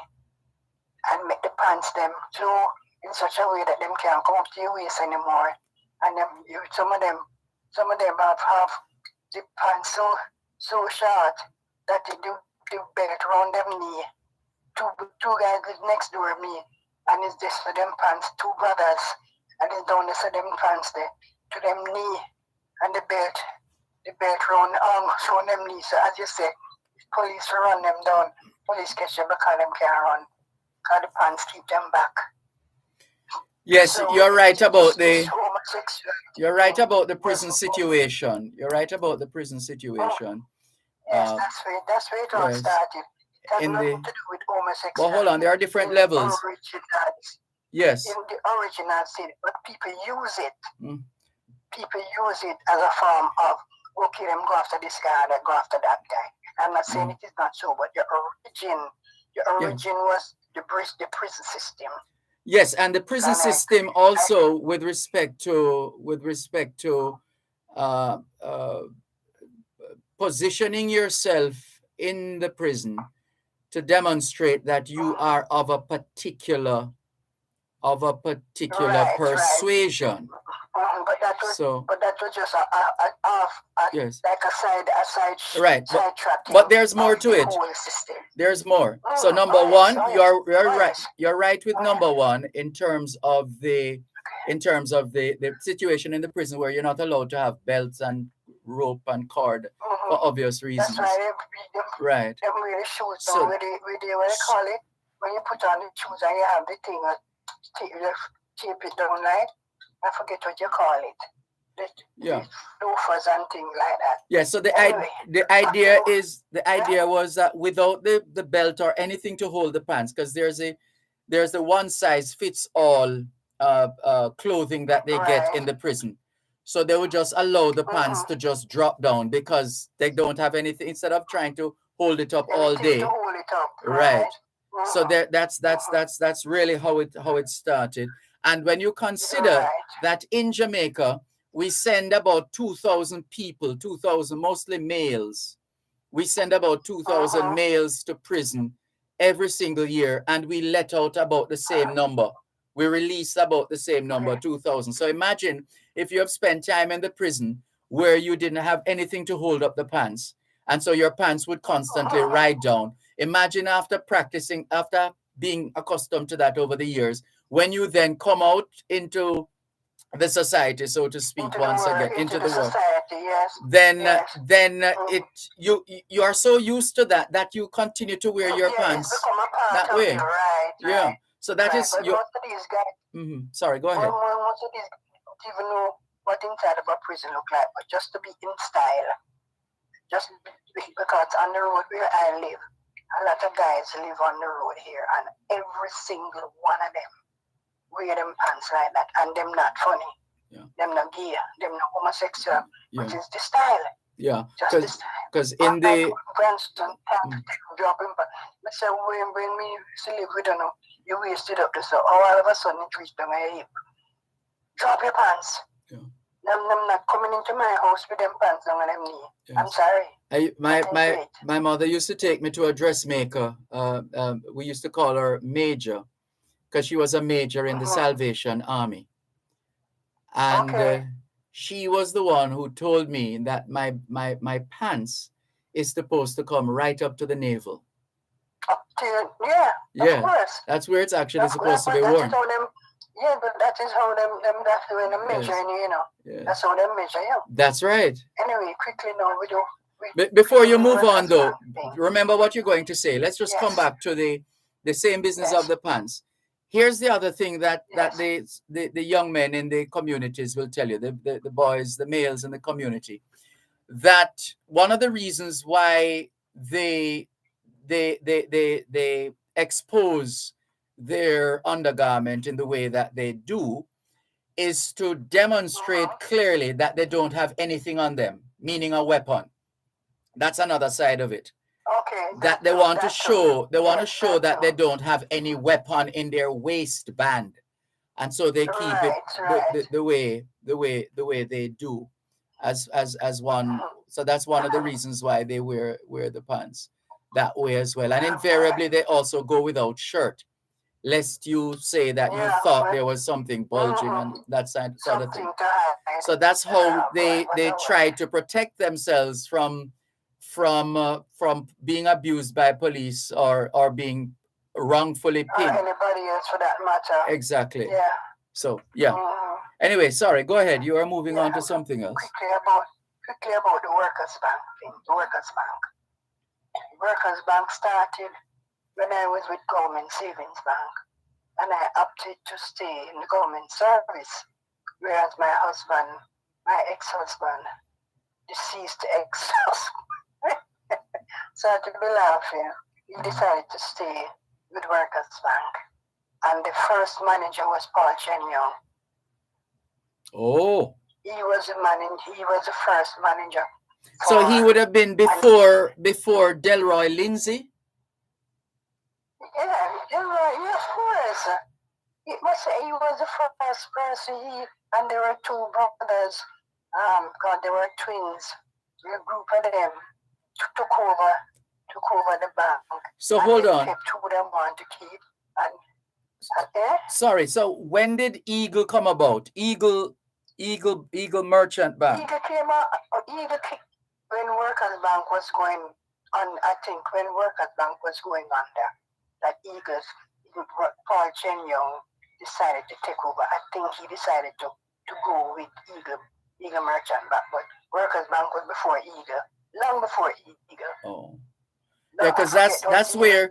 and make the pants them through in such a way that them can't come up to your waist anymore. And some of them have the pants so short that they do the belt around them knee. Two guys live next door to me, and it's just for them pants, two brothers, and it's down there for them pants there to them knee, and the belt round the arm around them knee. So as you say, police run them down, police catch them because them can't run, because the pants keep them back. Yes, So you're right about it's the homosexuality. you're right about the prison situation. You're right about the prison situation. Yes, that's where it all yes. started. It has In nothing the to do with homosexuality. well, hold on. There are different levels. Yes. In the original state, but people use it. Mm. People use it as a form of, okay, them go after this guy, they go after that guy. I'm not saying it is not so, but the origin was the prison system. Yes, and the prison system also, with respect to positioning yourself in the prison to demonstrate that you are of a particular persuasion. But that was just yes. like a side right. track. But there's more to it. There's more. So number one, you're right. You're right with number one in terms of the situation in the prison where you're not allowed to have belts and rope and cord for obvious reasons. That's right. Right. Them really shoes, so what they call it, when you put on the shoes and you have the thing tape it down, right? I forget what you call it. The loafers and things like that. Yeah, so the idea was that without the belt or anything to hold the pants, because there's a one size fits all clothing that they get in the prison. So they would just allow the pants to just drop down because they don't have anything, instead of trying to hold it up all day. To hold it up, right. So that's really how it started. And when you consider that in Jamaica, we send about 2,000 people, 2,000 mostly males. We send about 2,000 males to prison every single year, and we let out about the same number. We release about the same number, 2,000. So imagine if you have spent time in the prison where you didn't have anything to hold up the pants, and so your pants would constantly ride down. Imagine after being accustomed to that over the years, when you then come out into the society, so to speak, into the world, then you are so used to that you continue to wear your pants that way. Yeah. So that is your. Most of these guys. Sorry, go ahead. Most of these guys don't even know what inside of a prison look like, but just to be in style. Just because on the road where I live, a lot of guys live on the road here, and every single one of them wear them pants like that, and them not funny. Yeah. Them not gay, them not homosexual, which is the style. Yeah, because in the Branston dropping, but say when we used to live, we don't know, you wasted up to so all of a sudden it reached down my hip. Drop your pants. Yeah. Them not coming into my house with them pants down on them knee. Yes. I'm sorry. My mother used to take me to a dressmaker. We used to call her Major, because she was a major in the Salvation Army. And she was the one who told me that my pants is supposed to come right up to the navel. Up to, of course. That's where it's actually supposed to be worn. But that is how that's when they measure, you know. Yeah. That's how they measure, That's right. Anyway, quickly now, we do Before you move on, though, remember what you're going to say. Let's just come back to the same business of the pants. Here's the other thing that the young men in the communities will tell you, the boys, the males in the community, that one of the reasons why they expose their undergarment in the way that they do is to demonstrate clearly that they don't have anything on them, meaning a weapon. That's another side of it. Okay. That they want to show, that they don't have any weapon in their waistband, and so they keep it the way they do, as one. So that's one of the reasons why they wear the pants that way as well. And invariably, they also go without shirt, lest you say that you thought there was something bulging on that side, sort of thing. So that's how they try to protect themselves from being abused by police or being wrongfully pinned. Anybody else for that matter. Exactly. Yeah. So yeah. Anyway, sorry. Go ahead. You are moving on to something else. Quickly about the Workers' Bank thing. The Workers' Bank. Workers' Bank started when I was with Government Savings Bank, and I opted to stay in the government service, whereas my ex-husband, deceased ex-husband, started to be laughing. He decided to stay with Workers' Bank, and the first manager was Paul Chenyong. Oh. He was the first manager. So he would have been before Delroy Lindsay? Yeah, Delroy, of course. He was the first person. And there were two brothers. God, they were twins. A group of them took over the bank. So hold on. Kept who they want to keep. Sorry. So when did Eagle come about? Eagle Merchant Bank. Eagle came out. When Workers' Bank was going on. I think when Workers' Bank was going under, that Paul Chenyong decided to take over. I think he decided to go with Eagle Merchant Bank, but Workers' Bank was before Eagle, long before Eagle. Oh. Yeah, because that's where.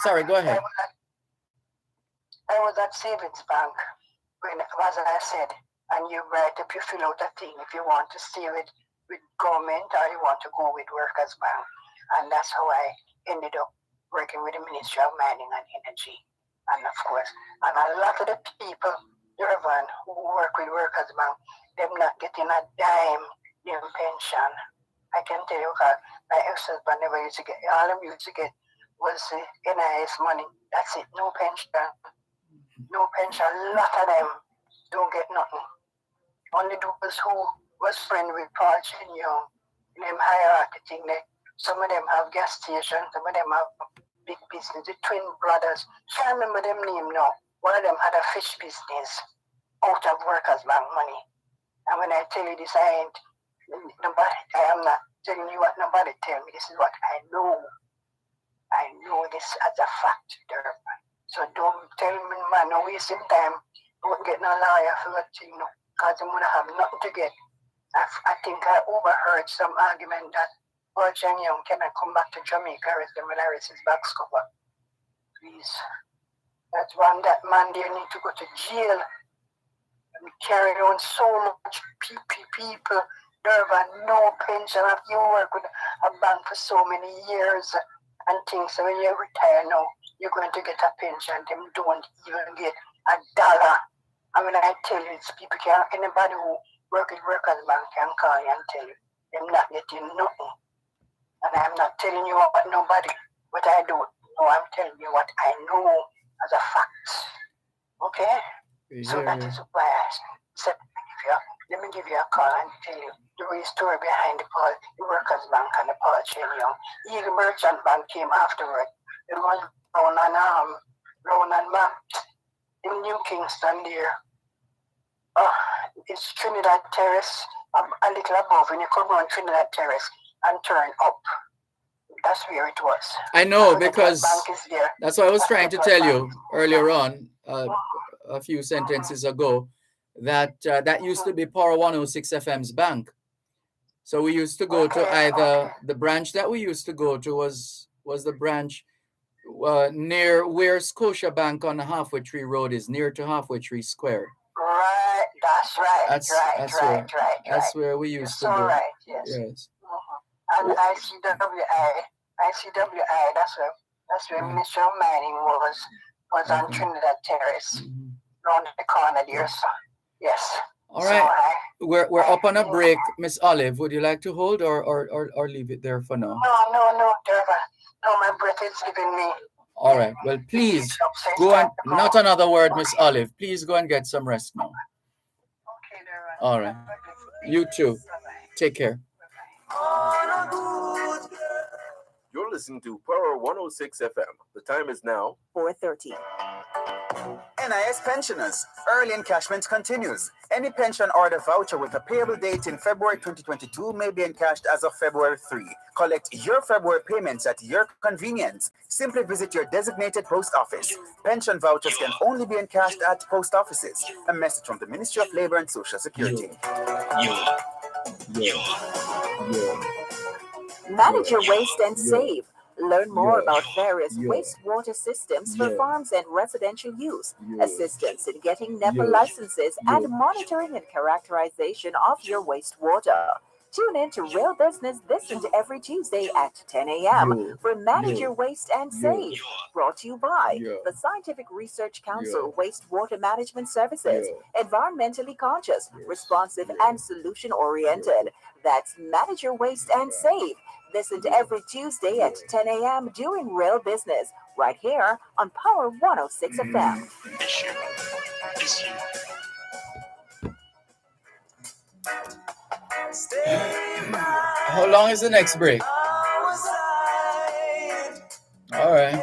Sorry, go ahead. I was at Savings Bank when, as I said, and you write up, you fill out a thing if you want to stay with government or you want to go with Workers' Bank, and that's how I ended up working with the Ministry of Mining and Energy, and of course, and a lot of the people, Dervan, who work with Workers' Bank, them not getting a dime in pension. I can tell you, my ex-husband never used to get, all them used to get was NIS money. That's it, no pension. No pension. A lot of them don't get nothing. Only those who was friend with Paul Chenyong, them hierarchy thing. Some of them have gas stations, some of them have big business. The twin brothers, I remember them name now. One of them had a fish business out of Workers' Bank money. And when I tell you this, I am not telling you what nobody tell me. This is what I know. I know this as a fact, Dervan. So don't tell me, man, no wasting time. Don't get no lawyer for that thing, no. Because I'm going to have nothing to get. I think I overheard some argument that Paul Chenyong cannot come back to Jamaica when I raise his back cover. Please. That's one that man there need to go to jail. And carry on so much people. Dervan, no pension after you work with a bank for so many years and things. So when you retire now, you're going to get a pension. Them don't even get $1. I mean, I tell you, it's people anybody who work at Workers' Bank can call you and tell you, they're not getting nothing. And I'm not telling you what I do. No, I'm telling you what I know as a fact. Okay? Yeah. So that is why I said, let me give you a call and tell you the real story behind the Workers' Bank and the Paul Chenyong. Eagle Merchant Bank came afterward. It was round and back in New Kingston there. It's Trinidad Terrace, a little above, and you come on Trinidad Terrace and turn up. That's where it was. I know, because that's what I was trying to tell you earlier on, a few sentences ago, that that used to be Power 106 FM's bank. So we used to go to either the branch that we used to go to was the branch near where Scotiabank on Halfway Tree Road is, near to Halfway Tree Square. Right, that's right. That's where we used to so go. Right, yes. Yes. And ICWI, that's where Ministry of Mining was on Trinidad Terrace, around the corner there, so yes. All right. We're up on a break. Miss Olive, would you like to hold or leave it there for now? No, Dervan. No, my breath is leaving me. All right. Well, please go and not another word, Miss Olive. Please go and get some rest now. Okay, Dervan. All right. You too. Take care. You're listening to Power 106 FM. The time is now 4:30. NIS pensioners, early encashment continues. Any pension order voucher with a payable date in February 2022 may be encashed as of February 3. Collect your February payments at your convenience. Simply visit your designated post office. Pension vouchers can only be encashed at post offices. A message from the Ministry of Labor and Social Security. Manage your waste and save. Learn more about various wastewater systems for farms and residential use, assistance in getting NEPA licenses, and monitoring and characterization of your wastewater. Tune in to Real Business this and every Tuesday at 10 a.m. for Manage Your Waste and Save. Brought to you by the Scientific Research Council Wastewater Management Services. Environmentally conscious, responsive, and solution-oriented. That's Manage Your Waste and Save. Listen to every Tuesday at 10 a.m. doing Real Business, right here on Power 106 FM. How long is the next break? All right.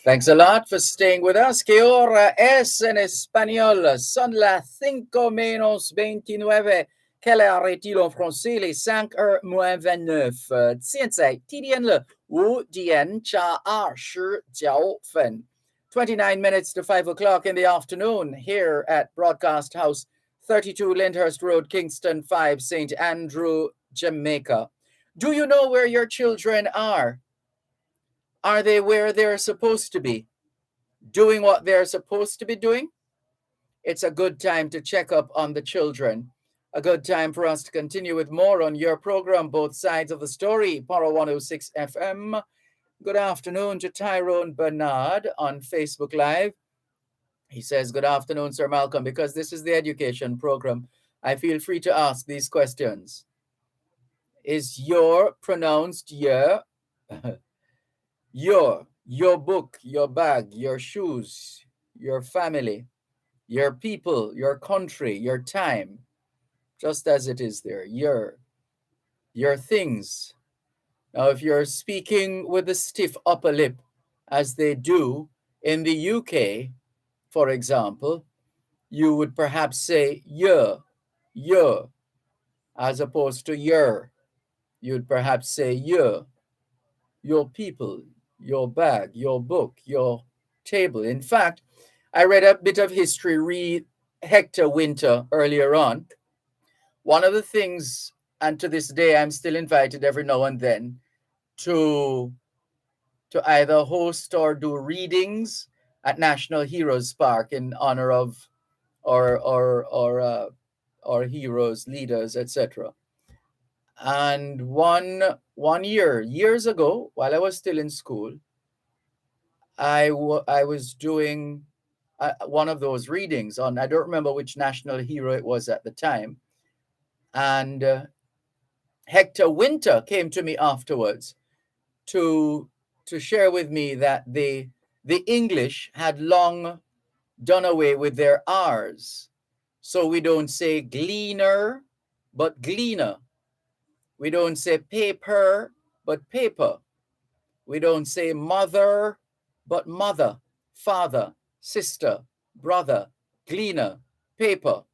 Thanks a lot for staying with us. ¿Qué hora es en español? Son las 5:29. Quelle heure est-il en français? Les 5:29. 现在几点了？5点加29分。29 minutes to 5 o'clock in the afternoon here at Broadcast House, 32 Lyndhurst Road, Kingston 5, St. Andrew, Jamaica. Do you know where your children are? Are they where they're supposed to be? Doing what they're supposed to be doing? It's a good time to check up on the children. A good time for us to continue with more on your program, Both Sides of the Story, Power 106 FM. Good afternoon to Tyrone Bernard on Facebook Live. He says, good afternoon, Sir Malcolm. Because this is the education program, I feel free to ask these questions. Is your pronounced your? Your book, your bag, your shoes, your family, your people, your country, your time, just as it is there, your things. Now, if you're speaking with a stiff upper lip, as they do in the UK, for example, you would perhaps say your, as opposed to your. You'd perhaps say your people, your bag, your book, your table. In fact, I read a bit of history, read Hector Winter earlier on. One of the things, and to this day, I'm still invited every now and then to either host or do readings at National Heroes Park in honor of our heroes, leaders, etc. And one year, years ago, while I was still in school, I was doing one of those readings on, I don't remember which national hero it was at the time. And Hector Winter came to me afterwards to share with me that the English had long done away with their R's. So we don't say gleaner, but gleaner. We don't say paper, but paper. We don't say mother, but mother, father, sister, brother, gleaner, paper.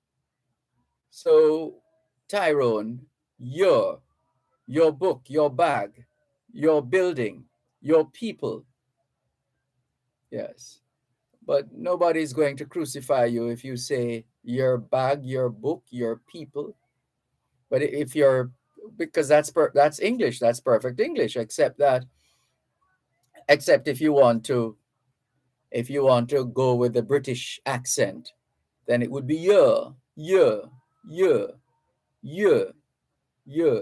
So, Tyrone, your book, your bag, your building, your people. Yes. But nobody's going to crucify you if you say your bag, your book, your people. But if you're, because that's English, that's perfect English, except if you want to go with the British accent, then it would be yeah, yeah, yeah, yeah, yeah.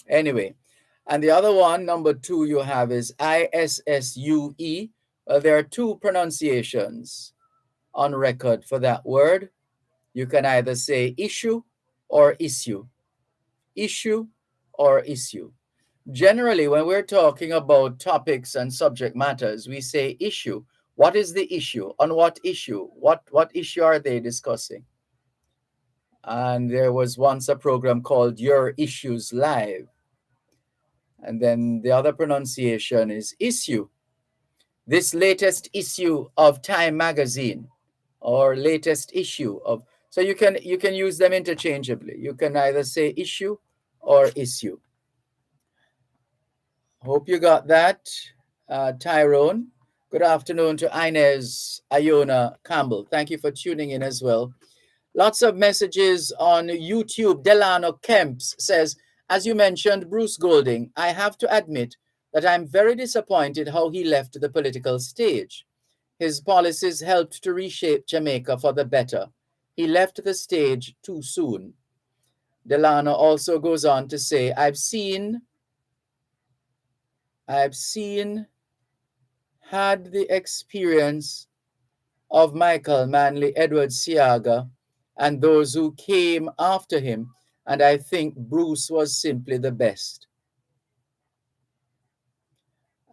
Anyway, and the other one, number two, you have is ISSUE. There are two pronunciations on record for that word. You can either say issue or issue, issue or issue. Generally, when we're talking about topics and subject matters, we say issue. What is the issue? On what issue? What issue are they discussing? And there was once a program called Your Issues Live. And then the other pronunciation is issue. This latest issue of Time magazine or latest issue of, so you can use them interchangeably. You can either say issue or issue. Hope you got that, Tyrone. Good afternoon to Inez Iona Campbell. Thank you for tuning in as well. Lots of messages on YouTube. Delano Kemps says, as you mentioned, Bruce Golding, I have to admit that I'm very disappointed how he left the political stage. His policies helped to reshape Jamaica for the better. He left the stage too soon. Delano also goes on to say, I've seen, had the experience of Michael Manley, Edward Siaga, and those who came after him, and I think Bruce was simply the best.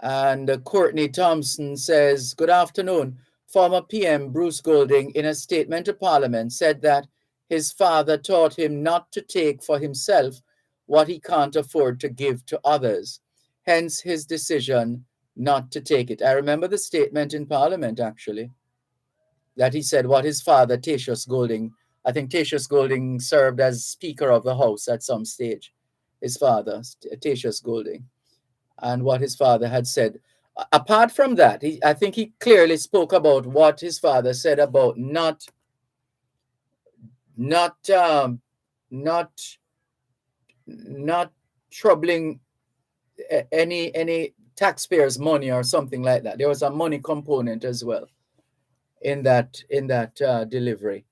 And Courtney Thompson says, good afternoon. Former PM Bruce Golding, in a statement to Parliament, said that his father taught him not to take for himself what he can't afford to give to others, hence his decision not to take it. I remember the statement in Parliament, actually, that he said what his father, Tatius Golding, I think Tatius Golding served as Speaker of the House at some stage, his father, Tatius Golding, and what his father had said. Apart from that, I think he clearly spoke about what his father said about not troubling any taxpayers' money or something like that. There was a money component as well in that delivery.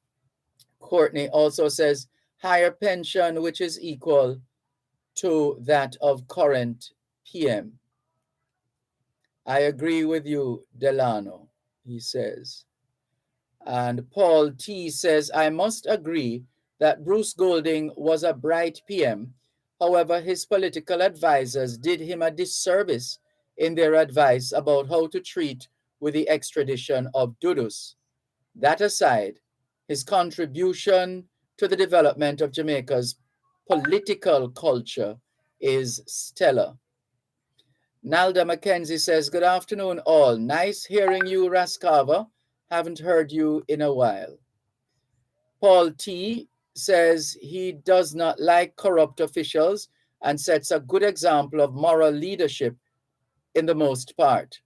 Courtney also says higher pension, which is equal to that of current PM. I agree with you, Delano, he says. And Paul T says, I must agree that Bruce Golding was a bright PM. However, his political advisors did him a disservice in their advice about how to treat with the extradition of Dudus. That aside, his contribution to the development of Jamaica's political culture is stellar. Nalda Mackenzie says, good afternoon, all. Nice hearing you, Raskava. Haven't heard you in a while. Paul T says he does not like corrupt officials and sets a good example of moral leadership in the most part.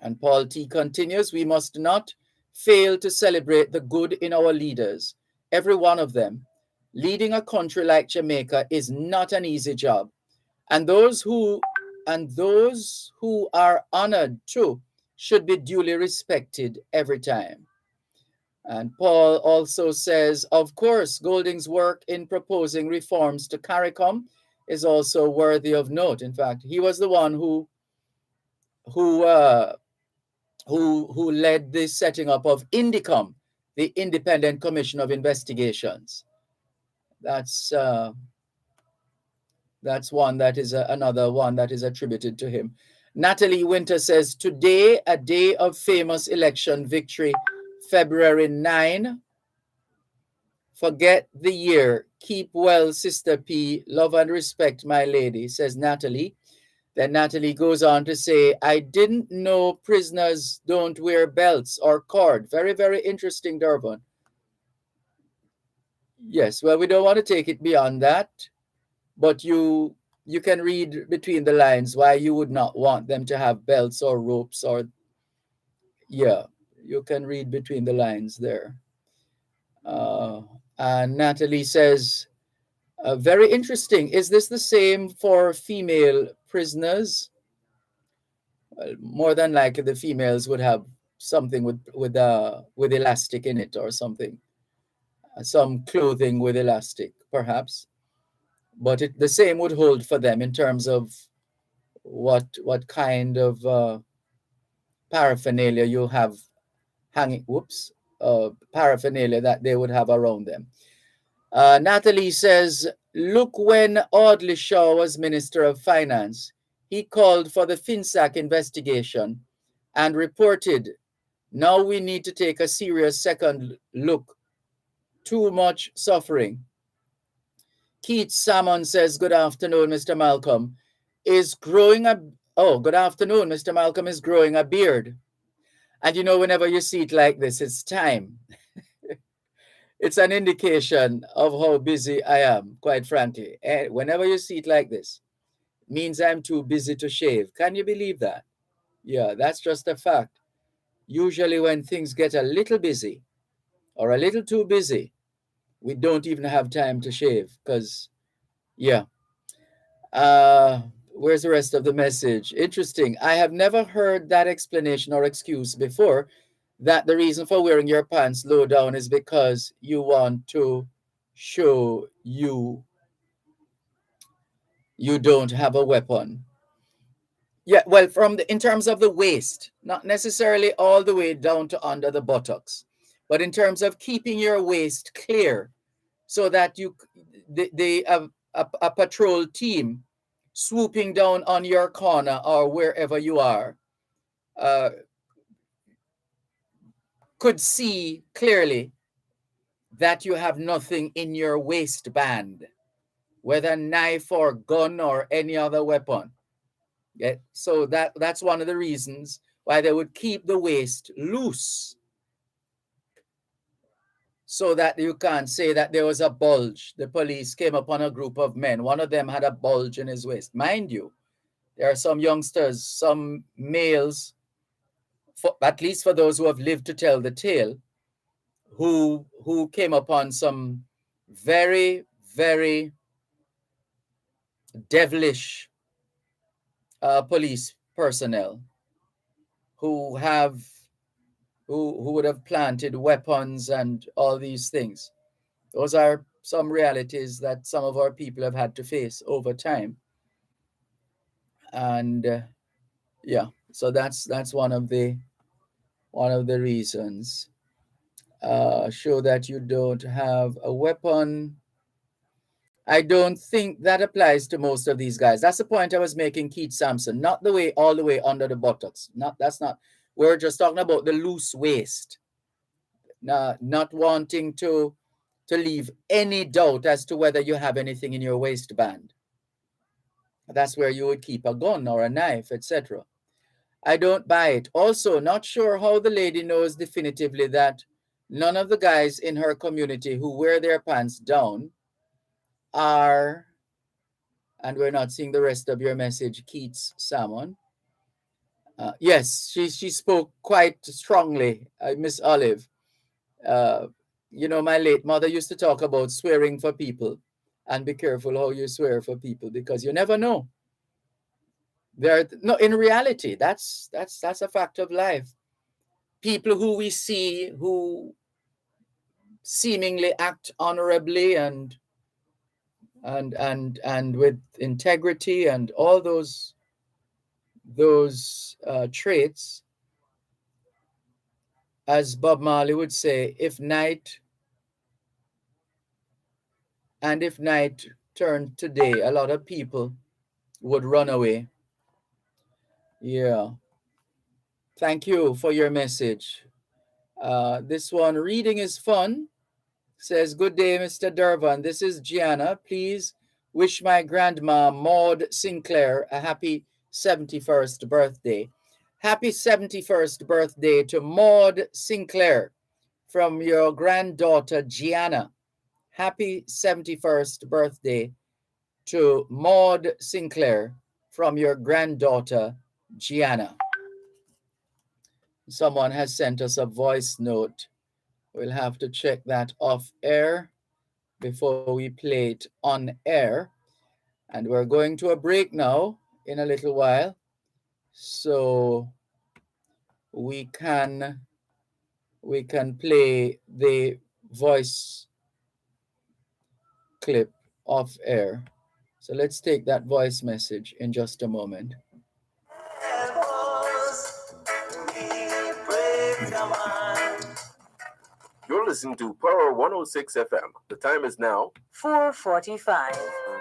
And Paul T continues, we must not fail to celebrate the good in our leaders, every one of them. Leading a country like Jamaica is not an easy job. And those who are honored too should be duly respected every time. And Paul also says, of course, Golding's work in proposing reforms to CARICOM is also worthy of note. In fact, he was the one who led the setting up of INDICOM, the Independent Commission of Investigations. That's one that is another one that is attributed to him. Natalie Winter says, today, a day of famous election victory, February 9. Forget the year. Keep well, Sister P. Love and respect, my lady, says Natalie. Then Natalie goes on to say, I didn't know prisoners don't wear belts or cord. Very, very interesting, Dervan. Yes, well, we don't want to take it beyond that, but you can read between the lines why you would not want them to have belts or ropes or, yeah. You can read between the lines there. And Natalie says, very interesting. Is this the same for female prisoners? Well, more than likely, the females would have something with elastic in it or something, some clothing with elastic, perhaps. But the same would hold for them in terms of what kind of paraphernalia you have hanging. Whoops, paraphernalia that they would have around them. Natalie says, look, when Audley Shaw was Minister of Finance, he called for the FinSAC investigation and reported, now we need to take a serious second look. Too much suffering. Keith Salmon says, good afternoon, Mr. Malcolm. Good afternoon, Mr. Malcolm is growing a beard. And you know, whenever you see it like this, it's time. It's an indication of how busy I am, quite frankly. Whenever you see it like this, it means I'm too busy to shave. Can you believe that? Yeah, that's just a fact. Usually when things get a little busy or a little too busy, we don't even have time to shave because, yeah. Where's the rest of the message? Interesting. I have never heard that explanation or excuse before, that the reason for wearing your pants low down is because you want to show you don't have a weapon. Yeah, well, in terms of the waist, not necessarily all the way down to under the buttocks, but in terms of keeping your waist clear, so that a patrol team swooping down on your corner or wherever you are could see clearly that you have nothing in your waistband, whether knife or gun or any other weapon. Yeah, so that's one of the reasons why they would keep the waist loose, so that you can't say that there was a bulge. The police came upon a group of men. One of them had a bulge in his waist. Mind you, there are some youngsters, some males, at least for those who have lived to tell the tale, who came upon some very, very devilish police personnel who would have planted weapons and all these things. Those are some realities that some of our people have had to face over time. And yeah, so that's one of the reasons. Show that you don't have a weapon. I don't think that applies to most of these guys. That's the point I was making, Keith Sampson. Not the way all the way under the buttocks. That's not. We're just talking about the loose waist. Not wanting to leave any doubt as to whether you have anything in your waistband. That's where you would keep a gun or a knife, etc. I don't buy it. Also, not sure how the lady knows definitively that none of the guys in her community who wear their pants down are, and we're not seeing the rest of your message, Keats Salmon. Yes, she spoke quite strongly, Miss Olive. You know, my late mother used to talk about swearing for people, and be careful how you swear for people, because you never know. In reality, that's a fact of life. People who we see who seemingly act honorably and with integrity and all those traits, as Bob Marley would say, if night turned today, a lot of people would run away. Yeah. Thank you for your message. This one, reading is fun, says, good day, Mr. Dervan. This is Gianna. Please wish my grandma, Maud Sinclair, a happy 71st birthday. Happy 71st birthday to Maud Sinclair from your granddaughter, Gianna. Happy 71st birthday to Maud Sinclair from your granddaughter, Gianna. Someone has sent us a voice note. We'll have to check that off air before we play it on air. And we're going to a break now in a little while. So we can play the voice clip off air. So let's take that voice message in just a moment. You're listening to Power 106 FM. The time is now 4:45.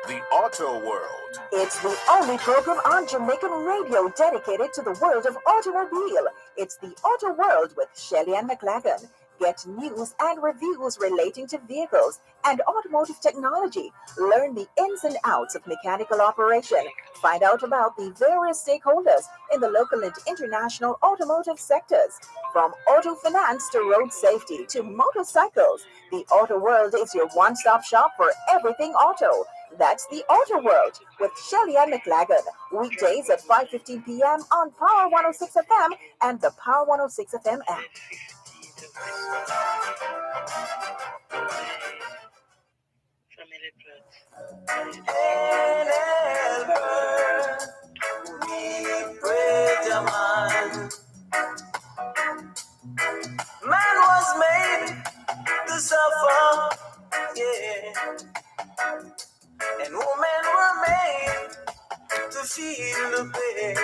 The Auto World. It's the only program on Jamaican radio dedicated to the world of automobile. It's the Auto World with Shelley Ann McLagan. Get news and reviews relating to vehicles and automotive technology. Learn the ins and outs of mechanical operation. Find out about the various stakeholders in the local and international automotive sectors. From auto finance to road safety to motorcycles, the Auto World is your one-stop shop for everything auto. That's the Auto World with Shelley Ann McLagan. Weekdays at 5:15 p.m. on Power 106 FM and the Power 106 FM app. Man was made to suffer, yeah. And women were made to feel the pain.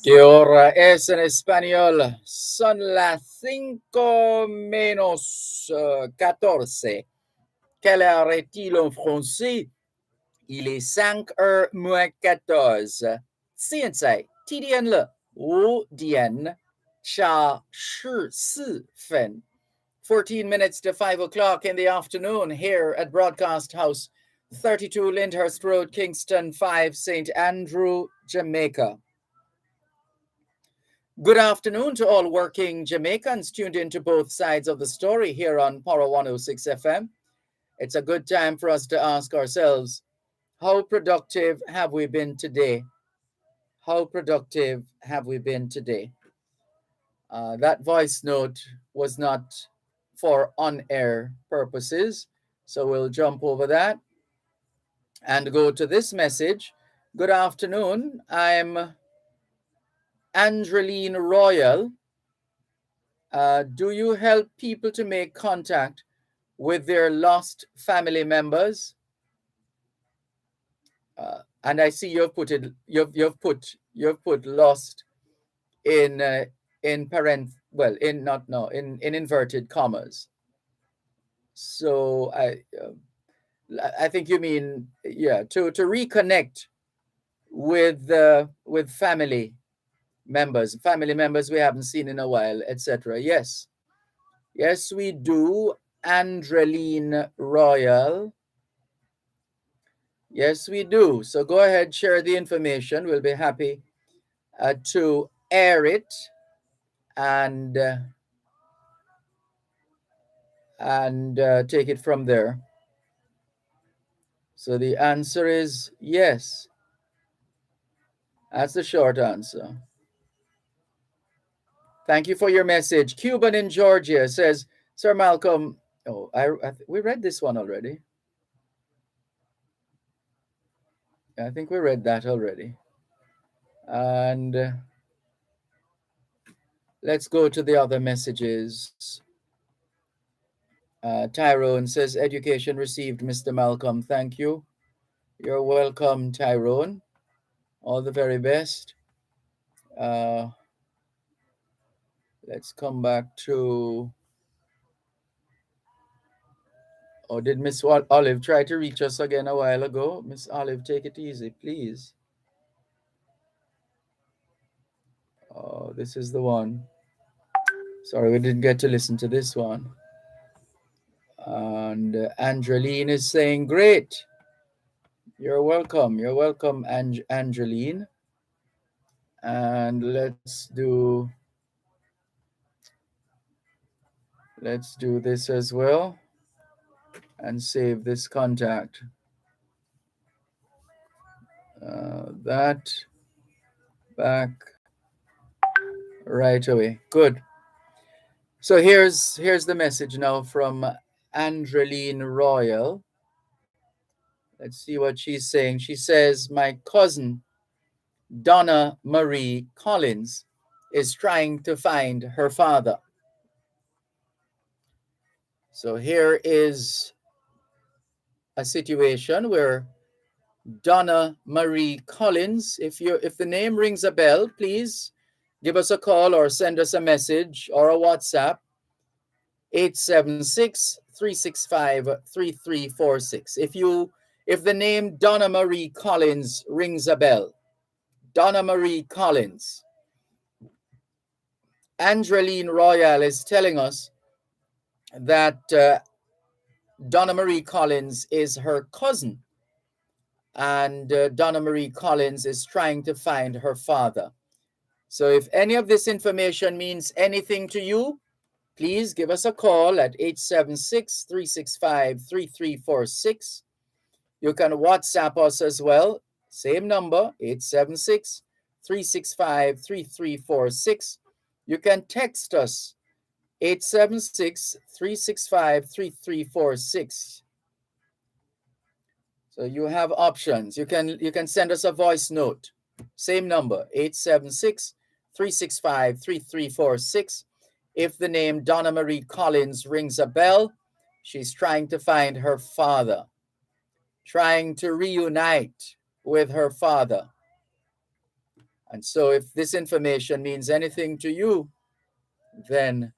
¿Qué hora es en español? Son las 5 menos 14. Quelle heure est-il en français? Il est 5 heures moins 14. 现在几点了？5点差14分。14 minutes to 5 o'clock in the afternoon here at Broadcast House, 32 Lyndhurst Road, Kingston 5, St. Andrew, Jamaica. Good afternoon to all working Jamaicans tuned into both sides of the story here on Power 106 FM. It's a good time for us to ask ourselves, how productive have we been today? How productive have we been today? That voice note was not for on-air purposes, so we'll jump over that and go to this message. Good afternoon. I'm Angeline Royal. Do you help people to make contact with their lost family members? And I see you've put it. You've put lost in inverted commas. So I think you mean to reconnect with family members we haven't seen in a while, etc. Yes, we do, Andreline Royal. Yes, we do. So go ahead, share the information. We'll be happy to air it and take it from there. So the answer is yes. That's the short answer. Thank you for your message. Cuban in Georgia says, Sir Malcolm, we read this one already. I think we read that already. And let's go to the other messages. Tyrone says, education received, Mr. Malcolm. Thank you. You're welcome, Tyrone. All the very best. Let's come back to... Oh, did Miss Olive try to reach us again a while ago? Miss Olive, take it easy, please. Oh, this is the one. Sorry, we didn't get to listen to this one. And Angeline is saying, great. You're welcome. You're welcome, Angeline. And let's do this as well and save this contact. That back right away. Good. So here's the message now from Andreline Royal. Let's see what she's saying. She says, my cousin Donna Marie Collins is trying to find her father. So here is a situation where Donna Marie Collins, if the name rings a bell, please give us a call or send us a message or a WhatsApp, 876-365-3346. If the name Donna Marie Collins rings a bell, Donna Marie Collins, Andreline Royal is telling us that Donna Marie Collins is her cousin, and Donna Marie Collins is trying to find her father. So if any of this information means anything to you, please give us a call at 876-365-3346. You can WhatsApp us as well. Same number, 876-365-3346. You can text us, 876-365-3346. So you have options. You can send us a voice note. Same number, 876-365-3346. If the name Donna Marie Collins rings a bell, she's trying to find her father, trying to reunite with her father. And so if this information means anything to you, then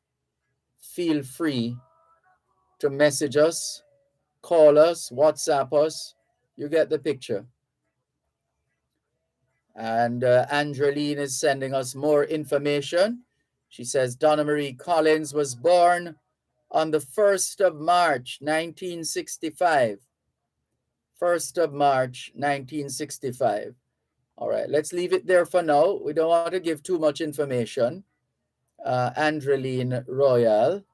feel free to message us, call us, WhatsApp us. You get the picture. And Angeline is sending us more information. She says Donna Marie Collins was born on the 1st of March, 1965. 1st of March, 1965. All right, let's leave it there for now. We don't want to give too much information, Andreline Royal.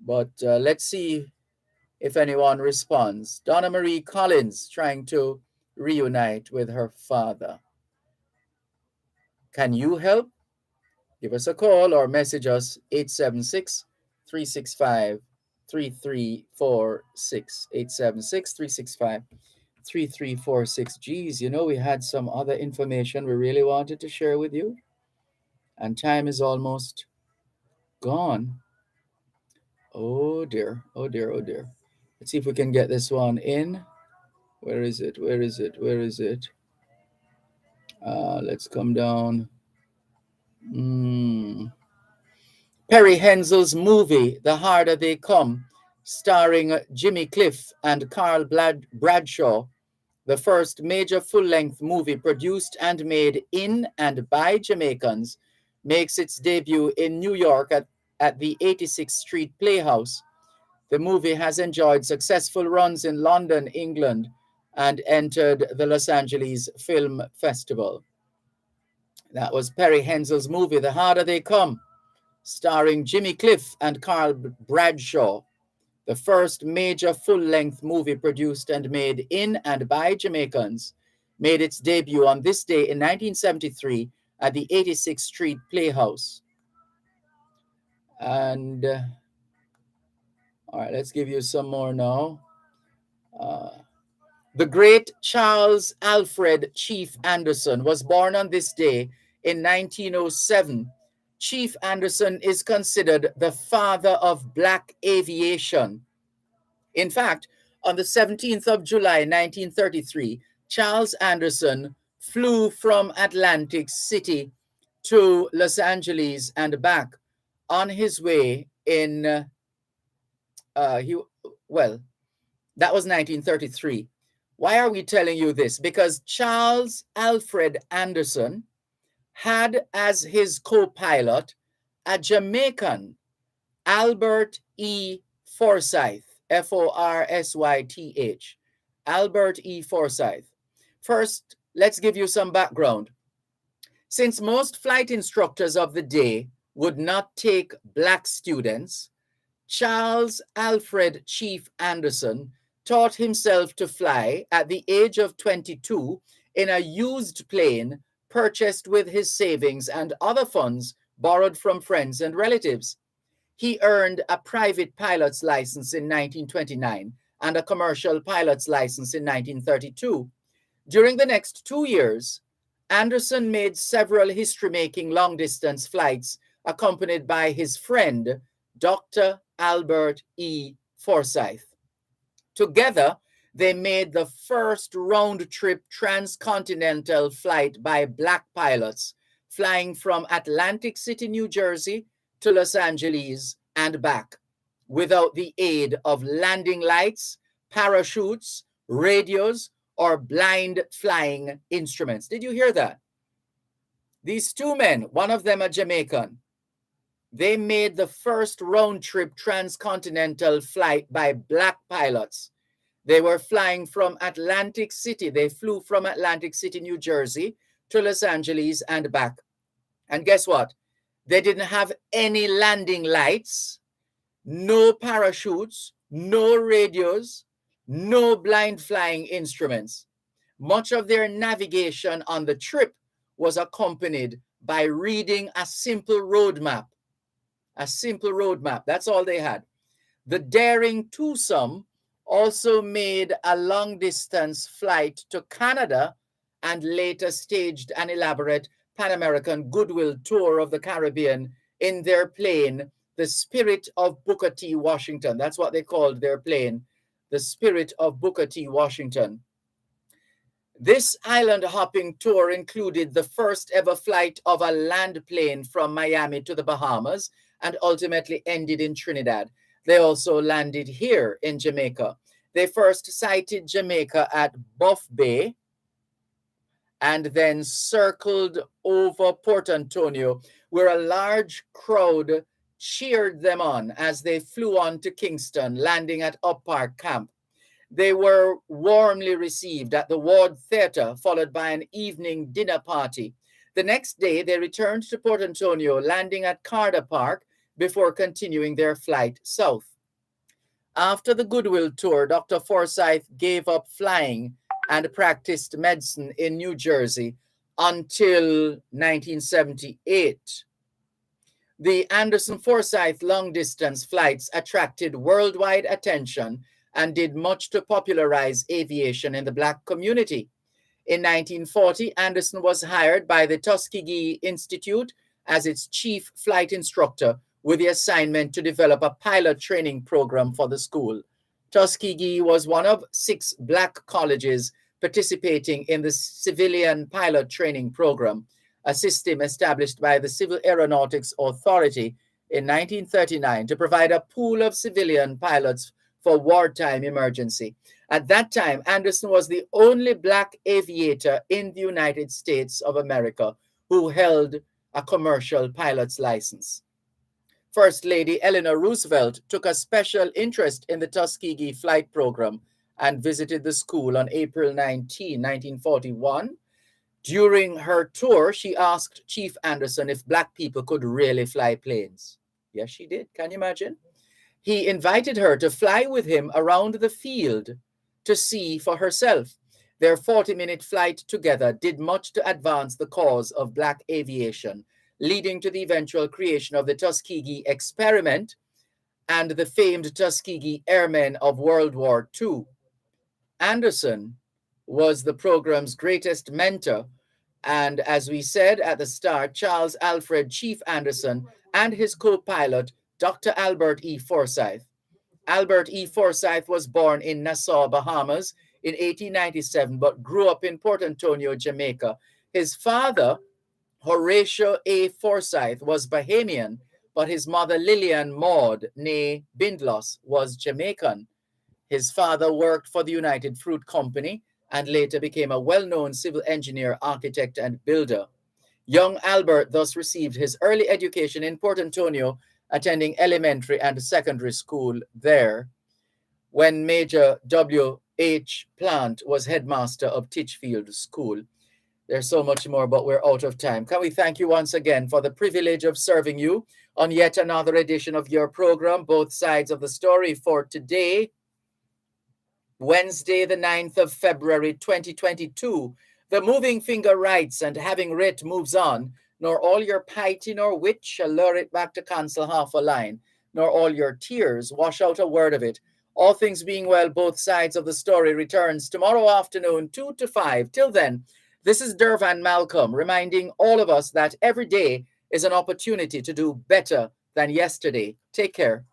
But let's see if anyone responds. Donna Marie Collins trying to reunite with her father. Can you help? Give us a call or message us, 876-365-3346. 876-365-3346. Geez, you know, we had some other information we really wanted to share with you, and time is almost gone. Oh dear, oh dear, oh dear. Let's see if we can get this one in. Where is it? Where is it? Where is it? Let's come down. Perry Hensel's movie, The Harder They Come, starring Jimmy Cliff and Carl Bradshaw, the first major full-length movie produced and made in and by Jamaicans, makes its debut in New York at the 86th Street Playhouse. The movie has enjoyed successful runs in London, England, and entered the Los Angeles Film Festival. That was Perry Hensel's movie, The Harder They Come, starring Jimmy Cliff and Carl Bradshaw, the first major full-length movie produced and made in and by Jamaicans, made its debut on this day in 1973 at the 86th Street Playhouse. And, all right, let's give you some more now. The great Charles Alfred Chief Anderson was born on this day in 1907. Chief Anderson is considered the father of black aviation. In fact, on the 17th of July, 1933, Charles Anderson flew from Atlantic City to Los Angeles and back on his way in, that was 1933. Why are we telling you this? Because Charles Alfred Anderson had as his co-pilot a Jamaican, Albert E. Forsyth, Forsyth, Albert E. Forsyth. First, let's give you some background. Since most flight instructors of the day would not take black students, Charles Alfred Chief Anderson taught himself to fly at the age of 22 in a used plane purchased with his savings and other funds borrowed from friends and relatives. He earned a private pilot's license in 1929 and a commercial pilot's license in 1932. During the next 2 years, Anderson made several history-making long-distance flights accompanied by his friend, Dr. Albert E. Forsyth. Together, they made the first round-trip transcontinental flight by black pilots, flying from Atlantic City, New Jersey to Los Angeles and back, without the aid of landing lights, parachutes, radios, or blind flying instruments. Did you hear that? These two men, one of them a Jamaican, they made the first round-trip transcontinental flight by black pilots. They were flying from Atlantic City. They flew from Atlantic City, New Jersey to Los Angeles and back. And guess what? They didn't have any landing lights, no parachutes, no radios, no blind flying instruments. Much of their navigation on the trip was accompanied by reading a simple road map. A simple road map. That's all they had. The daring twosome also made a long-distance flight to Canada and later staged an elaborate Pan-American goodwill tour of the Caribbean in their plane, the Spirit of Booker T. Washington. That's what they called their plane, the Spirit of Booker T. Washington. This island-hopping tour included the first ever flight of a land plane from Miami to the Bahamas and ultimately ended in Trinidad. They also landed here in Jamaica. They first sighted Jamaica at Buff Bay and then circled over Port Antonio, where a large crowd cheered them on as they flew on to Kingston, landing at Up Park Camp. They were warmly received at the Ward Theatre, followed by an evening dinner party. The next day, they returned to Port Antonio, landing at Carter Park before continuing their flight south. After the goodwill tour, Dr. Forsyth gave up flying and practiced medicine in New Jersey until 1978. The Anderson-Forsyth long-distance flights attracted worldwide attention and did much to popularize aviation in the Black community. In 1940, Anderson was hired by the Tuskegee Institute as its chief flight instructor with the assignment to develop a pilot training program for the school. Tuskegee was one of 6 Black colleges participating in the civilian pilot training program, a system established by the Civil Aeronautics Authority in 1939 to provide a pool of civilian pilots for wartime emergency. At that time, Anderson was the only Black aviator in the United States of America who held a commercial pilot's license. First Lady Eleanor Roosevelt took a special interest in the Tuskegee flight program and visited the school on April 19, 1941. During her tour, she asked Chief Anderson if Black people could really fly planes. Yes, she did. Can you imagine? He invited her to fly with him around the field to see for herself. Their 40-minute flight together did much to advance the cause of Black aviation, leading to the eventual creation of the Tuskegee experiment and the famed Tuskegee Airmen of World War II. Anderson was the program's greatest mentor, and as we said at the start, Charles Alfred Chief Anderson and his co-pilot, Dr. Albert E. Forsyth. Albert E. Forsyth was born in Nassau, Bahamas in 1897, but grew up in Port Antonio, Jamaica. His father, Horatio A. Forsyth, was Bahamian, but his mother, Lillian Maud, née Bindloss, was Jamaican. His father worked for the United Fruit Company and later became a well-known civil engineer, architect, and builder. Young Albert thus received his early education in Port Antonio, attending elementary and secondary school there, when Major W.H. Plant was headmaster of Titchfield School. There's so much more, but we're out of time. Can we thank you once again for the privilege of serving you on yet another edition of your program, Both Sides of the Story, for today, Wednesday, the 9th of February, 2022. The The moving finger writes, and having writ moves on, nor all your piety nor wit shall lure it back to cancel half a line, nor all your tears wash out a word of it. All things being well, both sides of the story returns tomorrow afternoon, 2 to 5. Till then, this is Dervan Malcolm reminding all of us that every day is an opportunity to do better than yesterday. Take care.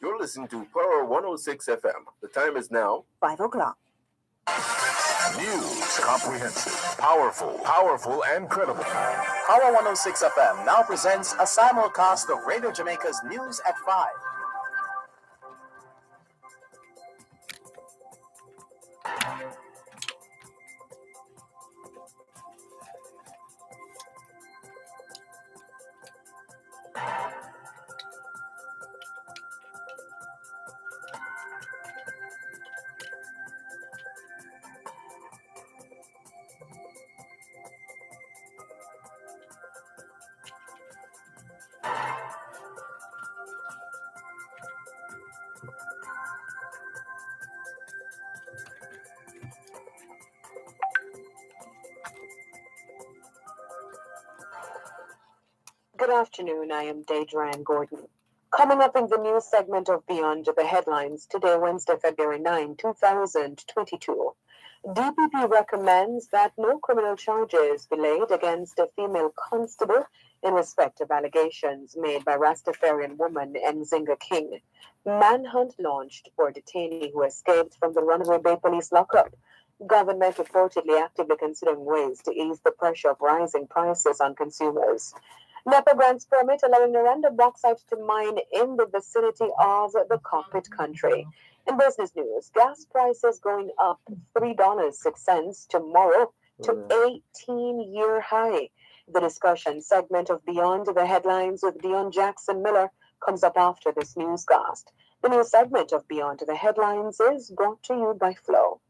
You're listening to Power 106 FM. The time is now 5 o'clock. News, comprehensive, powerful, and credible. Power 106 FM now presents a simulcast of Radio Jamaica's news at 5. Good afternoon, I am Dervan Gordon. Coming up in the news segment of Beyond the Headlines today, Wednesday, February 9, 2022. DPP recommends that no criminal charges be laid against a female constable in respect of allegations made by Rastafarian woman Nzinga King. Manhunt launched for detainee who escaped from the Runaway Bay police lockup. Government reportedly actively considering ways to ease the pressure of rising prices on consumers. NEPA grants permit allowing Naranda bauxite to mine in the vicinity of the cockpit country. In business news, gas prices going up $3.06 tomorrow to 18-year high. The discussion segment of Beyond the Headlines with Dion Jackson Miller comes up after this newscast. The news segment of Beyond the Headlines is brought to you by Flow.